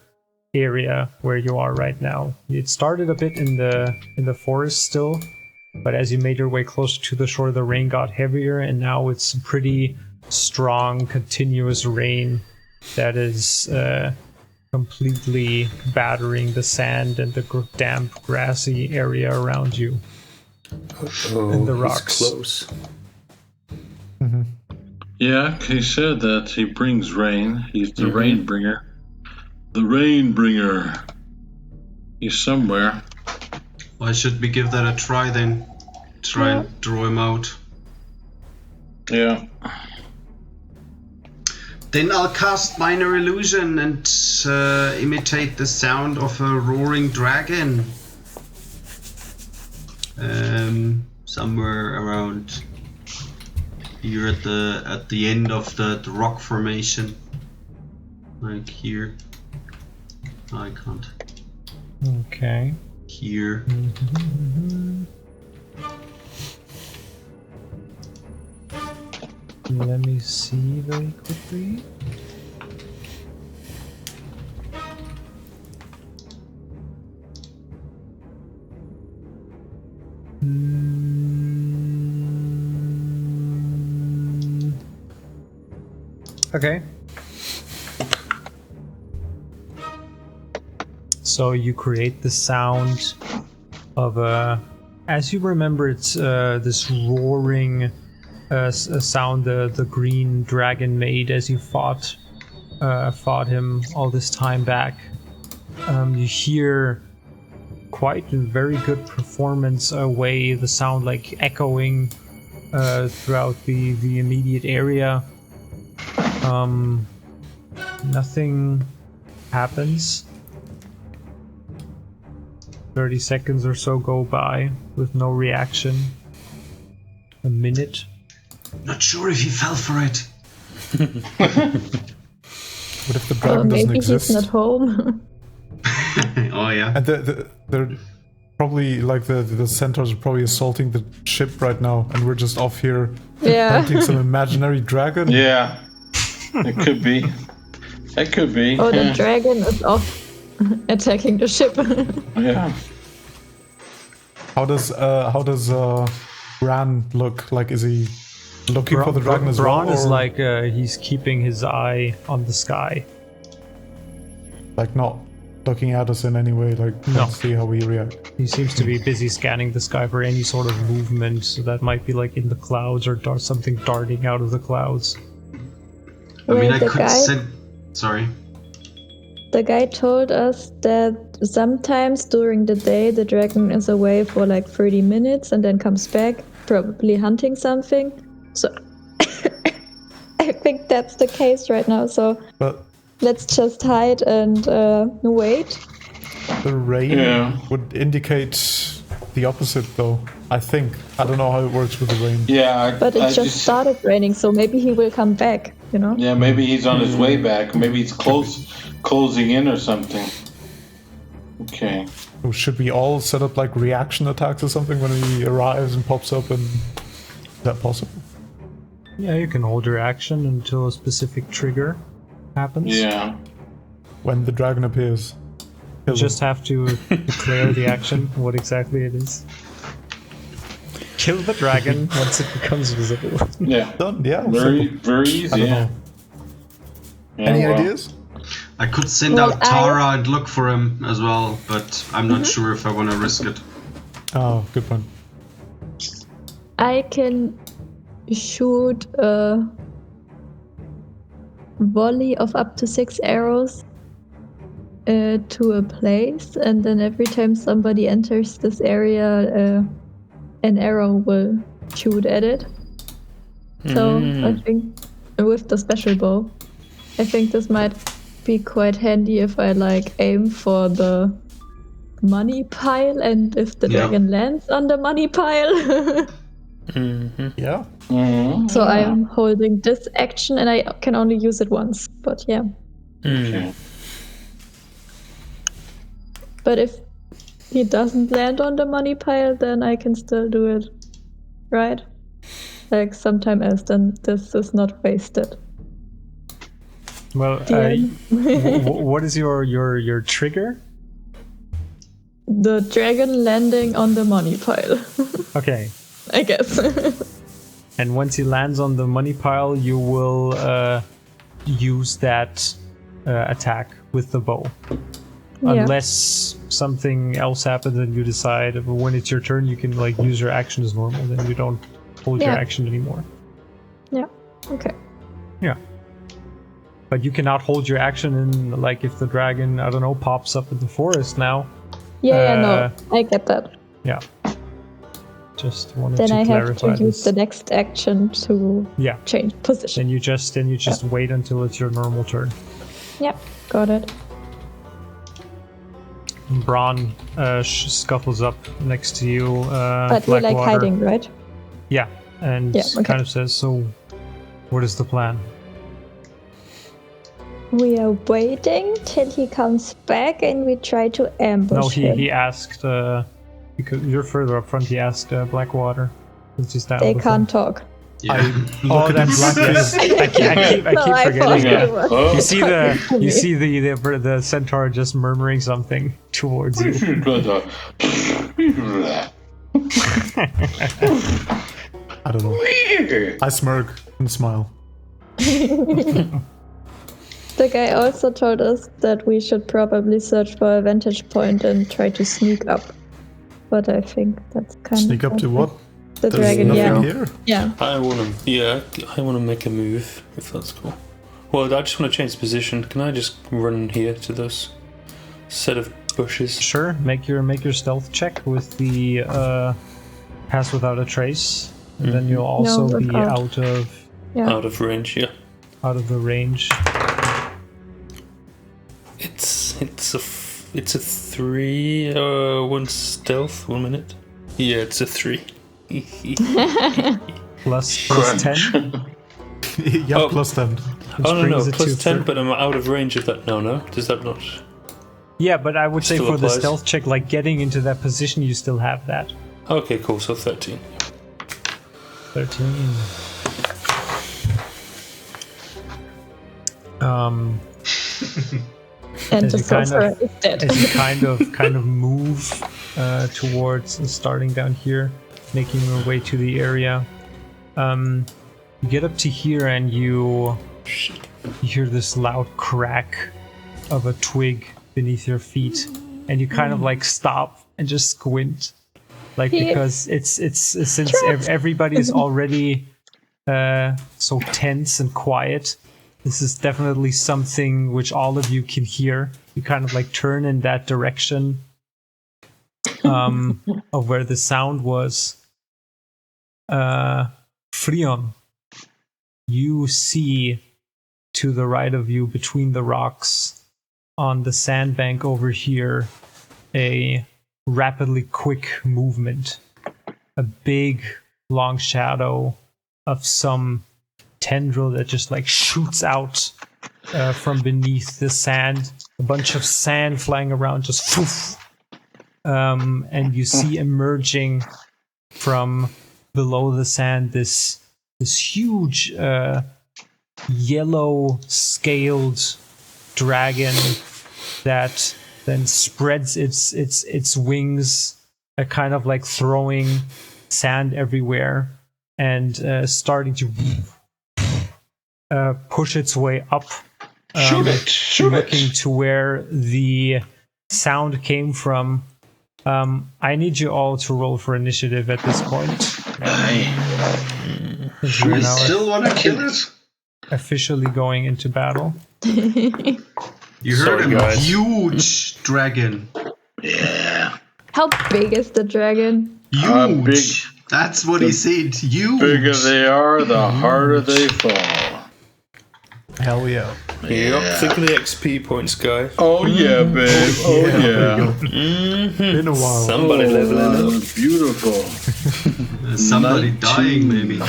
area where you are right now. It started a bit in the forest still, but as you made your way closer to the shore, the rain got heavier, and now it's pretty strong, continuous rain that is completely battering the sand and the damp, grassy area around you. And the rocks. He's close. Mm-hmm. Yeah, he said that he brings rain. He's the rain bringer. The rain bringer. He's somewhere. Why should we give that a try then? Try and draw him out. Yeah. Then I'll cast Minor Illusion and imitate the sound of a roaring dragon. Somewhere around here at the end of the rock formation. Like here. I can't. Okay. Here. Let me see very quickly. Okay. So you create the sound of as you remember, it's this roaring sound the green dragon made as you fought him all this time back. You hear quite a very good performance away, the sound like echoing throughout the immediate area. Nothing happens. 30 seconds or so go by with no reaction. A minute. Not sure if he fell for it. What if the dragon doesn't maybe exist? he's not home. Oh yeah. And they're probably like the centaurs are probably assaulting the ship right now, and we're just off here Yeah. fighting some imaginary dragon. Yeah. It could be. That could be. Oh, the dragon is off attacking the ship. Yeah. How does Bran look? Like, is he looking for the dragon as well? Bran is or, like he's keeping his eye on the sky. like not looking at us in any way, like No. to see how we react. He seems to be busy scanning the sky for any sort of movement that might be like in the clouds or something darting out of the clouds. I mean, Wait, I the could guy- send. Sorry. The guy told us that sometimes during the day the dragon is away for like 30 minutes and then comes back, probably hunting something. So I think that's the case right now. So But let's just hide and wait. the rain Yeah. would indicate the opposite, though. I think. I don't know how it works with the rain. Yeah. But it just started raining, so maybe he will come back, you know? Yeah, maybe he's on his way back. Maybe he's closing in or something. Okay. So should we all set up like reaction attacks or something when he arrives and pops up? And is that possible? Yeah, you can hold your action until a specific trigger happens. Yeah. When the dragon appears. You just have to declare the action, what exactly it is. Kill the dragon once it becomes visible. Yeah. Done. Yeah. Very, simple. very I easy. don't Yeah. know. Yeah, Any well, ideas? I could send Well, out Tara and look for him as well, but I'm not sure if I want to risk it. Oh, good point. I can shoot a volley of up to 6 arrows to a place, and then every time somebody enters this area, an arrow will shoot at it. So I think with the special bow, I think this might be quite handy if I like aim for the money pile, and if the Yeah. dragon lands on the money pile. Yeah. Mhm. So I'm holding this action and I can only use it once, but yeah. Okay. But if he doesn't land on the money pile, then I can still do it, right? Like sometime else, then this is not wasted. Well, DM. what is your trigger? The dragon landing on the money pile, Okay. I guess. And once he lands on the money pile, you will use that attack with the bow. Yeah. Unless something else happens and you decide when it's your turn, you can like use your action as normal. Then you don't hold your Yeah. action anymore. Yeah, okay. Yeah. But you cannot hold your action in like if the dragon, I don't know, pops up in the forest now. Yeah, no, I get that. Yeah. Just wanted Then to I have clarify to use this. the next action to Yeah. change position. Then you just wait until it's your normal turn. Yeah, got it. Bron scuffles up next to you. But we're like Blackwater. hiding, right? Yeah, and Yeah, okay. kind of says, "So, what is the plan?" We are waiting till he comes back and we try to ambush No, him. he asked. Because you're further up front, he asked Blackwater. Since he's down They with can't talk. Yeah. Oh, that's yes. I keep No, I forgetting thought that. you were Oh. You see talking to me. the centaur just murmuring something towards you. I don't know. I smirk and smile. The guy also told us that we should probably search for a vantage point and try to sneak up. But I think that's kind Sneak of up to what? the There's dragon. nothing Yeah, here. yeah. I want to make a move if that's cool. Well, I just want to change position. Can I just run here to this set of bushes? Sure, make your stealth check with the pass without a trace, and then you'll also No, be without. out of Yeah. Out of range, yeah. the range. It's a 3. 1 stealth. 1 minute. Yeah, it's a 3. Plus Crunch. 10. Yeah, Oh. plus 10. Oh no, brings it plus to 10, thir- but I'm out of range of that now. No, does that not? Yeah, but I would say Still for the applies. stealth check, like getting into that position, you still have that. Okay, cool. So 13. 13. And As the you kind sorcerer of- is dead. As you kind of move towards starting down here, making your way to the area, you get up to here and you hear this loud crack of a twig beneath your feet, and you kind of like stop and just squint, like because it's since everybody is already so tense and quiet. This is definitely something which all of you can hear. You kind of like turn in that direction of where the sound was. Frion, you see to the right of you, between the rocks, on the sandbank over here, a rapidly quick movement. A big, long shadow of some tendril that just like shoots out from beneath the sand. A bunch of sand flying around, just poof. And you see emerging from below the sand this huge yellow scaled dragon that then spreads its wings, kind of like throwing sand everywhere and starting to push its way up, looking to where the sound came from. I need you all to roll for initiative at this point. Do we still want to kill it? Officially going into battle. You heard Sorry, him. guys. Huge dragon. Yeah. How big is the dragon? Huge. Big. That's what he said. Huge. Bigger they are, the harder they fall. Hell yeah. Yep, think of the XP points, guy. Oh yeah, babe. Oh yeah. Been a while. Somebody leveling up. Beautiful. Somebody 19. dying, maybe.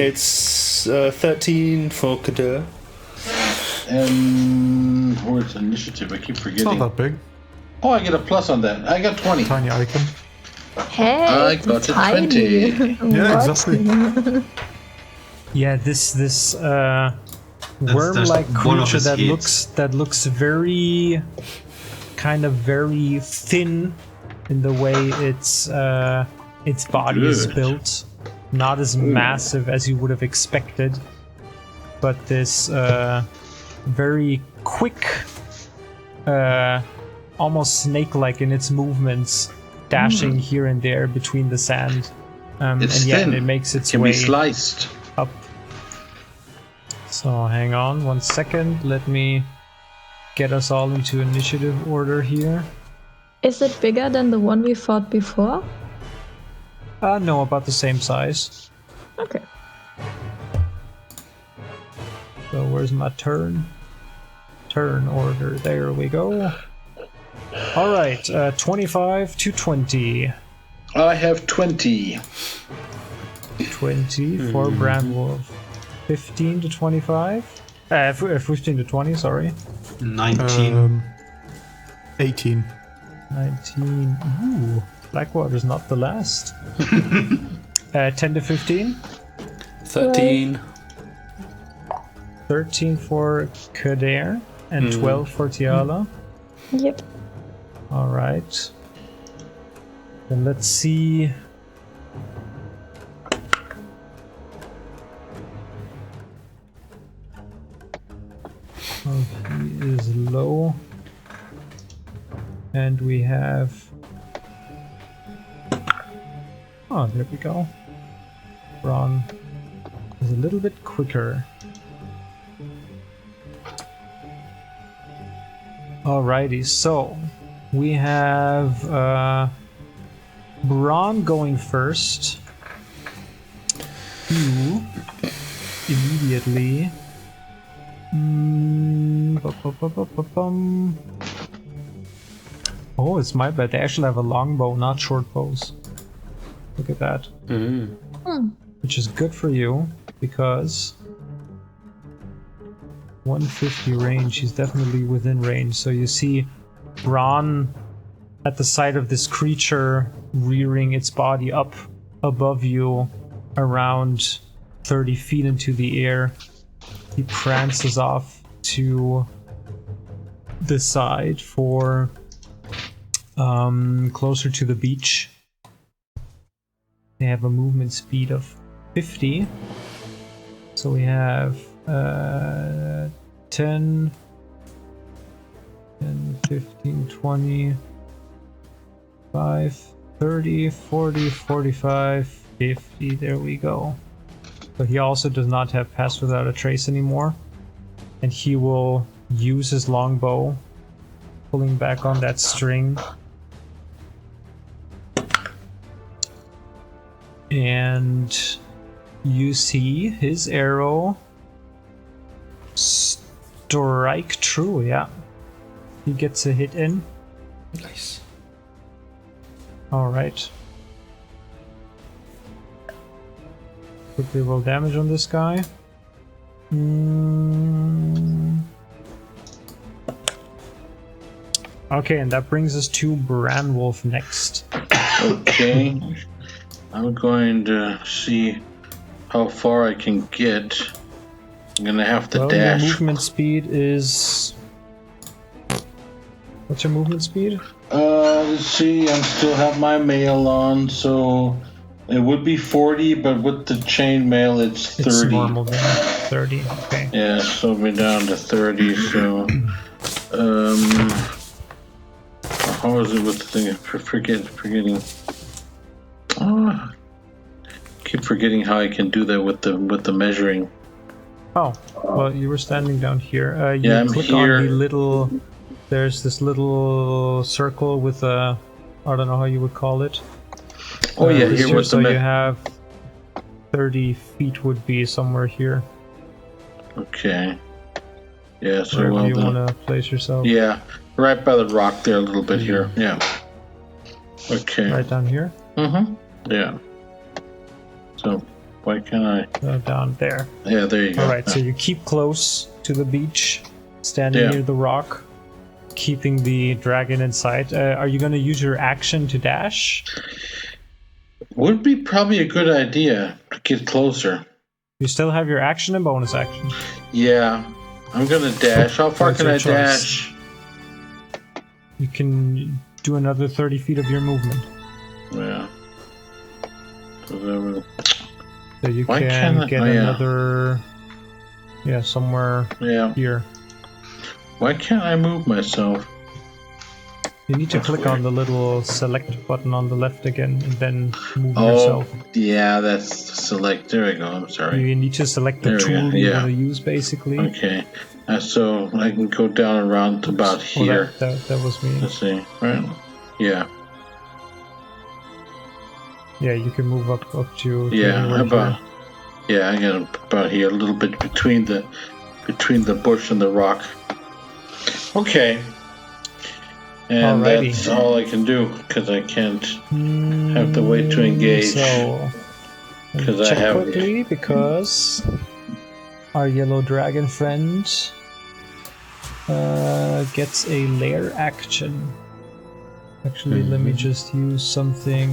It's 13 for Kadur. And where's initiative? I keep It's forgetting. not that big. Oh, I get a plus on that. I got 20. Tiny icon. Hey, I it's got a tiny. 20. Yeah, What? exactly. Yeah, this worm-like that's one of creature his that looks very kind of very thin in the way its body is Good. built. Not as massive as you would have expected, but this very quick, almost snake-like in its movements, dashing here and there between the sand. It's and yeah, thin. it makes its Can way be sliced. up. So hang on 1 second. Let me get us all into initiative order here. Is it bigger than the one we fought before? No, about the same size. Okay. So where's my turn? Turn order. There we go. All right, 25 to 20. I have 20. 20 for Brandwolf. 15 to 25. 15 to 20. Sorry. 19. 18. 19. Ooh, Blackwater's not the last. 10 to 15. 13. 13 for Kader and 12 for Tiala. Yep. All right. Then let's see. Oh, he is low. And we have. Oh, there we go. Ron is a little bit quicker. Alrighty, so we have Braun going first. Who immediately. Oh, it's my bad. They actually have a longbow, not short bows. Look at that. Which is good for you because 150 range, he's definitely within range. So you see Braun at the side of this creature rearing its body up above you around 30 feet into the air. He prances off to the side for closer to the beach. They have a movement speed of 50. So we have 10, 15, 20, 5, 30, 40, 45, 50. There we go. So he also does not have Pass Without a Trace anymore. And he will use his longbow, pulling back on that string. And you see his arrow strike true, yeah. He gets a hit in. Nice. Alright. Quickly roll damage on this guy. Okay, and that brings us to Branwolf next. Okay. I'm going to see how far I can get. I'm going to have to Well, dash. your movement speed is... What's your movement speed? Let's see. I still have my mail on, so it would be 40, but with the chain mail, it's 30. It's normal then. 30, okay. Yeah, so we're down to 30, so... how is it with the thing? Forgetting. Oh, keep forgetting how I can do that with the measuring. Oh, well, you were standing down here. You Yeah, I'm click here. on the little... There's this little circle with a... I don't know how you would call it. Oh yeah, here with so the you have 30 feet would be somewhere here. Okay. Yeah, so Wherever well you then. want to place yourself. Yeah, right by the rock there a little bit here. Yeah. Okay. Right down here. Mm-hmm. Yeah. So why can't I? Down there. Yeah, there you go. Alright, so you keep close to the beach, standing Yeah. near the rock, keeping the dragon in sight. Are you going to use your action to dash? Would be probably a good idea to get closer. You still have your action and bonus action. Yeah. I'm gonna dash. How far That's can your I choice. dash? You can do another 30 feet of your movement. Yeah. So So you Why can can't I- get oh, yeah. another... Yeah, somewhere yeah. here. Why can't I move myself? You need to That's click weird. on the little select button on the left again and then move Oh, yourself. yeah, that's select. There we go. I'm sorry. You need to select the There we go, tool you yeah. want to use, basically. Okay. So I can go down around to about Oh, here. that was me. Let's see. Right? Yeah. Yeah, you can move up to Yeah. anywhere About. here. Yeah, I got about here, a little bit between the bush and the rock. Okay. And Alrighty. that's all I can do because I can't have to wait to engage. So, 'Cause I check have- quickly because our yellow dragon friend gets a lair action. Actually, let me just use something.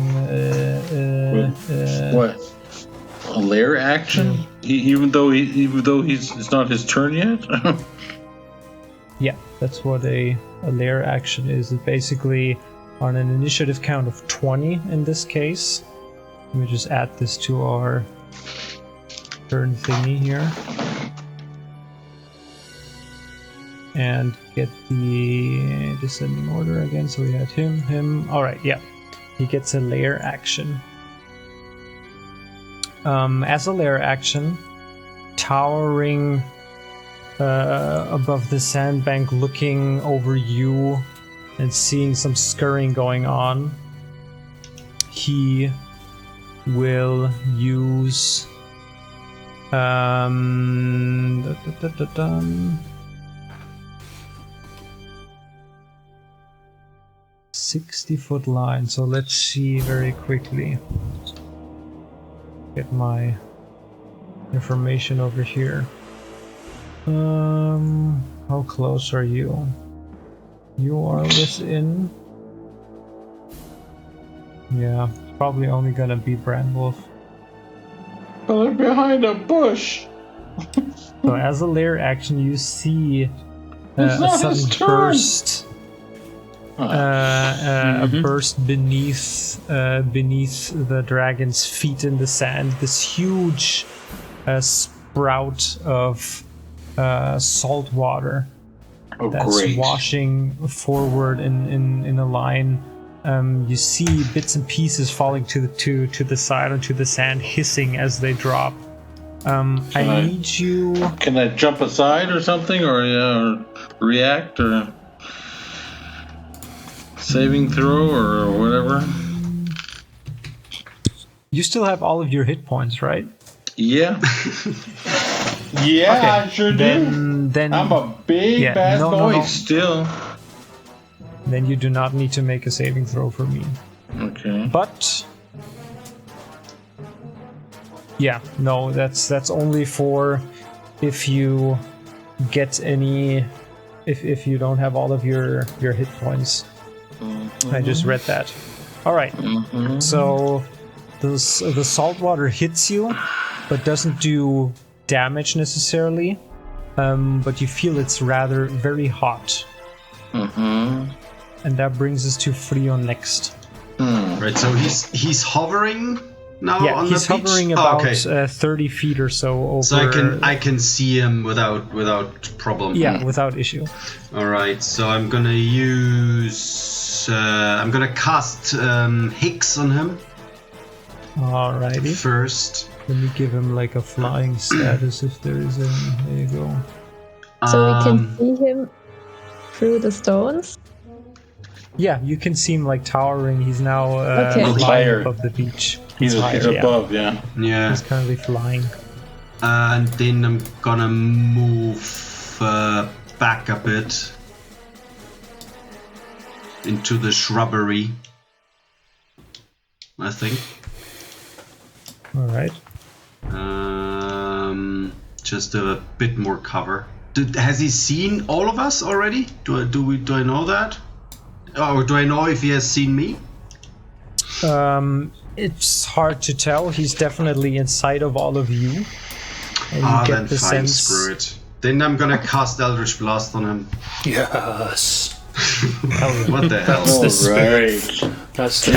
What? A lair action? Even though it's not his turn yet. Yeah, that's what a lair action is. It basically, on an initiative count of 20 in this case, let me just add this to our turn thingy here. And get the descending order again. So we had him. Alright, yeah. He gets a lair action. As a lair action, towering above the sandbank, looking over you and seeing some scurrying going on, he will use 60-foot line. So let's see very quickly. Get my information over here. How close are you? You are within. Yeah, it's probably only gonna be Brandwolf. But I'm behind a bush. So as a lair action, you see It's a not his sudden turn. burst. A burst beneath the dragon's feet in the sand. This huge sprout of salt water that's Great. washing forward in a line. You see bits and pieces falling to the side onto the sand, hissing as they drop. I need you. Can I jump aside or something, or react, or saving throw, or whatever? You still have all of your hit points, right? Yeah. Yeah, Okay, I sure do. Then I'm a big bad boy still. Then you do not need to make a saving throw for me. Okay. But yeah, no, that's only for if you get any, if you don't have all of your hit points. I just read that. All right. So the salt water hits you, but doesn't do damage necessarily. But you feel it's rather very hot. And that brings us to Frion next. Right, so he's hovering now Yeah, on he's the beach? hovering Oh, about okay. 30 feet or so over. So I can see him without problem. Yeah, without issue. All right, so I'm gonna use I'm gonna cast Hicks on him Alrighty. first. Let me give him like a flying status if there is any. There you go. So we can see him through the stones. Yeah, you can see him like towering. He's now Okay. flying Higher. above the beach. He's higher, yeah. above, yeah. Yeah, He's currently flying. and then I'm gonna move back a bit into the shrubbery, I think. Alright. Just a bit more cover. Has he seen all of us already? Do I know that? Or do I know if he has seen me? It's hard to tell. He's definitely inside of all of you. And you get Then the fine, sense. screw it. Then I'm gonna cast Eldritch Blast on him. Yes. What the hell? That's the spirit. Right. That's the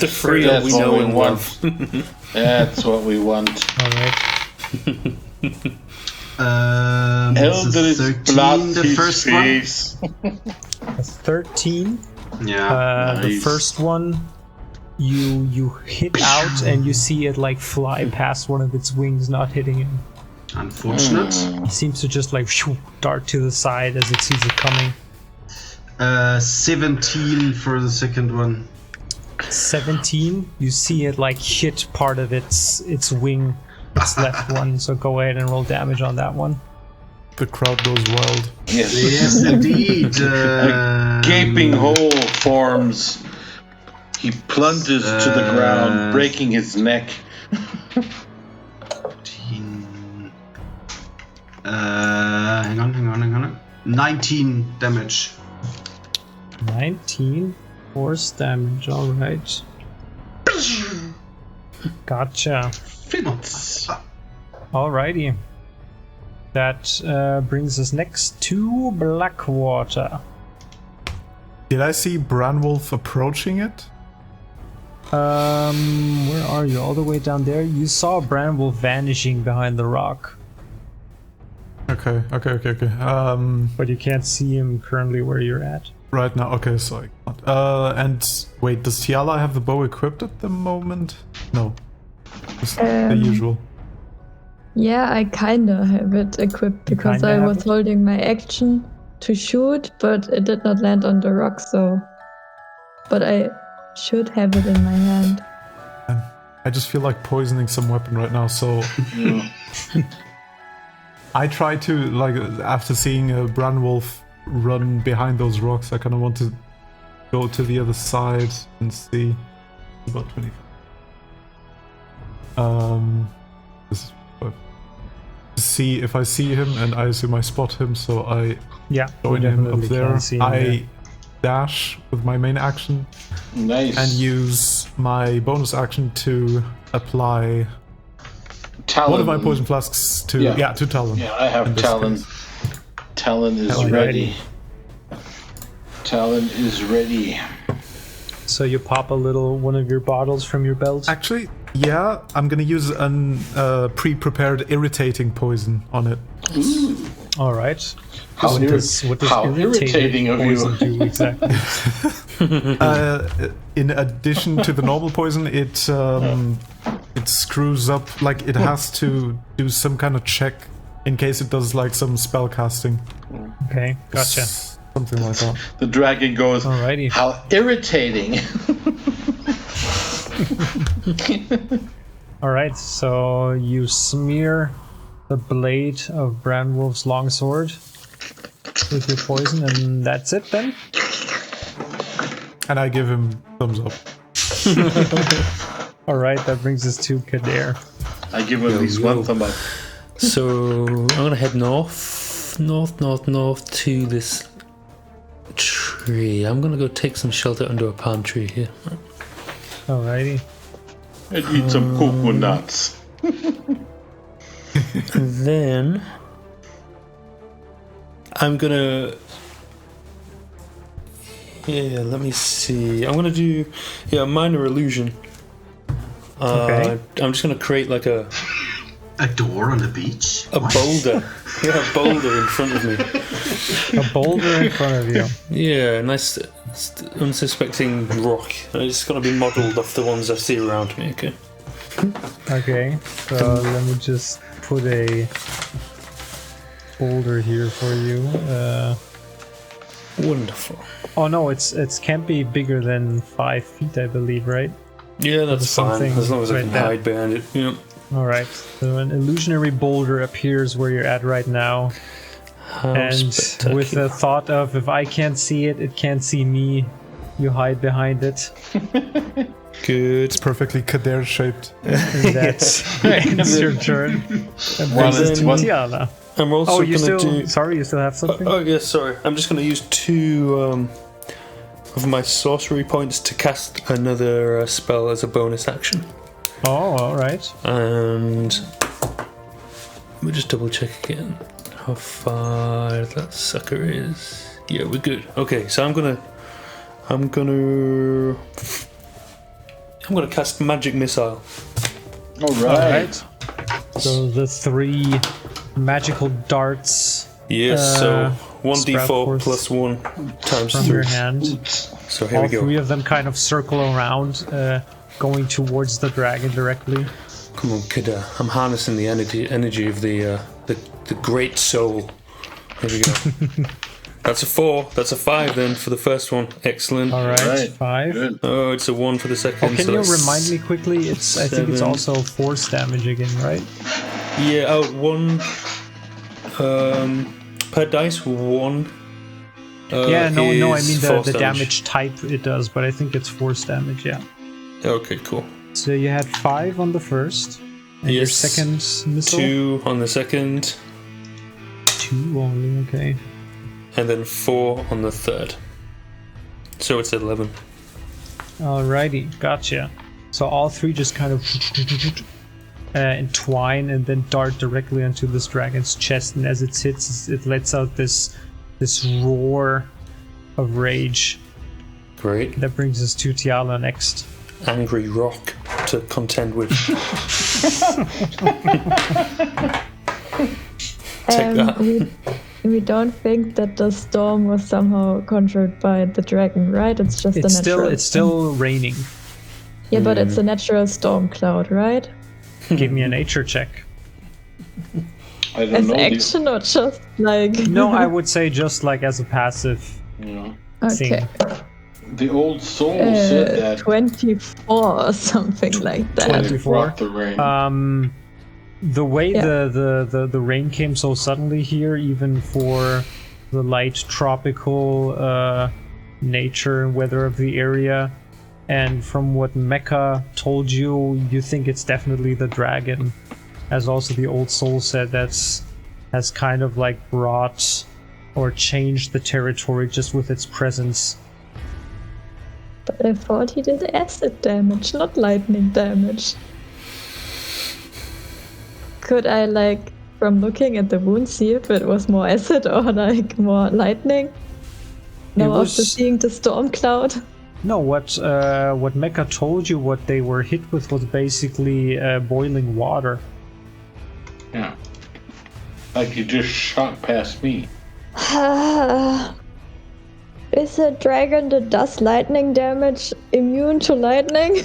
Frion That's we what know we and want. love. That's what we want. Alright. Eldritch 13, blast the his first face. A 13. one? Yeah. The Nice. first one, you hit out and you see it like fly past one of its wings, not hitting him. Unfortunate. He seems to just like shoo, dart to the side as it sees it coming. 17 for the second one. 17, you see it like hit part of its wing, its left one. So go ahead and roll damage on that one. The crowd goes wild. Yes. Yes, indeed. A gaping hole forms. He plunges to the ground, breaking his neck. 14. Hang on. 19 damage. 19 force damage. All right. Gotcha. Fits. Alrighty. That brings us next to Blackwater. Did I see Branwolf approaching it? Where are you? All the way down there? You saw Branwolf vanishing behind the rock. Okay. But you can't see him currently where you're at. Right now, okay, so I can't. And wait, does Tiala have the bow equipped at the moment? No. Just the usual. Yeah, I kinda have it equipped because kinda I have was it? holding my action to shoot, but it did not land on the rock, so... But I should have it in my hand. And I just feel like poisoning some weapon right now, so... I try to, like, after seeing Branwolf run behind those rocks, I kind of want to go to the other side and see. About 25. This is to see if I see him, and I assume I spot him, so I Yeah, join you him up definitely there. can see him I there. dash with my main action Nice. and use my bonus action to apply Talon. one of my poison flasks to to Talon. Yeah, I have in this Talon. case. Talon is ready. Talon is ready. So you pop one of your bottles from your belt. Actually, yeah, I'm gonna use a pre-prepared irritating poison on it. Ooh. All right. How irritating of poison you. do exactly? In addition to the normal poison, it screws up. Like it has to do some kind of check in case it does like some spell casting. Okay, gotcha. Something like that. The dragon goes, Alrighty. how irritating. All right, so you smear the blade of Branwolf's longsword with your poison, and that's it then? And I give him thumbs up. All right, that brings us to Kadir. I give him at least one thumb up. So I'm gonna head north to this tree. I'm gonna go take some shelter under a palm tree here. Alrighty. And eat some coconuts. And then I'm gonna. Yeah, let me see. I'm gonna do a minor illusion. Okay. I'm just gonna create like a door on the beach? A boulder. Yeah, a boulder in front of me. A boulder in front of you. Yeah, a nice unsuspecting rock. It's gonna be modelled off the ones I see around me, okay? Okay, so let me just put a boulder here for you. Wonderful. Oh no, it can't be bigger than 5 feet, I believe, right? Yeah, that's fine, as long as I can hide behind it. Yeah. Alright, so an illusionary boulder appears where you're at right now. And with the thought of, if I can't see it, it can't see me, you hide behind it. Good. It's perfectly Kadir shaped. That's ends your turn. And brings us to Tiala. I'm also you gonna still sorry, you still have something? Oh yes, sorry. I'm just gonna use 2 of my sorcery points to cast another spell as a bonus action. Oh, alright. And let me just double check again how far that sucker is. Yeah, we're good. Okay, so I'm gonna cast Magic Missile. Alright. So the 3 magical darts. Yes, so 1d4 plus 1 times from 3. your hand. So here All we go. 3 of them kind of circle around, going towards the dragon directly. Come on, kid. I'm harnessing the energy of the great soul. Here we go. That's a 4. That's a 5 then for the first one. Excellent. All right, 5. Good. Oh, it's a 1 for the second. Oh, can so you that's remind me quickly? I think it's 7. also force damage again, right? Yeah, 1 per dice, 1. Yeah, no, I mean is the force damage type it does, but I think it's force damage, yeah. Okay, cool. So you had 5 on the first, and your Yes. second missile? 2 on the second, 2 only, okay. and then 4 on the third. So it's 11. Alrighty, gotcha. So all 3 just kind of entwine and then dart directly onto this dragon's chest, and as it hits, it lets out this roar of rage. Great. That brings us to Tiala next. Angry rock to contend with. Take that. We don't think that the storm was somehow conjured by the dragon, right? It's just a natural. It's still raining. Yeah, but it's a natural storm cloud, right? Give me a nature check. I don't As know. action or just like. No, I would say just like as a passive Yeah. Okay. The old soul said that 24 or something like that. 24. brought the rain. The way Yeah. the rain came so suddenly here, even for the light tropical nature and weather of the area, and from what Mecca told you, you think it's definitely the dragon. As also the old soul said, has kind of like brought or changed the territory just with its presence. But I thought he did acid damage, not lightning damage. Could I, like, from looking at the wound, see if it was more acid or, like, more lightning? Now after seeing the storm cloud? No, what Mecha told you what they were hit with was basically boiling water. Yeah. Like you just shot past me. Is a dragon that does lightning damage immune to lightning?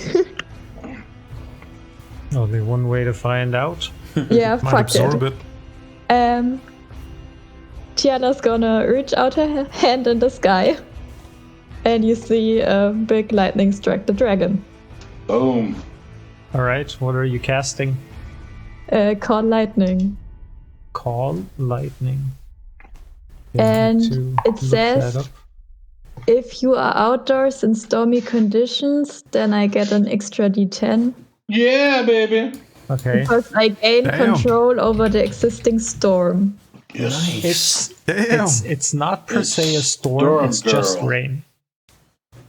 Only one way to find out. Yeah, Might fuck absorb it. it. Tiana's gonna reach out her hand in the sky. And you see a big lightning strike the dragon. Boom. Alright, what are you casting? Call lightning. Call lightning. And To it look says, that up. if you are outdoors in stormy conditions, then I get an extra d10. Yeah, baby. Okay. Because I gain Damn. control over the existing storm. Yes. It's not per se a storm, it's just girl. rain.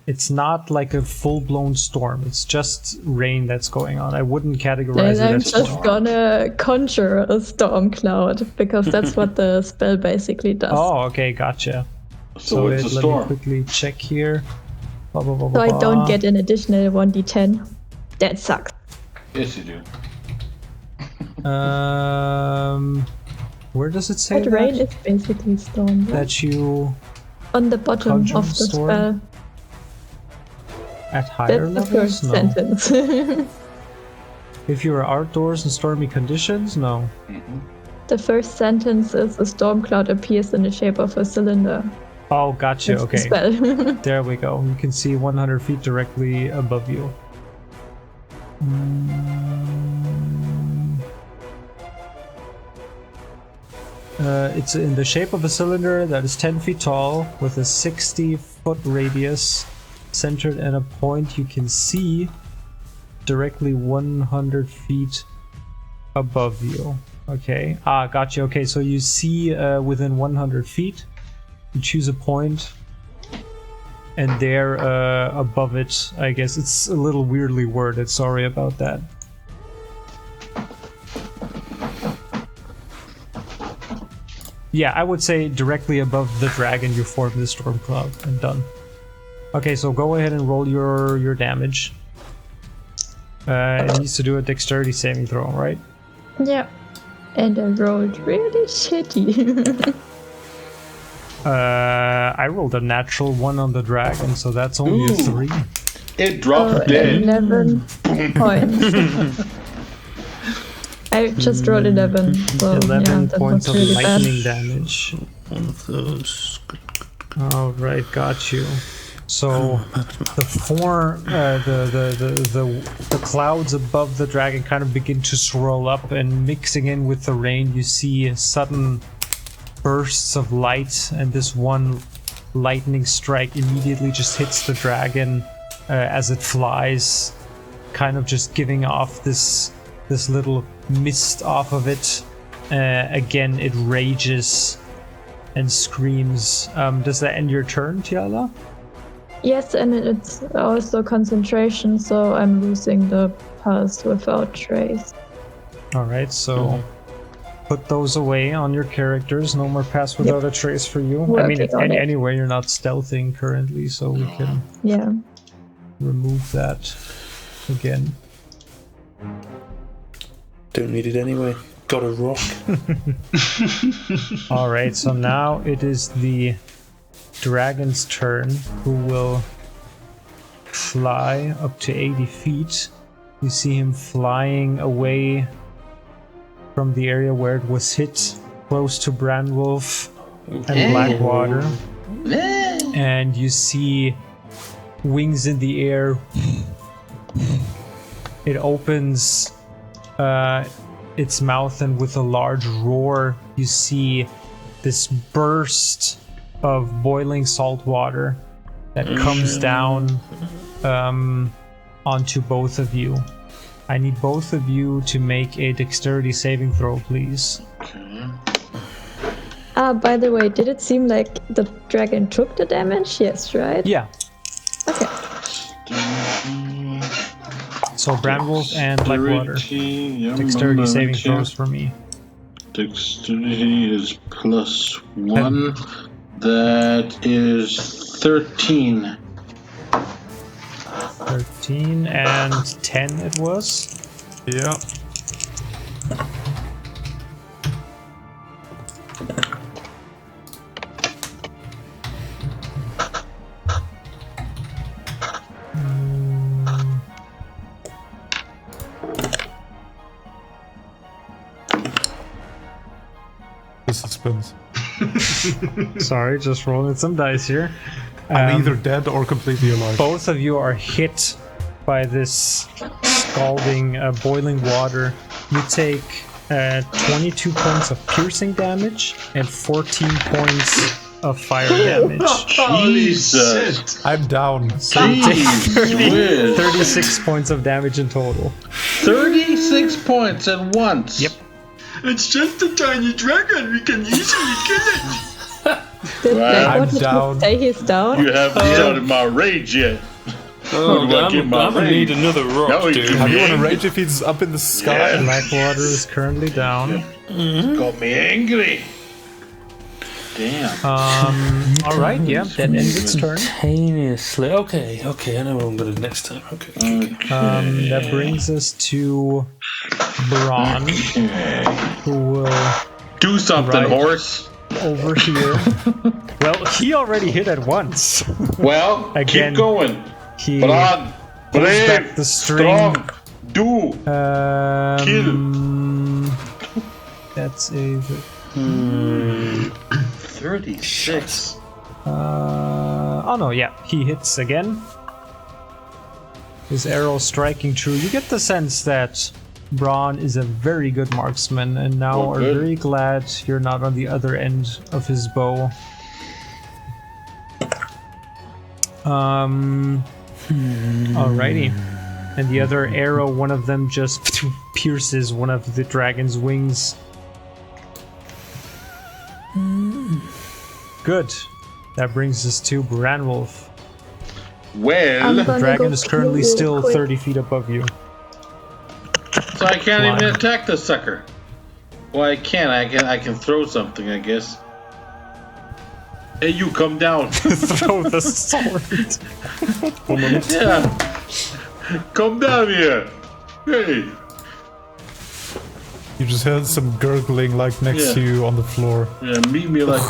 It's not like a full-blown storm, it's just rain that's going on. I wouldn't categorize And it I'm as just storm. gonna conjure a storm cloud, because that's what the spell basically does. Oh, okay, gotcha. So it's a let me storm. quickly check here. Blah, blah, blah, So blah, I don't blah. get an additional 1d10. That sucks. Yes, you do. Where does it say But rain that? is basically storm. Right? That you On the bottom conjure of the storm? spell. at higher That's the levels? first No. sentence. If you are outdoors in stormy conditions? No. The first sentence is a storm cloud appears in the shape of a cylinder. Oh, gotcha. That's Okay. the spell. There we go. You can see 100 feet directly above you. It's in the shape of a cylinder that is 10 feet tall with a 60-foot radius centered at a point you can see directly 100 feet above you. Okay. Ah, gotcha. Okay, so you see within 100 feet. You choose a point. And there above it, I guess it's a little weirdly worded. Sorry about that. Yeah, I would say directly above the dragon you form the storm cloud and done. Okay, so go ahead and roll your damage. It needs to do a dexterity saving throw, right? Yeah. And I rolled really shitty. I rolled a natural 1 on the dragon, so that's only a 3. It dropped dead. 11 points. I just rolled 11. So 11 that points was of really lightning bad. damage. One of those. Alright, got you. So the the clouds above the dragon kind of begin to swirl up, and mixing in with the rain, you see sudden bursts of light, and this one lightning strike immediately just hits the dragon as it flies, kind of just giving off this little mist off of it. Again, it rages and screams. Does that end your turn, Tiala? Yes, and it's also concentration, so I'm losing the pass without trace. Alright, so put those away on your characters. No more pass without a trace for you. I mean, Working on it. anyway, you're not stealthing currently, so we can Yeah. remove that again. Don't need it anyway. Got a rock. Alright, so now it is the dragon's turn, who will fly up to 80 feet. You see him flying away from the area where it was hit, close to Branwolf and Blackwater. And you see wings in the air. It opens its mouth, and with a large roar, you see this burst of boiling salt water that comes down onto both of you. I need both of you to make a dexterity saving throw, please. By the way, did it seem like the dragon took the damage? Yes, right? Yeah. Okay. So Bramwolf and Blackwater. Dexterity saving throws for me. Dexterity is +1. That is 13. 13 and 10 it was. Yeah. The suspense. Sorry, just rolling some dice here. I'm either dead or completely alive. Both of you are hit by this scalding, boiling water. You take 22 points of piercing damage and 14 points of fire damage. Jesus! I'm down. So you take Jeez 36 points of damage in total. 36 points at once. Yep. It's just a tiny dragon. We can easily kill it. Did I'm Blackwater down. say he's down? You haven't started my rage yet. Oh, do I I'm get my gonna need rage? another rock, Now we dude. can- How do you want to rage if he's up in the sky? Yeah. Blackwater is currently down. Got me angry. Damn. Alright, yeah, that ends its turn. Simultaneously. Okay, I know what I'm gonna do next time. Okay. That brings us to Braun, who will Do something, Right. horse. over here. Well, he already hit at once. Well, Again, keep going. He Brad, pulls brave, back the string. strong, do. That's a 36. oh no, yeah, he hits again. His arrow striking true. You get the sense that Braun is a very good marksman, and now Oh, are good. very glad you're not on the other end of his bow. Alrighty. And the other arrow, one of them just pierces one of the dragon's wings. Good. That brings us to Branwolf. Well, I'm The gonna dragon go is currently kill still quick. 30 feet above you. so I can't even Flying. attack the sucker. Well, I can. I can throw something, I guess. Hey, you come down. Throw the sword. Yeah. Come down here. Hey. You just heard some gurgling like next to Yeah. you on the floor. Yeah, meet me like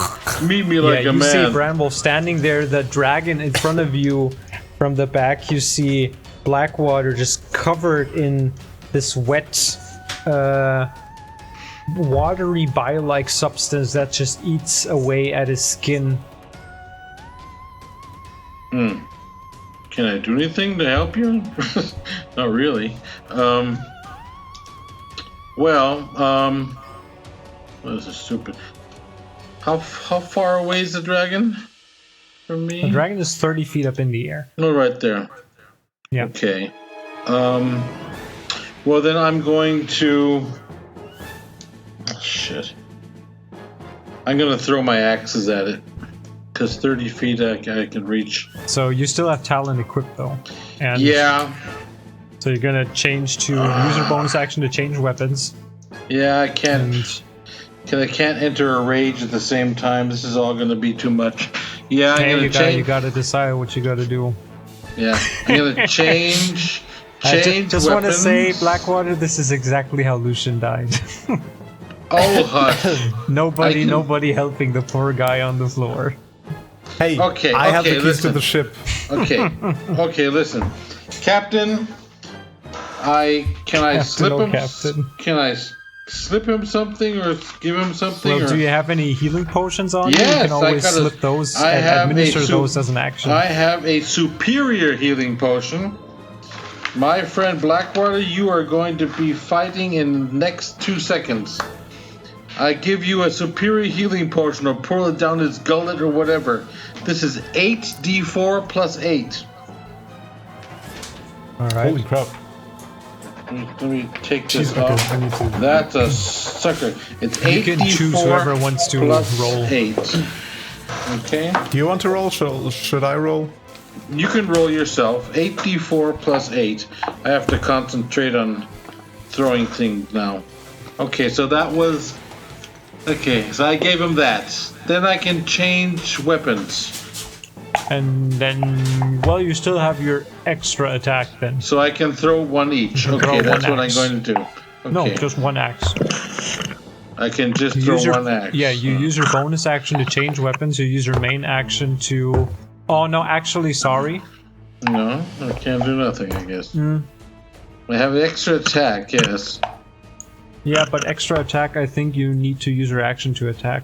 Yeah, a you see man. Branwolf standing there, the dragon in front of you. From the back, you see Blackwater just covered in this wet, watery bile-like substance that just eats away at his skin. Can I do anything to help you? Not really. This is stupid. How far away is the dragon from me? The dragon is 30 feet up in the air. No, right there. Yeah. Okay. Well, then I'm going to. Oh, shit. I'm gonna throw my axes at it. Because 30 feet I can reach. So you still have Talon equipped though. And Yeah. so you're gonna change to use your bonus action to change weapons. Yeah, I can't. And Cause I can't enter a rage at the same time. This is all gonna be too much. Yeah, I'm hey, gonna you change. gotta decide what you gotta do. Yeah, I'm gonna change. Change just want to weapons. say, Blackwater, this is exactly how Lucian died. Oh, hush. Nobody helping the poor guy on the floor. Hey, Okay, I have the okay, keys to listen. the ship. Okay, listen, Captain. Can I slip him? Captain. Can I slip him something or give him something? Well, or? do you have any healing potions on you? You Yes, can always I gotta- slip those I and have administer a those as an action. I have a superior healing potion. My friend Blackwater, you are going to be fighting in the next 2 seconds. I give you a superior healing potion or pour it down his gullet or whatever. This is 8d4 plus 8. All right. Holy crap. Let me take Jeez, this okay, off. I need to. That's a sucker. It's 8d4 You can choose whoever wants to plus roll. 8. Okay. Do you want to roll? Should I roll? You can roll yourself. 8d4 plus 8. I have to concentrate on throwing things now. Okay, so that was... Okay, so I gave him that. Then I can change weapons. And then, well, you still have your extra attack then. So I can throw one each. You can Okay, throw that's one what axe. I'm going to do. Okay. No, just one axe. I can just You throw use your, one axe. Yeah, you use your bonus action to change weapons. You use your main action to... Oh, no, actually, sorry. No, I can't do nothing, I guess. I have extra attack, yes. Yeah, but extra attack, I think you need to use your action to attack.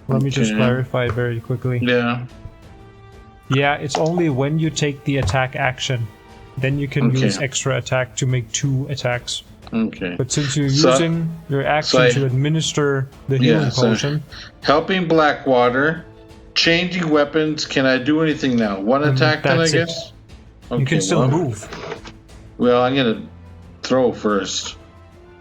Let me just Okay. clarify very quickly. Yeah. Yeah, it's only when you take the attack action. Then you can Okay. use extra attack to make 2 attacks. Okay. But since you're So- using your action so I- to administer the healing so potion, helping Blackwater, changing weapons. Can I do anything now? One attack then, I that's it. guess? Okay, you can still well, move. Well, I'm going to throw first.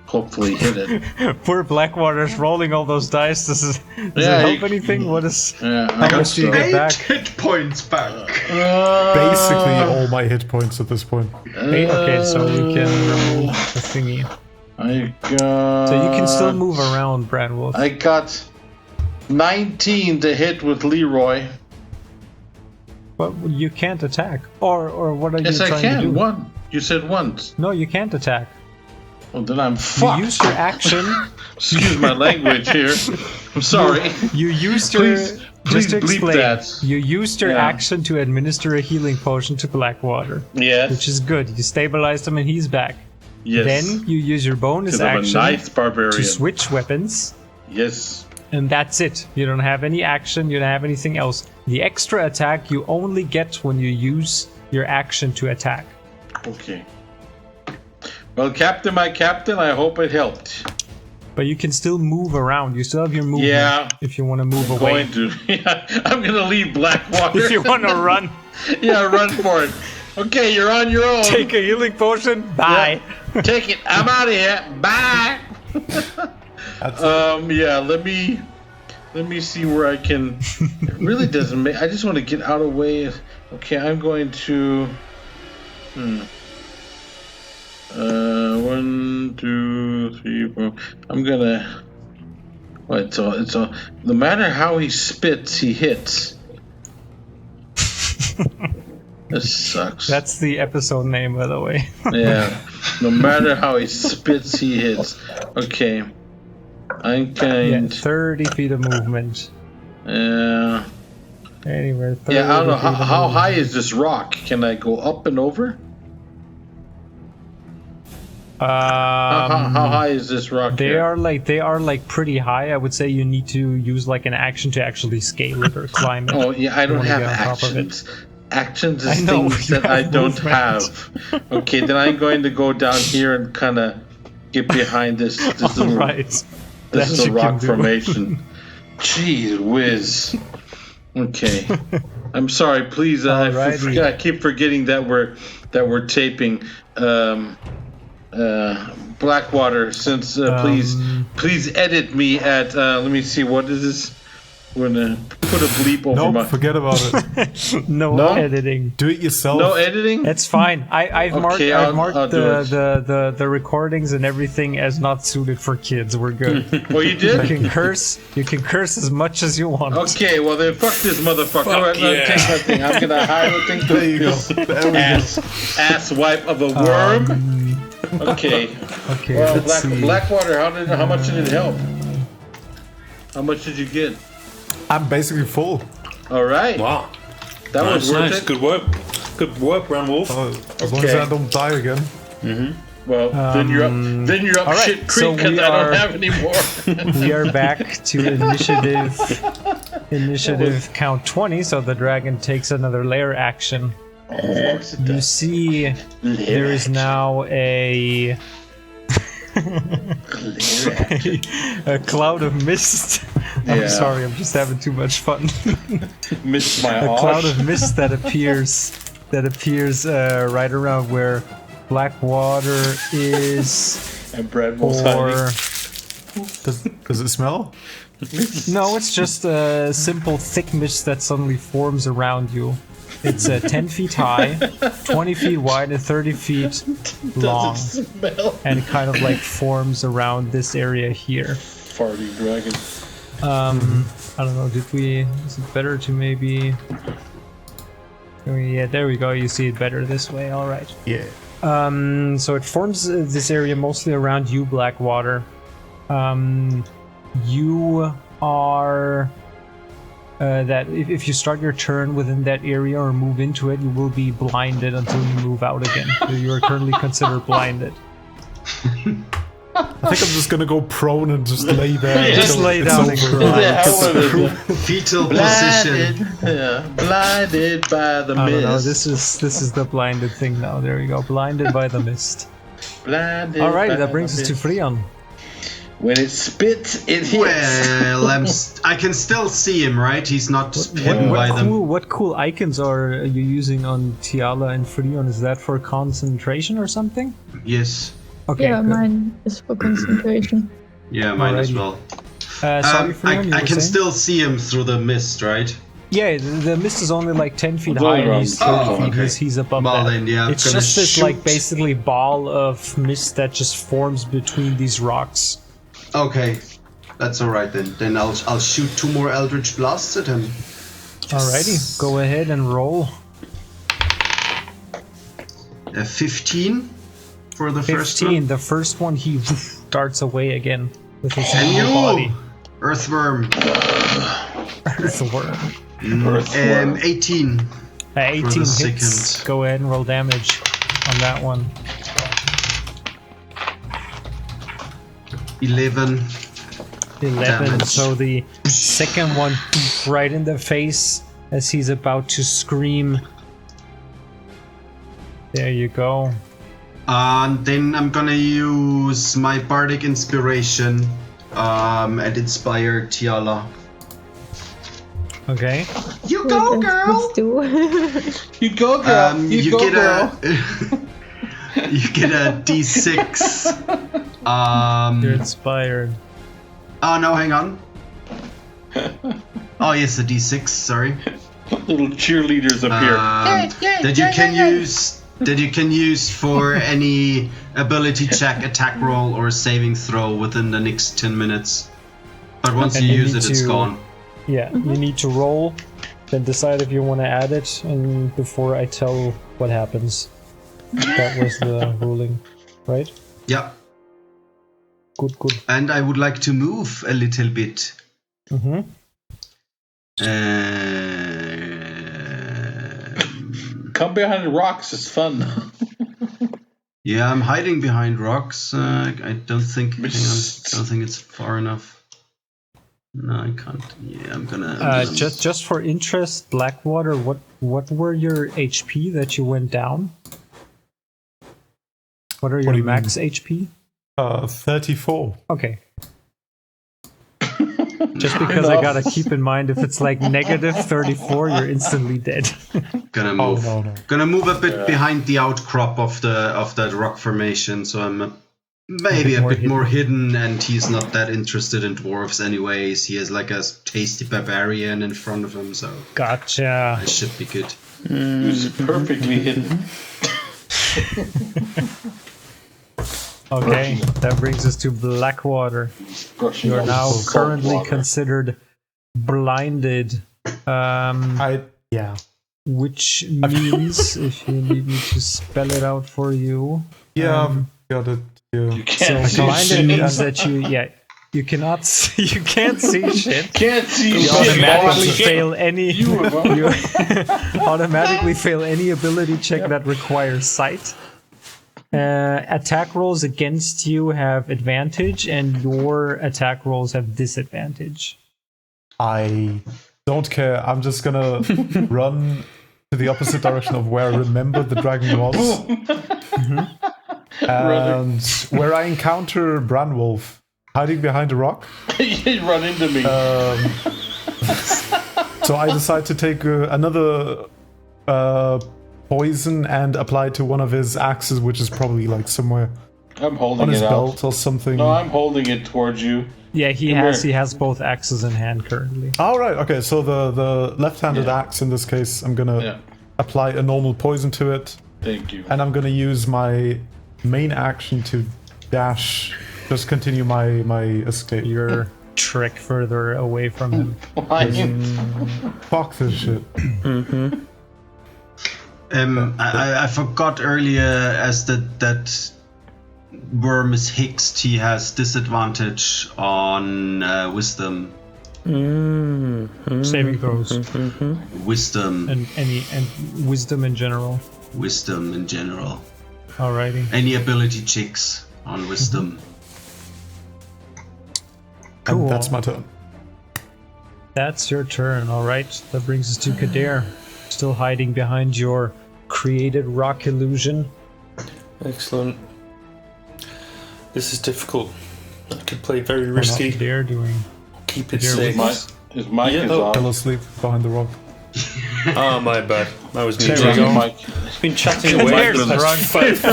Hopefully hit it. Poor Blackwater's rolling all those dice. Does it Yeah, help you- anything? What is... Yeah, How much do you get back? hit points back. Basically all my hit points at this point. Okay, so you can remove the thingy. I got... So you can still move around, Branwolf. I got 19 to hit with Leroy. But you can't attack. Or what are Yes, you I trying to can. do? One. You said once. No, you can't attack. Well, then I'm You fucked. use your action. Excuse my language here. I'm sorry. You used your... Please just to bleep explain, that. you used your Yeah. action to administer a healing potion to Blackwater, Yes. which is good. You stabilized him and he's back. Yes. Then you use your bonus Because I'm a action nice barbarian. to switch weapons, Yes. and that's it. You don't have any action, you don't have anything else. The extra attack you only get when you use your action to attack. Okay. Well, Captain, my captain, I hope it helped. But you can still move around. You still have your movement Yeah. if you want to move away. Going to. Yeah, I'm going to leave Blackwater. If you want to run, Yeah, run for it. Okay, you're on your own. take a healing potion. Bye. Yeah, take it. I'm out of here. Bye. Yeah, let me see where I can. It really doesn't make. I just want to get out of the way. Okay, I'm going to. 1, 2, 3, 4. I'm gonna. Well, it's all. No matter how he spits, he hits. This sucks. That's the episode name, by the way. Yeah. No matter how he spits, he hits. Okay. I'm Yeah, kind. 30 feet of movement. Yeah. Anywhere. 30 Yeah. I don't know feet of how movement. high is this rock. Can I go up and over? How high is this rock? They here? are like pretty high. I would say you need to use like an action to actually scale it or climb it. Oh yeah, I don't wanna have get on top of it. actions. Actions I is know, things you that I have don't movement. have. Okay, then I'm going to go down here and kind of get behind this little, Right. this That little you can rock do. formation. Jeez whiz. Okay. I'm sorry, please. Alrighty. I keep forgetting that we're taping. Blackwater, since please edit me at. Let me see. What is this? We're gonna put a bleep over Nope, my. forget about it. No editing. Do it yourself. No editing. That's fine. I've marked Okay, I've I'll marked do the recordings and everything as not suited for kids. We're good. Oh, you You did? can curse. You can curse as much as you want. Okay, well then, fuck this motherfucker. All right, let me take my thing. I'm gonna hide the thing. There you go. There we go. Ass wipe of a worm. Okay. Okay, Well, let's see. Blackwater, how much did it help? How much did you get? I'm basically full. All right. Wow. That was worth Nice. it. Good work. Good work, Ram Wolf. As long as Okay. I don't die again. Well, then you're up. Then you're up all right, shit so creek because we I are- don't have any more. We are back to initiative count 20, so the dragon takes another lair action. You see there is now a cloud of mist. Yeah. I'm sorry, I'm just having too much fun. Missed my A cloud arse. of mist that appears right around where Blackwater is, And bread was hiding. or Does it smell? no, it's just a simple thick mist that suddenly forms around you. It's 10 feet high, 20 feet wide, and 30 feet long. Doesn't smell. And it kind of like forms around this area here. Farty dragon. I don't know, is it better to maybe... Oh, yeah, there we go, you see it better this way, alright. Yeah. So it forms this area mostly around you, Blackwater. You are... that if you start your turn within that area or move into it, you will be blinded until you move out again. You are currently considered blinded. I think I'm just gonna go prone and just lay there. Just lay down and cry. Fetal position. Yeah, blinded by the mist. No, this is the blinded thing now. There you go, blinded by the mist. Blinded. Alright, that brings us to Freon. When it spits, it hits. Well, I can still see him, right? He's not hidden by them. What cool icons are you using on Tiala and Freon? Is that for concentration or something? Yes. Okay, Yeah, good. mine is for concentration. Yeah, mine as Alrighty. well. Sorry, Freon, I can still see him through the mist, right? Yeah, the mist is only like 10 feet It's high, only and around- he's 30 Oh, feet. okay. He's above Well, that. then, yeah, I'm It's gonna just this like shoot. basically ball of mist that just forms between these rocks. Okay, that's alright then. Then I'll shoot 2 more Eldritch Blasts at him. Alrighty, go ahead and roll. 15 for the first 15. one. The first one, he darts away again with his And whole body. you, Earthworm. Earthworm. 18. 18 For the hits. second. Go ahead and roll damage on that one. 11. 11. Damage. So the second one right in the face as he's about to scream. There you go. Then I'm gonna use my bardic inspiration and inspire Tiala. Okay. You go, Let's girl! do. You go, girl. You go, get girl. you get a D6. You're inspired. Oh no, hang on. Oh yes, a D6. Sorry. Little cheerleaders appear. That you can use for any ability check, attack roll, or saving throw within the next 10 minutes. But once And you you use need it, it's to- gone. Yeah, you need to roll, then decide if you want to add it, and before I tell what happens. That was the ruling, right? Yeah. Good, good. And I would like to move a little bit. Mm-hmm. Come behind the rocks. It's fun. Yeah, I'm hiding behind rocks. I don't think. Hang on. I don't think it's far enough. No, I can't. Yeah, I'm gonna. Just for interest, Blackwater, what were your HP that you went down? What are your do you max HP? 34. Okay. Just because I gotta keep in mind, if it's like negative 34, you're instantly dead. Gonna move. no. Gonna move a bit behind the outcrop of that rock formation, so I'm maybe a bit more hidden, and he's not that interested in dwarves anyways. He has like a tasty barbarian in front of him, so Gotcha. it should be good. It's perfectly hidden. Okay, that brings us to Blackwater. Brushing You are off now the salt currently water. considered blinded. Yeah. Which means, if you need me to spell it out for you, Yeah, got it. You Yeah. can't so see blinded shit. means that you cannot see, you can't see shit. Can't see You shit. automatically Shit. fail any. You automatically fail any ability check that requires sight. Attack rolls against you have advantage, and your attack rolls have disadvantage. I don't care. I'm just gonna run to the opposite direction of where I remember the dragon was. And where I encounter Branwolf hiding behind a rock. You run into me. So I decide to take another poison and apply it to one of his axes, which is probably like somewhere I'm holding on his it belt out. or something. No, I'm holding it towards you. Yeah, he Come has here. he has both axes in hand currently. Oh, right. Okay, so the left-handed axe in this case, I'm gonna Yeah. apply a normal poison to it, Thank you. and I'm gonna use my main action to dash. Just continue my escape. Your trek further away from him. Why? Fuck this shit. I forgot earlier as that worm is hexed. He has disadvantage on wisdom. Saving throws Wisdom. and wisdom in general. Wisdom in general. Alrighty. Any ability checks on wisdom. Cool. And that's my turn. That's your turn. All right. That brings us to Kadir, still hiding behind your created rock illusion. Excellent. This is difficult. I could play very risky. Kadir doing. Keep it Kadir safe. His mic is Fell on. asleep behind the rock. Oh, my bad. I was There muted. we go. Mike. I've been chatting away for the past 5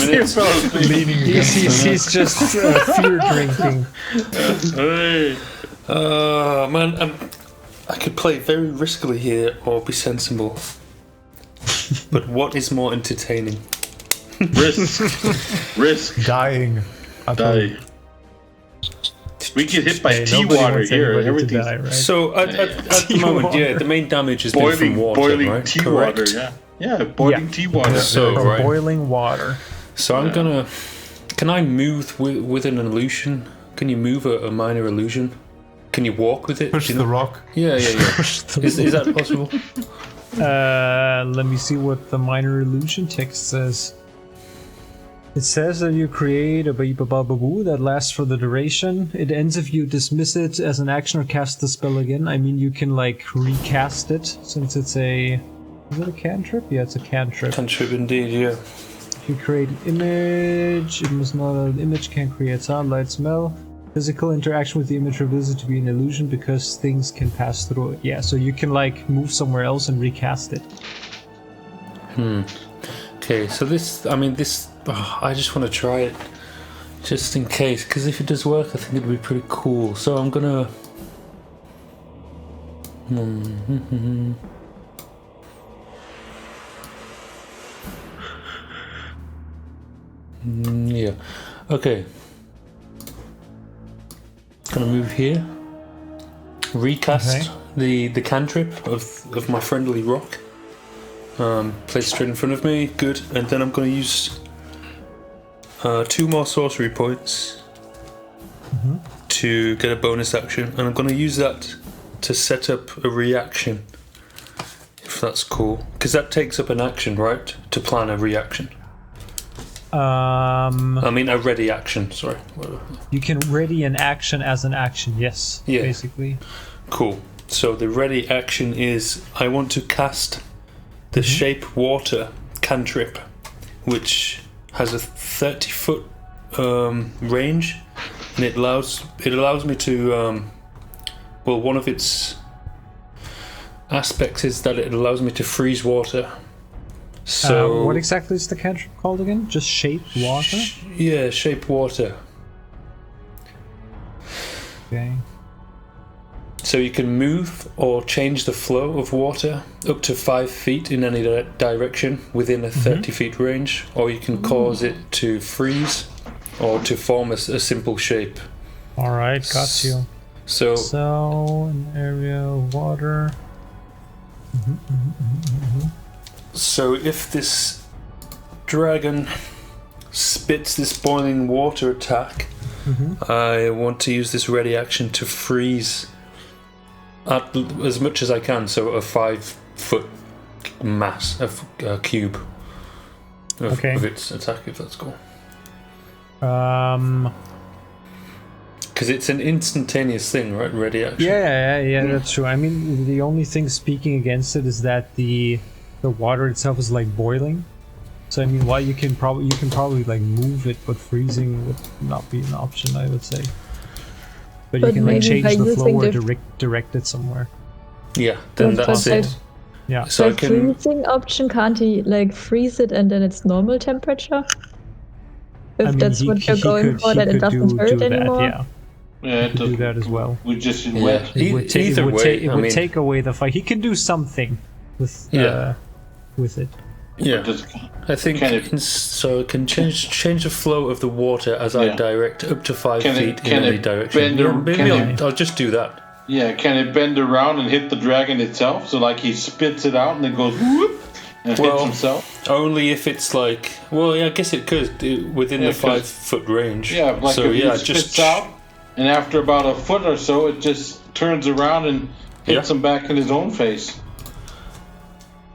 minutes. Leaning against He's just fear drinking. Hey. Man, I could play very riskily here or be sensible. But what is more entertaining? Risk. dying. I told you. Die. We get hit by Hey, tea nobody water wants here. anybody to Everything's die, right? So at the moment, yeah, the main damage has been from water, boiling right? tea Correct. water. Yeah, boiling Yeah. tea water. So From right. boiling water. So I'm gonna. Can I move with an illusion? Can you move a minor illusion? Can you walk with it? Push Do you the know? rock. Yeah. Is that possible? Let me see what the minor illusion text says. It says that you create a babababoo that lasts for the duration. It ends if you dismiss it as an action or cast the spell again. I mean, you can like recast it since it's a. Is it a cantrip? Yeah, it's a cantrip. Cantrip indeed, yeah. If you create an image, it must not. An image can create sound, light, smell. Physical interaction with the image reveals it to be an illusion because things can pass through it. Yeah, so you can like move somewhere else and recast it. Okay, so this. I just want to try it, just in case, because if it does work, I think it'd be pretty cool. So I'm gonna. Yeah. Okay. Gonna move here. Recast the cantrip of my friendly rock. Place straight in front of me. Good. And then I'm gonna use 2 more sorcery points to get a bonus action, and I'm gonna use that to set up a reaction. If that's cool, because that takes up an action, right? To plan a reaction. I mean a ready action. Sorry. You can ready an action as an action, yes. Yeah. Basically. Cool. So the ready action is I want to cast the shape water cantrip, which has a 30-foot range, and it allows me to one of its aspects is that it allows me to freeze water. So what exactly is the cantrip called again? Just shape water? Yeah, shape water. Okay. So you can move or change the flow of water up to 5 feet in any direction within a 30 feet range, or you can cause it to freeze or to form a simple shape. Alright, got you. So an area of water. So if this dragon spits this boiling water attack, I want to use this ready action to freeze as much as I can, so a 5-foot mass of cube of its attack, if that's cool. Because it's an instantaneous thing, right? Ready action. Yeah, that's true. I mean, the only thing speaking against it is that the water itself is like boiling. So I mean, while you can probably like move it, but freezing would not be an option, I would say. But you can like change the flow or direct it somewhere. Yeah, then that's it. Yeah. So I the can. freezing option, can't he like freeze it and then it's normal temperature? If that's what you're going for, that it doesn't hurt anymore. Yeah. Yeah, Do that as well. We just in Yeah. wet. It would Either way, it would take away the fight. He can do something with. Yeah. with it. Yeah, Just- I think Can it- so. It can change the flow of the water as I Yeah. direct up to 5 Can it- feet can in any it direction. bend Yeah, or- maybe can I'll just do that. Yeah, can it bend around and hit the dragon itself? So like he spits it out and then goes whoop and hits himself? Only if it's like, well, yeah, I guess it could within Yeah, the 5 foot range. Yeah, like so if yeah, he spits out, and after about a foot or so, it just turns around and hits him back in his own face.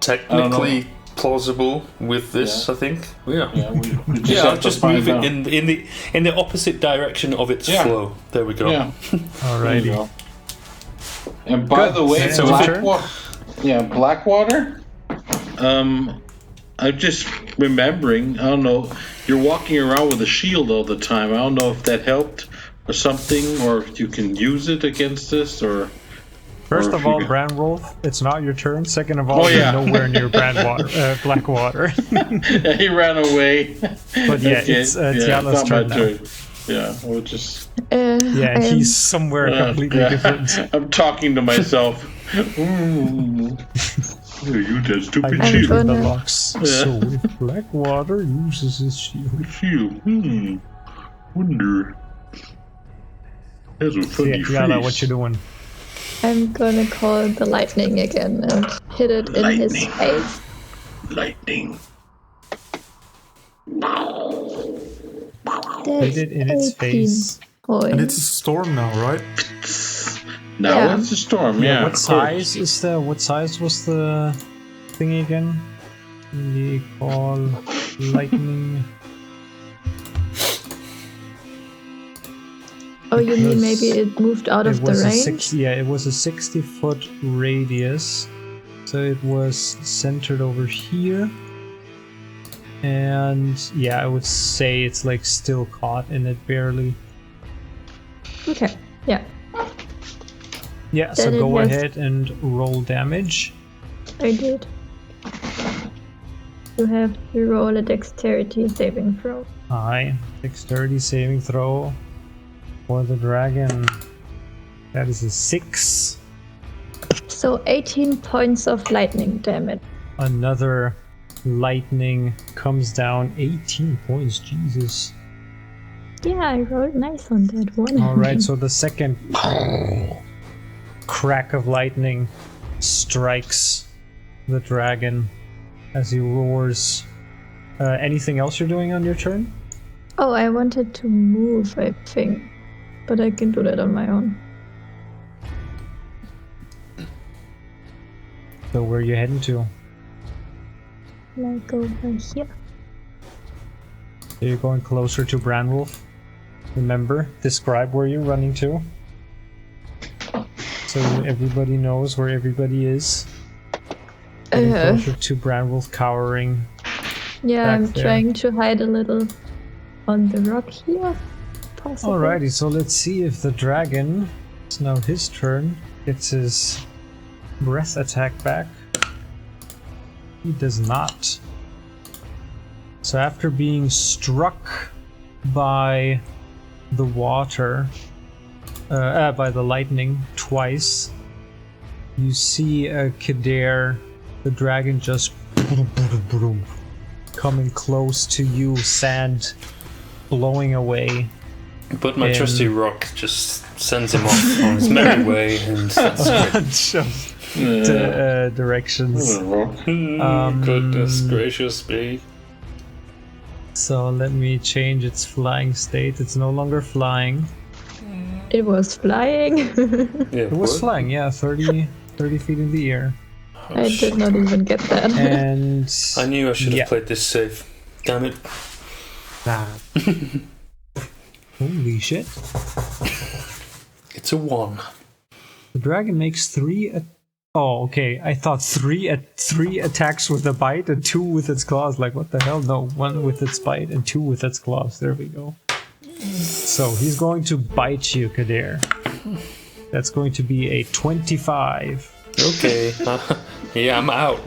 technically plausible with this. Yeah. I think. Yeah. Yeah, we just Yeah, have I'll to just find move it out. in the opposite direction of its Yeah. flow. There we go. Yeah, there you Alrighty. go. And by Good. the way, So Blackwater. Yeah, Blackwater. I'm just remembering. I don't know. You're walking around with a shield all the time. I don't know if that helped or something, or if you can use it against this, or. First or of if you all, can- Branwolf, it's not your turn. Second of all, Oh, yeah. you're nowhere near Blackwater. he ran away. But yeah, Okay, it's it's Tiala's not my turn now. turn. Yeah, we'll just. Yeah, and he's somewhere completely different. I'm talking to myself. You that stupid I'm shield. gonna- The locks. So if Blackwater uses his shield. Shield. Wonder. Has a funny Yeah, Tiala, face. what you doing? I'm gonna call the lightning again and hit it in his Lightning. face. Lightning. Hit it in its 18 face. points. And it's a storm now, right? Now Yeah. it's a storm. Yeah. What of course. size is the? What size was the thing again? We call lightning. Oh, you mean was- maybe it moved out of It the was a range? it was a 60-foot radius, so it was centered over here. And yeah, I would say it's like still caught in it barely. Okay, yeah, Yeah, so Then it go has- ahead and roll damage. I did. You have to roll a dexterity saving throw. Aye, dexterity saving throw for the dragon. That is a 6. So 18 points of lightning damage. Another lightning comes down. 18 points, Jesus. Yeah, I rolled nice on that one. Alright, so the second crack of lightning strikes the dragon as he roars. Anything else you're doing on your turn? Oh, I wanted to move, I think. But I can do that on my own. So where are you heading to? Like over here. So you're going closer to Branwolf. Remember, describe where you're running to. So everybody knows where everybody is. Getting closer to Branwolf cowering. Yeah, Back I'm there. trying to hide a little on the rock here. Possibly. Alrighty, so let's see if the dragon, it's now his turn, gets his breath attack back. He does not. So after being struck by the water, by the lightning twice, you see Kader, the dragon, just coming close to you, sand blowing away. But my And- trusty rock just sends him off on his merry way, and that's great. Just Yeah. directions. Goodness gracious me. So let me change its flying state. It's no longer flying. It was flying. Yeah, It was what? flying, yeah, 30 feet in the air. I did not even get that. And I knew I should have yeah. played this safe. Damn it. Holy shit. It's a 1. The dragon makes 3 oh, okay. I thought 3 attacks with a bite and 2 with its claws. Like, what the hell? No, 1 with its bite and 2 with its claws. There we go. So he's going to bite you, Kader. That's going to be a 25. Okay. Yeah, I'm out.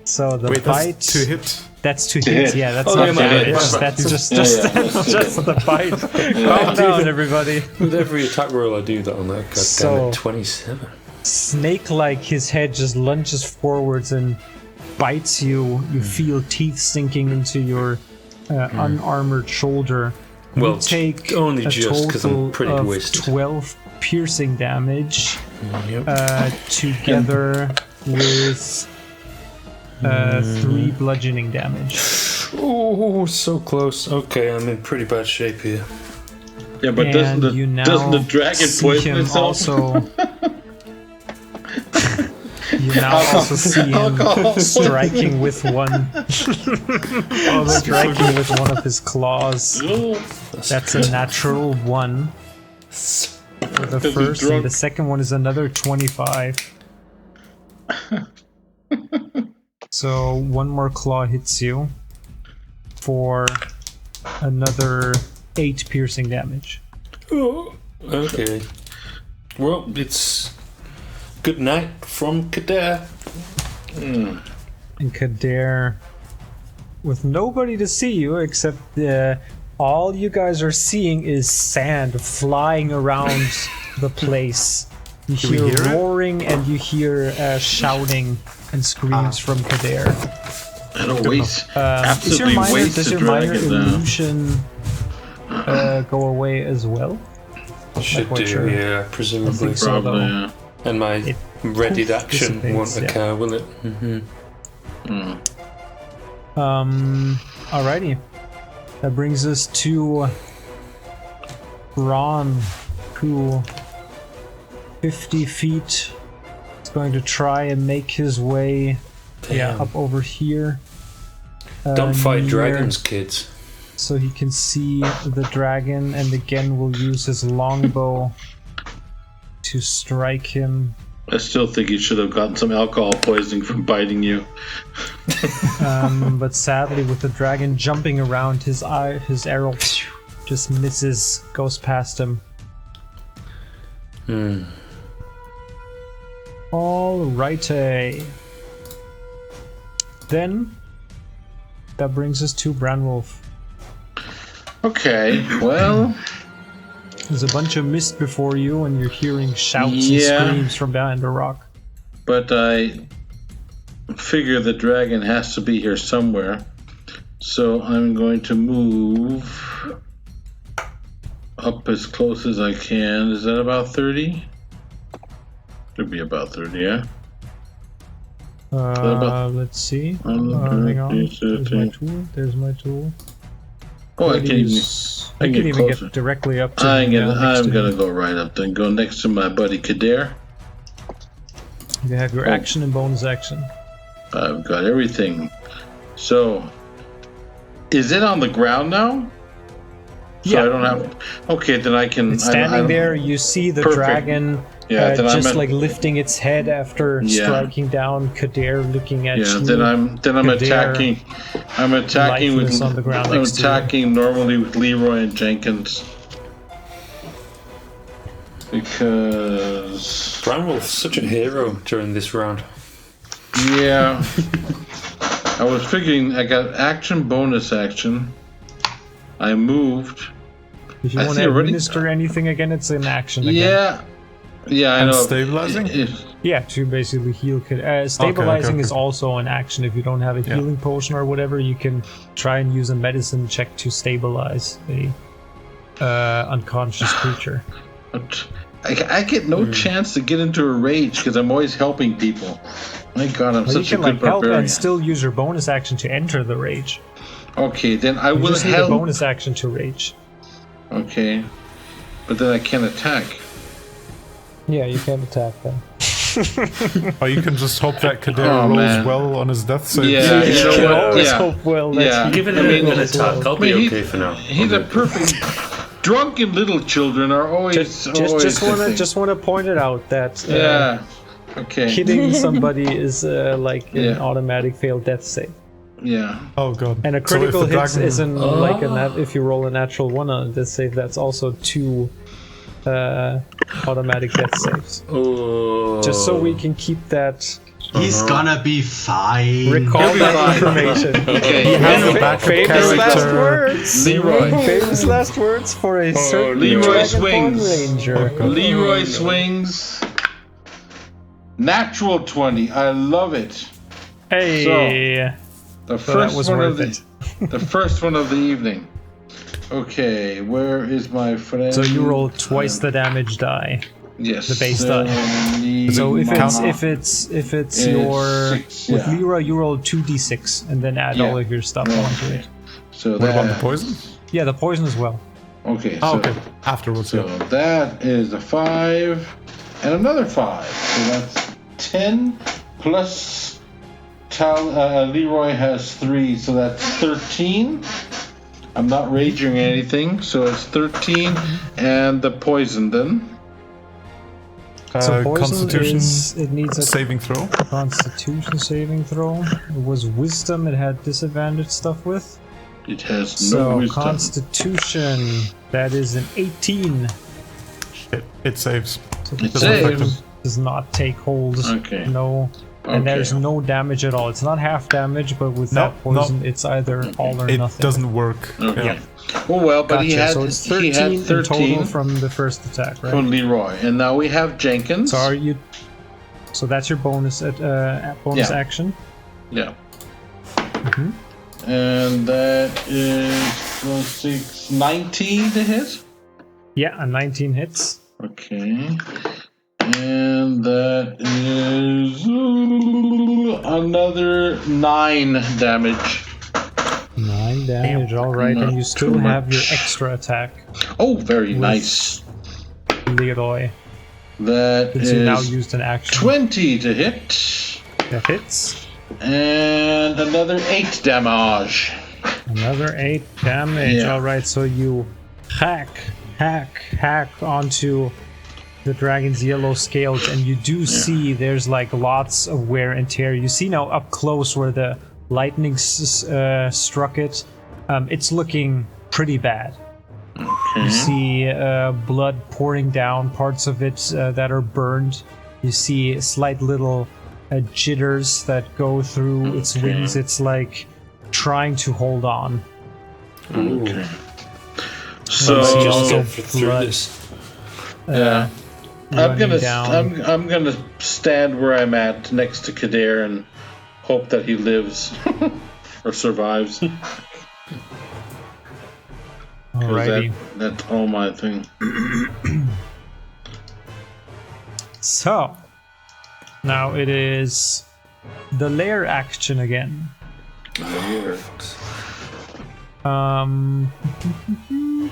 So the Wait, bite. that's to hit. That's to hit. Yeah, that's Oh, not yeah, my damage. bad. That's just yeah. just the bite. Calm down, everybody. With every attack roll I do that on that, god damn So- it, 27. snake-like, his head just lunges forwards and bites you. You feel teeth sinking into your unarmored shoulder. Well, You take only a just because I'm total pretty of wasted. 12 piercing damage Yep. together with 3 bludgeoning damage. Oh, so close. Okay, I'm in pretty bad shape here. Yeah, but And you now doesn't the dragon see poison him itself? also. You now also see him striking with one. Striking with one of his claws. That's a natural 1 for the he's first, drunk. and the second one is another 25. So 1 more claw hits you for another 8 piercing damage. Oh, okay. Well, it's good night from Kader. And Kader, with nobody to see you except all you guys are seeing is sand flying around the place. You we hear hear it? roaring and you hear shouting and screams from Kader. It'll waste. Does your Absolutely minor, waste does the your minor dragon now. illusion go away as well? Should quite do, sure. yeah, presumably. think so. Probably, though. yeah. And my It readied poof action dissipates, won't occur, will it? Mm-hmm. Alrighty. That brings us to Ron, who 50 feet is going to try and make his way up over here. Don't fight near- dragons, kids. So he can see the dragon, and again will use his longbow to strike him. I still think you should have gotten some alcohol poisoning from biting you. But sadly, with the dragon jumping around, his arrow just misses, goes past him. Alrighty. Then that brings us to Branwolf. Okay, well, There's a bunch of mist before you, and you're hearing shouts Yeah. and screams from behind the rock. but I figure the dragon has to be here somewhere. So I'm going to move up as close as I can. Is that about 30? Should be about 30, yeah? Let's see. Hang on. There's my tool. Oh, I can even, I can get even closer. get directly up to I'm the, gonna, next I'm to gonna him. go right up then. Go next to my buddy Kader. You have your action and bonus action. I've got everything. So, is it on the ground now? So Yeah. I don't have. Okay, then I can. It's I standing don't- there. You see the Perfect. dragon Yeah, then just I'm like lifting its head after Yeah. striking down. Kader looking at Yeah, you. then I'm Kader, attacking. I'm attacking with. lifeless on the ground I'm next to you. attacking normally with Leroy and Jenkins. Because Branwolf's such a hero during this round. yeah, I was figuring I got action, bonus action. I moved. If you I want see to already- administer anything again, it's an action again. Yeah, I And know. stabilizing? Yeah, to basically heal. Stabilizing okay. is also an action. If you don't have a healing potion or whatever, you can try and use a medicine check to stabilize a unconscious creature. But I get no chance to get into a rage because I'm always helping people. My God, I'm Well, you such a can good like help barbarian. and still use your bonus action to enter the rage. Okay, then I You will just need a help. bonus action to rage. Okay, but then I can't attack. Yeah, you can attack them. Or you can just hope that Kader Oh, rolls man. well on his death save. Yeah, you know You what? always Yeah. hope well that Yeah. Give it I mean, an attack. I'll be okay for now. He's a perfect. Drunken little children are always just want to point it out that Yeah. Okay. hitting somebody is like an Yeah. automatic failed death save. Yeah. Oh god. And a So if critical the hit dragon- isn't like if you roll a natural 1 on a death save, that's also 2 automatic death saves. Oh. Just so we can keep that, He's gonna be fine. recall He'll be that fine. information. Okay. He has a Fa- backup famous last character. words. Leroy. Famous last words for a certain Leroy Dragonborn swings. Ranger. Leroy swings. Natural 20. I love it. Hey. The So that first was one worth of it. the first one of the evening. Okay, where is my friend? So you roll twice the damage die. Yes. the base die. So if it's your six, with yeah. Lyra, you roll 2d6 and then add all of your stuff onto it. So What about the poison? Yeah, the poison as well. Okay. Oh, So, okay. Afterwards, so yeah. that is a 5 and another 5. So that's 10 plus Leroy has 3, so that's 13. I'm not raging anything, so it's 13 and the poison then. So poison Constitution it needs a saving throw. Constitution saving throw. It was wisdom. It had disadvantage stuff with. It has no So wisdom. Constitution, that is an 18. It saves. So It doesn't affect saves. him. Does not take hold. Okay. No. And Okay. there's no damage at all. It's not half damage, but with No, that poison, it's either all or It nothing. doesn't work. Okay. Yeah. Oh well, but Gotcha. he had so it's he 13 had in 13 total from the first attack, right? from Leroy, and now we have Jenkins. So are you? So that's your bonus bonus Yeah. action. Yeah. Mhm. And that is plus 6, 19 to hit. Yeah, a 19 hits. Okay. And that is another 9 damage. 9 damage. All right, Not and you still too have much. your extra attack, Oh, very nice. Leroy. That Since you now is used an action. 20 to hit. That hits. And another 8 damage. Another 8 damage. Yeah. All right, so you hack onto the dragon's yellow scales, and you do see there's like lots of wear and tear. You see now up close where the lightning struck it. It's looking pretty bad. You see blood pouring down, parts of it that are burned. You see slight little jitters that go through its wings. It's like trying to hold on. Okay. So So just get through blood. this. yeah, I'm running down. I'm gonna stand where I'm at next to Kadir and hope that he lives or survives. 'Cause Alrighty. that's all my thing. So now it is the lair action again.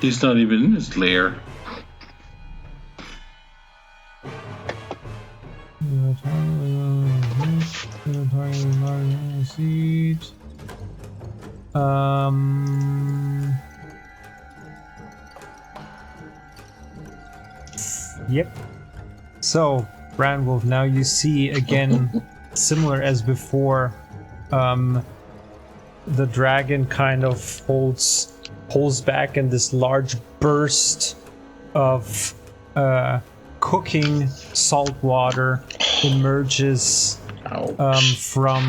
He's not even in his lair. Yep. So, Branwolf, now you see again, similar as before, the dragon kind of pulls back, and this large burst of cooking salt water emerges from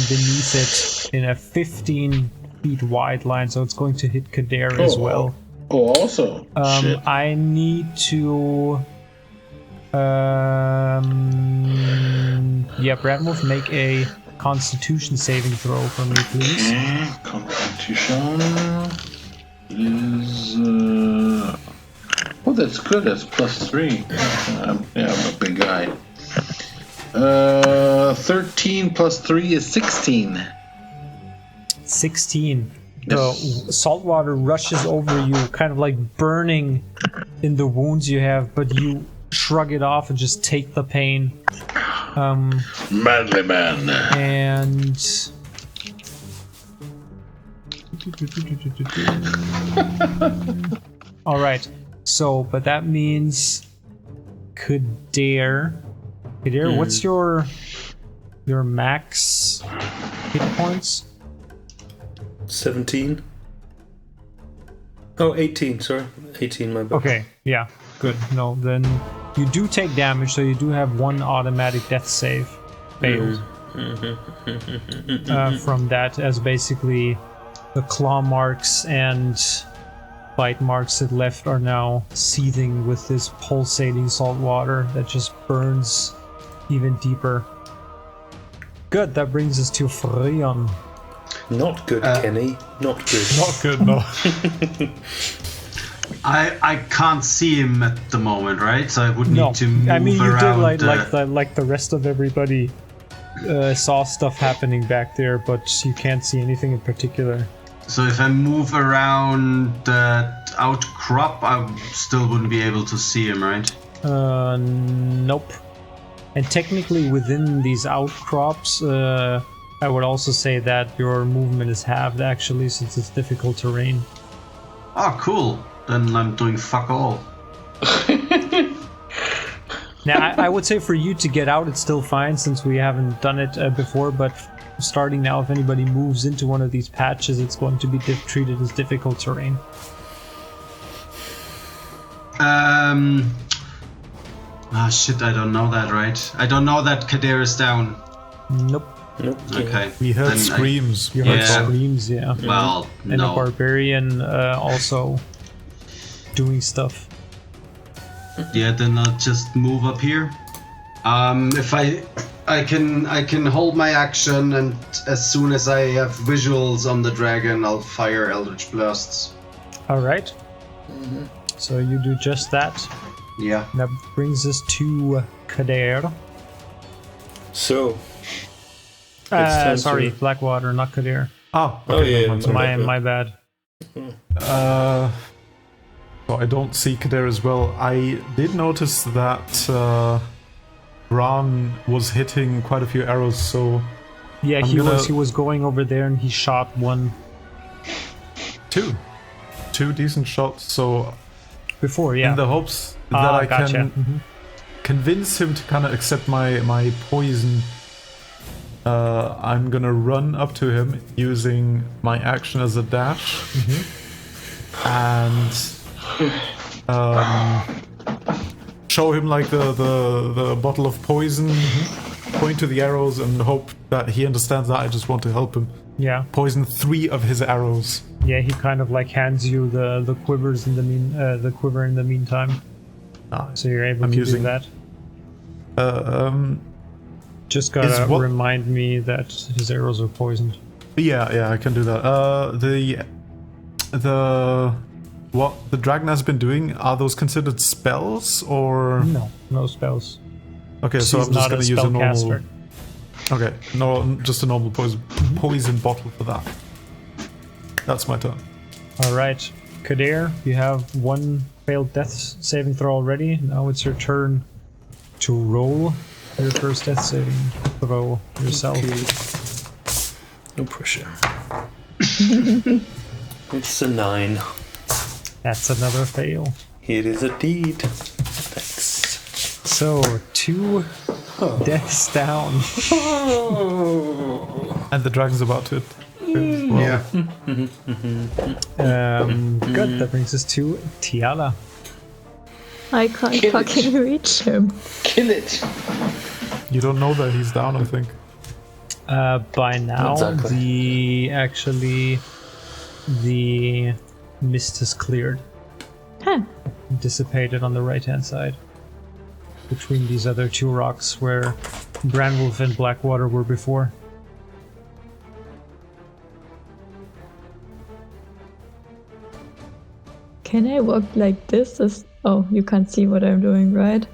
beneath it in a 15 feet wide line, so it's going to hit Kadir as well. Oh, also. Shit. I need to. Bradwolf, make a Constitution saving throw for me, please. Okay, Constitution is. Oh, that's good. That's +3. I'm a big guy. 13 plus 3 is 16. 16. The salt water rushes over you, kind of like burning in the wounds you have, but you shrug it off and just take the pain. Manly man. And all right. So, but that means Kadir, what's your max hit points? 17. Oh, 18, sorry. 18, my bad. Okay, yeah, good. No, then you do take damage, so you do have one automatic death save failed from that, as basically the claw marks and bite marks that left are now seething with this pulsating salt water that just burns even deeper. Good, that brings us to Freon. Not good, Kenny. Not good. Not good, no. I can't see him at the moment, right? So I would need to move I mean, you around. did like the rest of everybody saw stuff happening back there, but you can't see anything in particular. So if I move around that outcrop, I still wouldn't be able to see him, right? Nope. And technically within these outcrops, I would also say that your movement is halved actually, since it's difficult terrain. Oh, cool. Then I'm doing fuck all. Now, I would say for you to get out, it's still fine since we haven't done it before, but starting now, if anybody moves into one of these patches, it's going to be treated as difficult terrain. Shit, I don't know that, right? I don't know that Kadir is down. Nope. Okay. We heard Then screams. You heard Yeah. screams, yeah. Well, And a no. barbarian also doing stuff. Yeah, then I'll just move up here. If I can hold my action, and as soon as I have visuals on the dragon, I'll fire Eldritch Blasts. Alright. So you do just that. Yeah. That brings us to Kader. So. time Sorry, to- Blackwater, not Kader. Oh, Oh, okay, yeah, never mind. My bad. So I don't see Kader as well. I did notice that Bran was hitting quite a few arrows, so Yeah, I'm he gonna- was going over there and he shot one two decent shots. So before, yeah. in the hopes that I gotcha. can convince him to kind of accept my poison, I'm gonna run up to him using my action as a dash, and show him like the bottle of poison, point to the arrows, and hope that he understands that I just want to help him. Yeah. Poison 3 of his arrows. Yeah, he kind of like hands you the quivers in the quiver in the meantime. So you're able I'm to using- do that. Just Is gotta what- remind me that his arrows are poisoned. Yeah, I can do that. What the dragon has been doing, are those considered spells or? No spells. Okay, so She's I'm just not a gonna use a normal. spellcaster. Okay, no, just a normal poison bottle for that. That's my turn. Alright. Kadir, you have one failed death saving throw already. Now it's your turn to roll your first death saving throw yourself. No pressure. It's a 9. That's another fail. It is indeed. Thanks. So, 2 deaths down. And the dragon's about to. Yeah. Good, that brings us to Tiala. I can't Kill it. fucking reach him. Kill it. You don't know that he's down, I think. By now, Exactly. the mist has cleared. Huh. Dissipated on the right-hand side. Between these other 2 rocks where Branwolf and Blackwater were before. Can I walk like this? Oh, you can't see what I'm doing, right?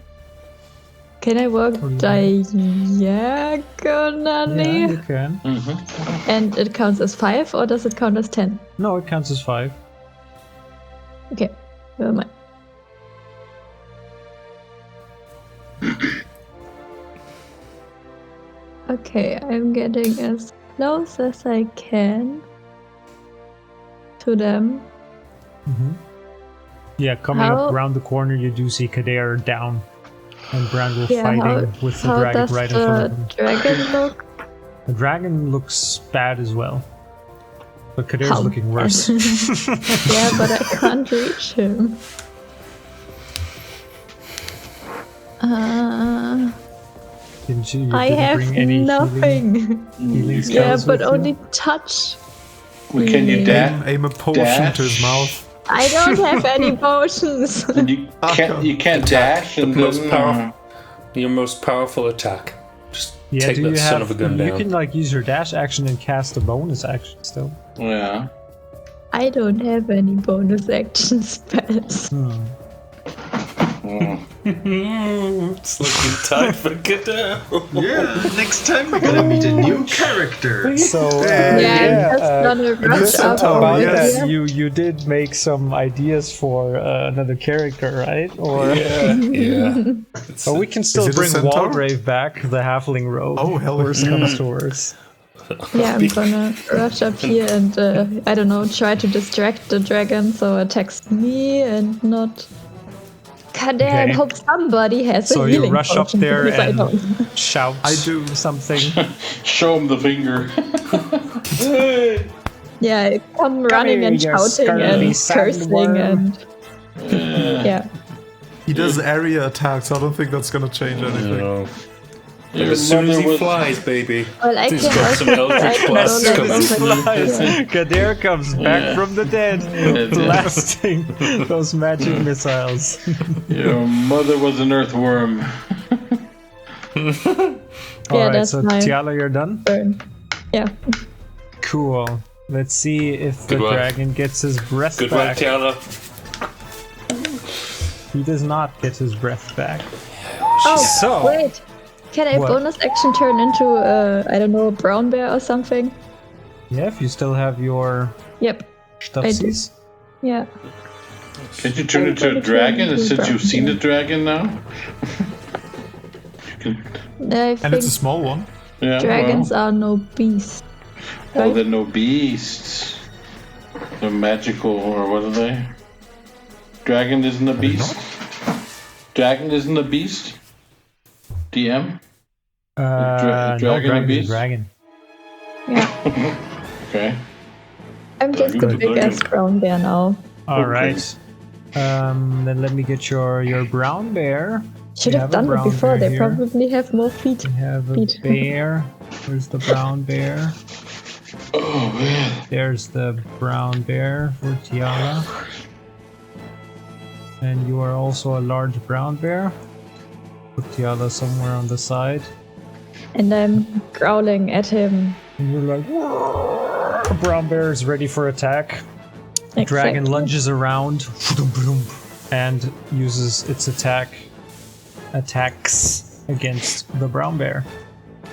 Can I walk diagonally? Yeah, you can. And it counts as 5, or does it count as 10? No, it counts as 5. Okay, never mind. Okay, I'm getting as close as I can to them. Yeah, coming How- up around the corner, you do see Kader down. And Branwolf Yeah, fighting with the how dragon does right in front of the him. dragon look? The dragon looks bad as well. But Kader's How- looking worse. Yeah, but I can't reach him. You I didn't have bring any nothing. healing Yeah, spells but with you? only touch. Can you Aim a potion to his mouth. I don't have any potions. You can't dash and most powerful. your most powerful attack. Just Yeah, take do that you son have? of a gun You down. can like use your dash action and cast a bonus action still. Yeah. I don't have any bonus action spells. It's looking time for Godot. Yeah, next time we're gonna meet a new character. So Yeah, I'm just gonna rush up centaur, over yes. here. you did make some ideas for another character, right? Or Yeah. but we can still it a bring centaur? Walgrave back, the halfling rogue. Oh, hell worst yeah. comes to worst. Yeah, I'm gonna rush up here and, I don't know, try to distract the dragon so it attacks me and not... God damn, Okay. hope somebody has So a you healing rush up potion, there because I and don't. shout I do. something. Show him the finger. Yeah, I come running here, and you shouting scurvy and sandworm. cursing and... Yeah. He does area attacks. I don't think that's gonna change anything. No. Your As soon as mother he was flies, baby. Well, I He's can got also... some eldritch I can blasts go coming. like- Yeah. Kadir comes back Yeah. from the dead, blasting those magic missiles. Your mother was an earthworm. Alright, that's so my- Tiala, you're done? Burn. Yeah. Cool. Let's see if Good the work. dragon gets his breath Good work, back. Tiana. He does not get his breath back. Oh, So- wait. Can I What? bonus action turn into, I don't know, a brown bear or something? Yeah, if you still have your Yep. stufsies. Yeah. Can you turn into a gonna dragon? turn into a Since you've seen a dragon. dragon now? You can, I And think it's a small one. yeah, dragons well. are no beasts. Oh, right? they're no beasts. They're magical, or what are they? Dragon isn't a beast? Dragon isn't a beast? DM? No, dragon a dragon's a beast? dragon. Yeah. Okay. I'm just a Dragon's a big ass dragon. brown bear now. Alright. Then let me get your brown bear. Should You have have a done it brown before. bear They here. probably have more feet. We have a Feet. bear. Where's the brown bear? Oh, man. There's the brown bear for Tiala. And you are also a large brown bear. Put Tiala somewhere on the side. And I'm growling at him. And you're like, "Whoa." Brown bear is ready for attack. Dragon Exactly. lunges around and uses its attacks against the brown bear.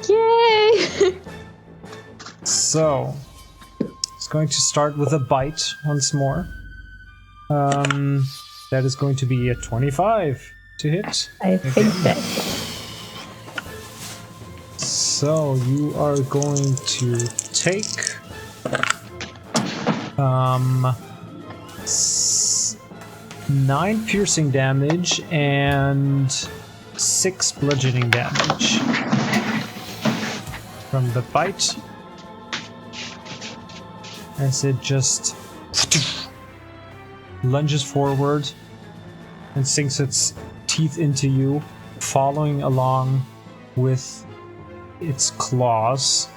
Yay! So it's going to start with a bite once more. That is going to be a 25 to hit. I think that. So you are going to take 9 piercing damage and 6 bludgeoning damage from the bite, as it just lunges forward and sinks its teeth into you, following along with its claws.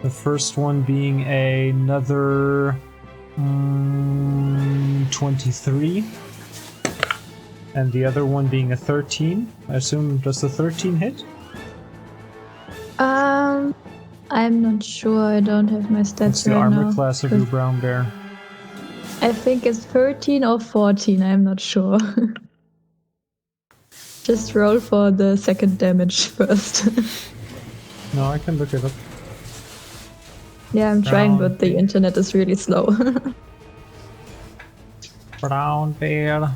The first one being another 23, and the other one being a 13. I assume, does the 13 hit? I'm not sure. I don't have my What's stats the right armor now. class of your brown bear? I think it's 13 or 14. I'm not sure. Just roll for the second damage first. No, I can look it up. Yeah, I'm trying, Brown but the internet is really slow. Brown bear.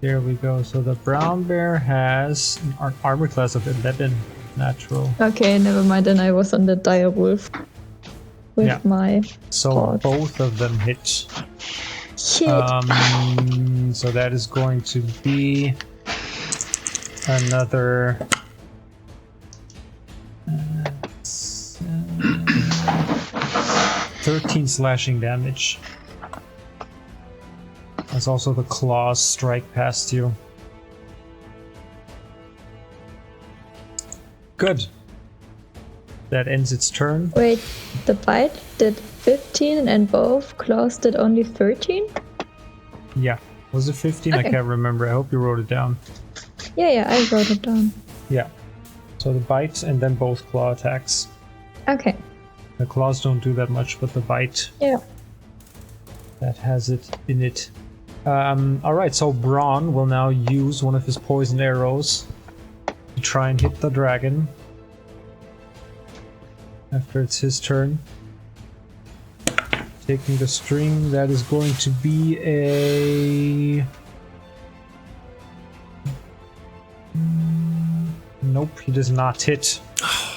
There we go. So the brown bear has an armor class of 11 natural. Okay, never mind. Then I was on the dire wolf with Yeah. my So God. both of them hit. shit. So that is going to be another 13 slashing damage. As also the claws strike past you. Good. That ends its turn. Wait, the bite did 15 and both claws did only 13? Yeah. Was it 15? I Okay. can't remember. I hope you wrote it down. Yeah, I wrote it down. Yeah. So the bite and then both claw attacks. Okay. The claws don't do that much, but the bite, Yeah. that has it in it. Alright, so Braun will now use one of his poison arrows to try and hit the dragon. After it's his turn. Taking the string, that is going to be a... Nope, he does not hit.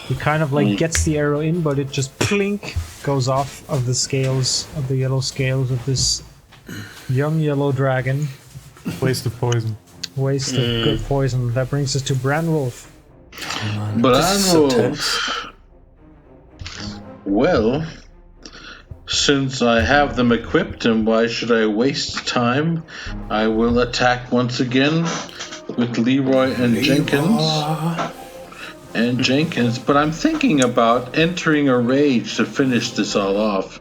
He kind of like gets the arrow in, but it just plink goes off of the scales, of the yellow scales of this young yellow dragon. Waste of poison. Waste of good poison. That brings us to Branwolf. Branwolf. Well, since I have them equipped, and why should I waste time? I will attack once again with Leroy and Jenkins. But I'm thinking about entering a rage to finish this all off,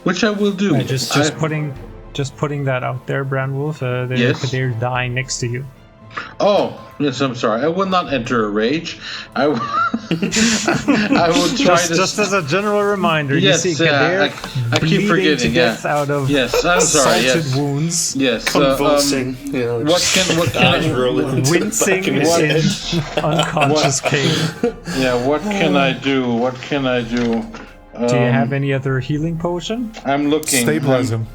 which I will do. Just putting that out there, Branwolf. They're dying next to you. Oh, yes, I'm sorry. I will not enter a rage. I will, I will try to... Just as a general reminder, yes, you see Kadir I keep forgetting, to death out of I'm sorry, salted wounds. Yes. Convulsing. What can I... Wincing in unconscious cave. Yeah, what can I do? Do you have any other healing potion? I'm looking. Stabilize him.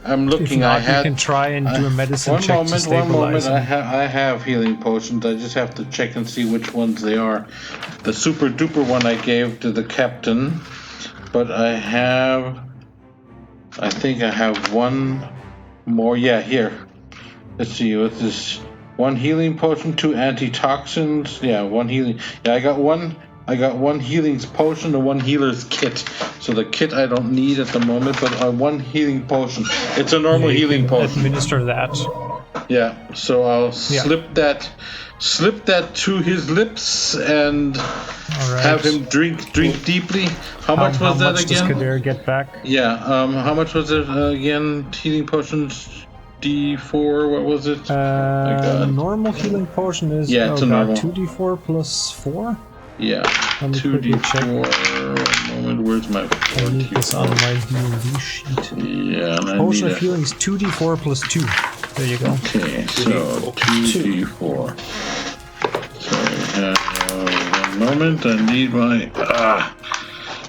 I'm looking. If not, you can try and do a medicine check to stabilize One moment. him. I have healing potions. I just have to check and see which ones they are. The super duper one I gave to the captain, but I think I have one more. Yeah, here. Let's see. What's this? One healing potion, 2 antitoxins. Yeah, one healing. Yeah, I got one healing potion and 1 healer's kit. So the kit I don't need at the moment, but 1 healing potion. It's a normal healing potion. Administer that. Yeah. So I'll slip that to his lips and have him drink deeply. How much was that again? How much does Kadir get back? Yeah. How much was it again? Healing potions. D4. What was it? Normal healing potion is it's a normal 2d4 plus 4. Yeah, 2d4. One moment, where's my 4? I need this on my D&D sheet. Yeah, and potion of healing is 2d4 plus 2. There you go. Okay, so 2d4. Sorry, 1 moment, I need my...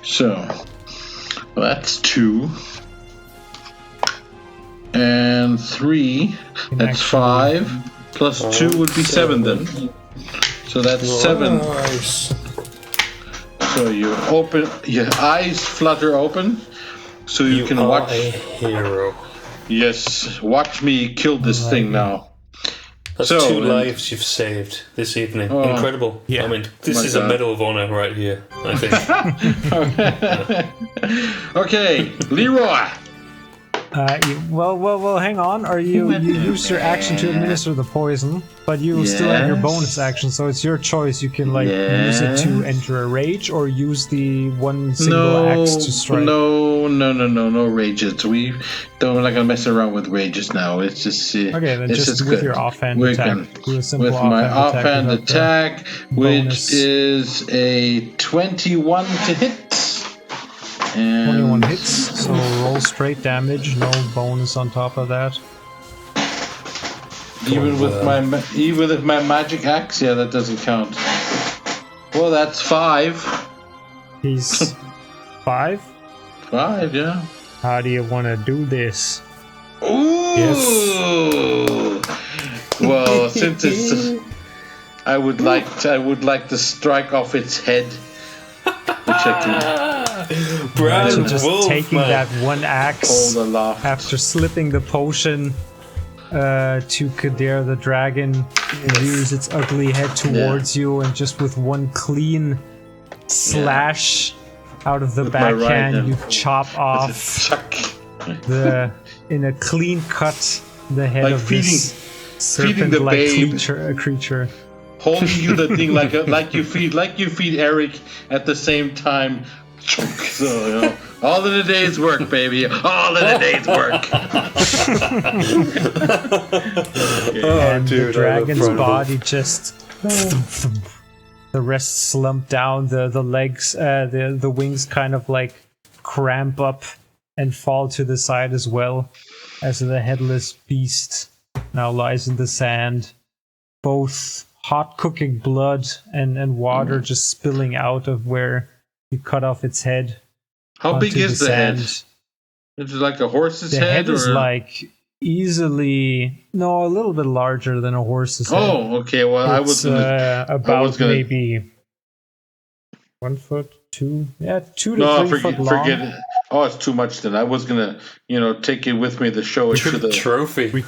So, that's 2. And 3, that's 5. Plus 2 would be 7 then. So that's 7. Nice. So you open, your eyes flutter open, so you can watch. A hero. Yes, watch me kill this thing now. That's 2 lives you've saved this evening. Incredible. Yeah. I mean, this is a Medal of Honor right here, I think. Okay, Leroy. Well, hang on. You used your action to administer the poison, but you still have your bonus action, so it's your choice. You can use it to enter a rage or use the 1 single axe to strike. No rages. We're not gonna mess around with rages now. It's just okay. Then just with your offhand attack, with my offhand attack, which is a 21 to hit. And 21 hits, so roll straight damage, no bonus on top of that. Even with my magic axe, that doesn't count. Well, that's 5. He's 5? 5, yeah. How do you want to do this? Ooh. Yes. Well, since it's, I would like to strike off its head, which I can. So just taking that 1 axe after slipping the potion to Kadir the dragon, rears its ugly head towards you, and just with 1 clean slash out of the with backhand, you chop off in a clean cut the head of this serpent-like creature. Holding you the thing like you feed Eric at the same time. So, all in a day's work, baby. All in a day's work. And the dragon's body just... The rest slump down, the legs, the wings kind of like cramp up and fall to the side as well, as the headless beast now lies in the sand. Both hot cooking blood and water just spilling out of where you cut off its head. How big is the head? Is it like a horse's head? The head is like a little bit larger than a horse's head. Oh, okay. Well, Maybe 1 foot, 2 to 3 foot long. Forget it. Oh, it's too much then. I was gonna, take it with me to show it to the trophy.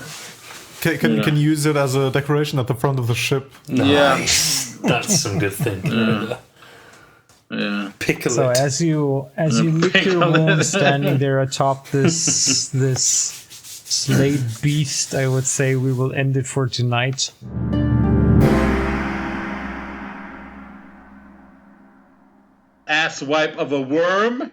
Can use it as a decoration at the front of the ship. Nice. Yeah, that's some good thinking. Yeah. Pickle so it. as you lick your wound standing there atop this slayed beast, I would say we will end it for tonight. Ass wipe of a worm.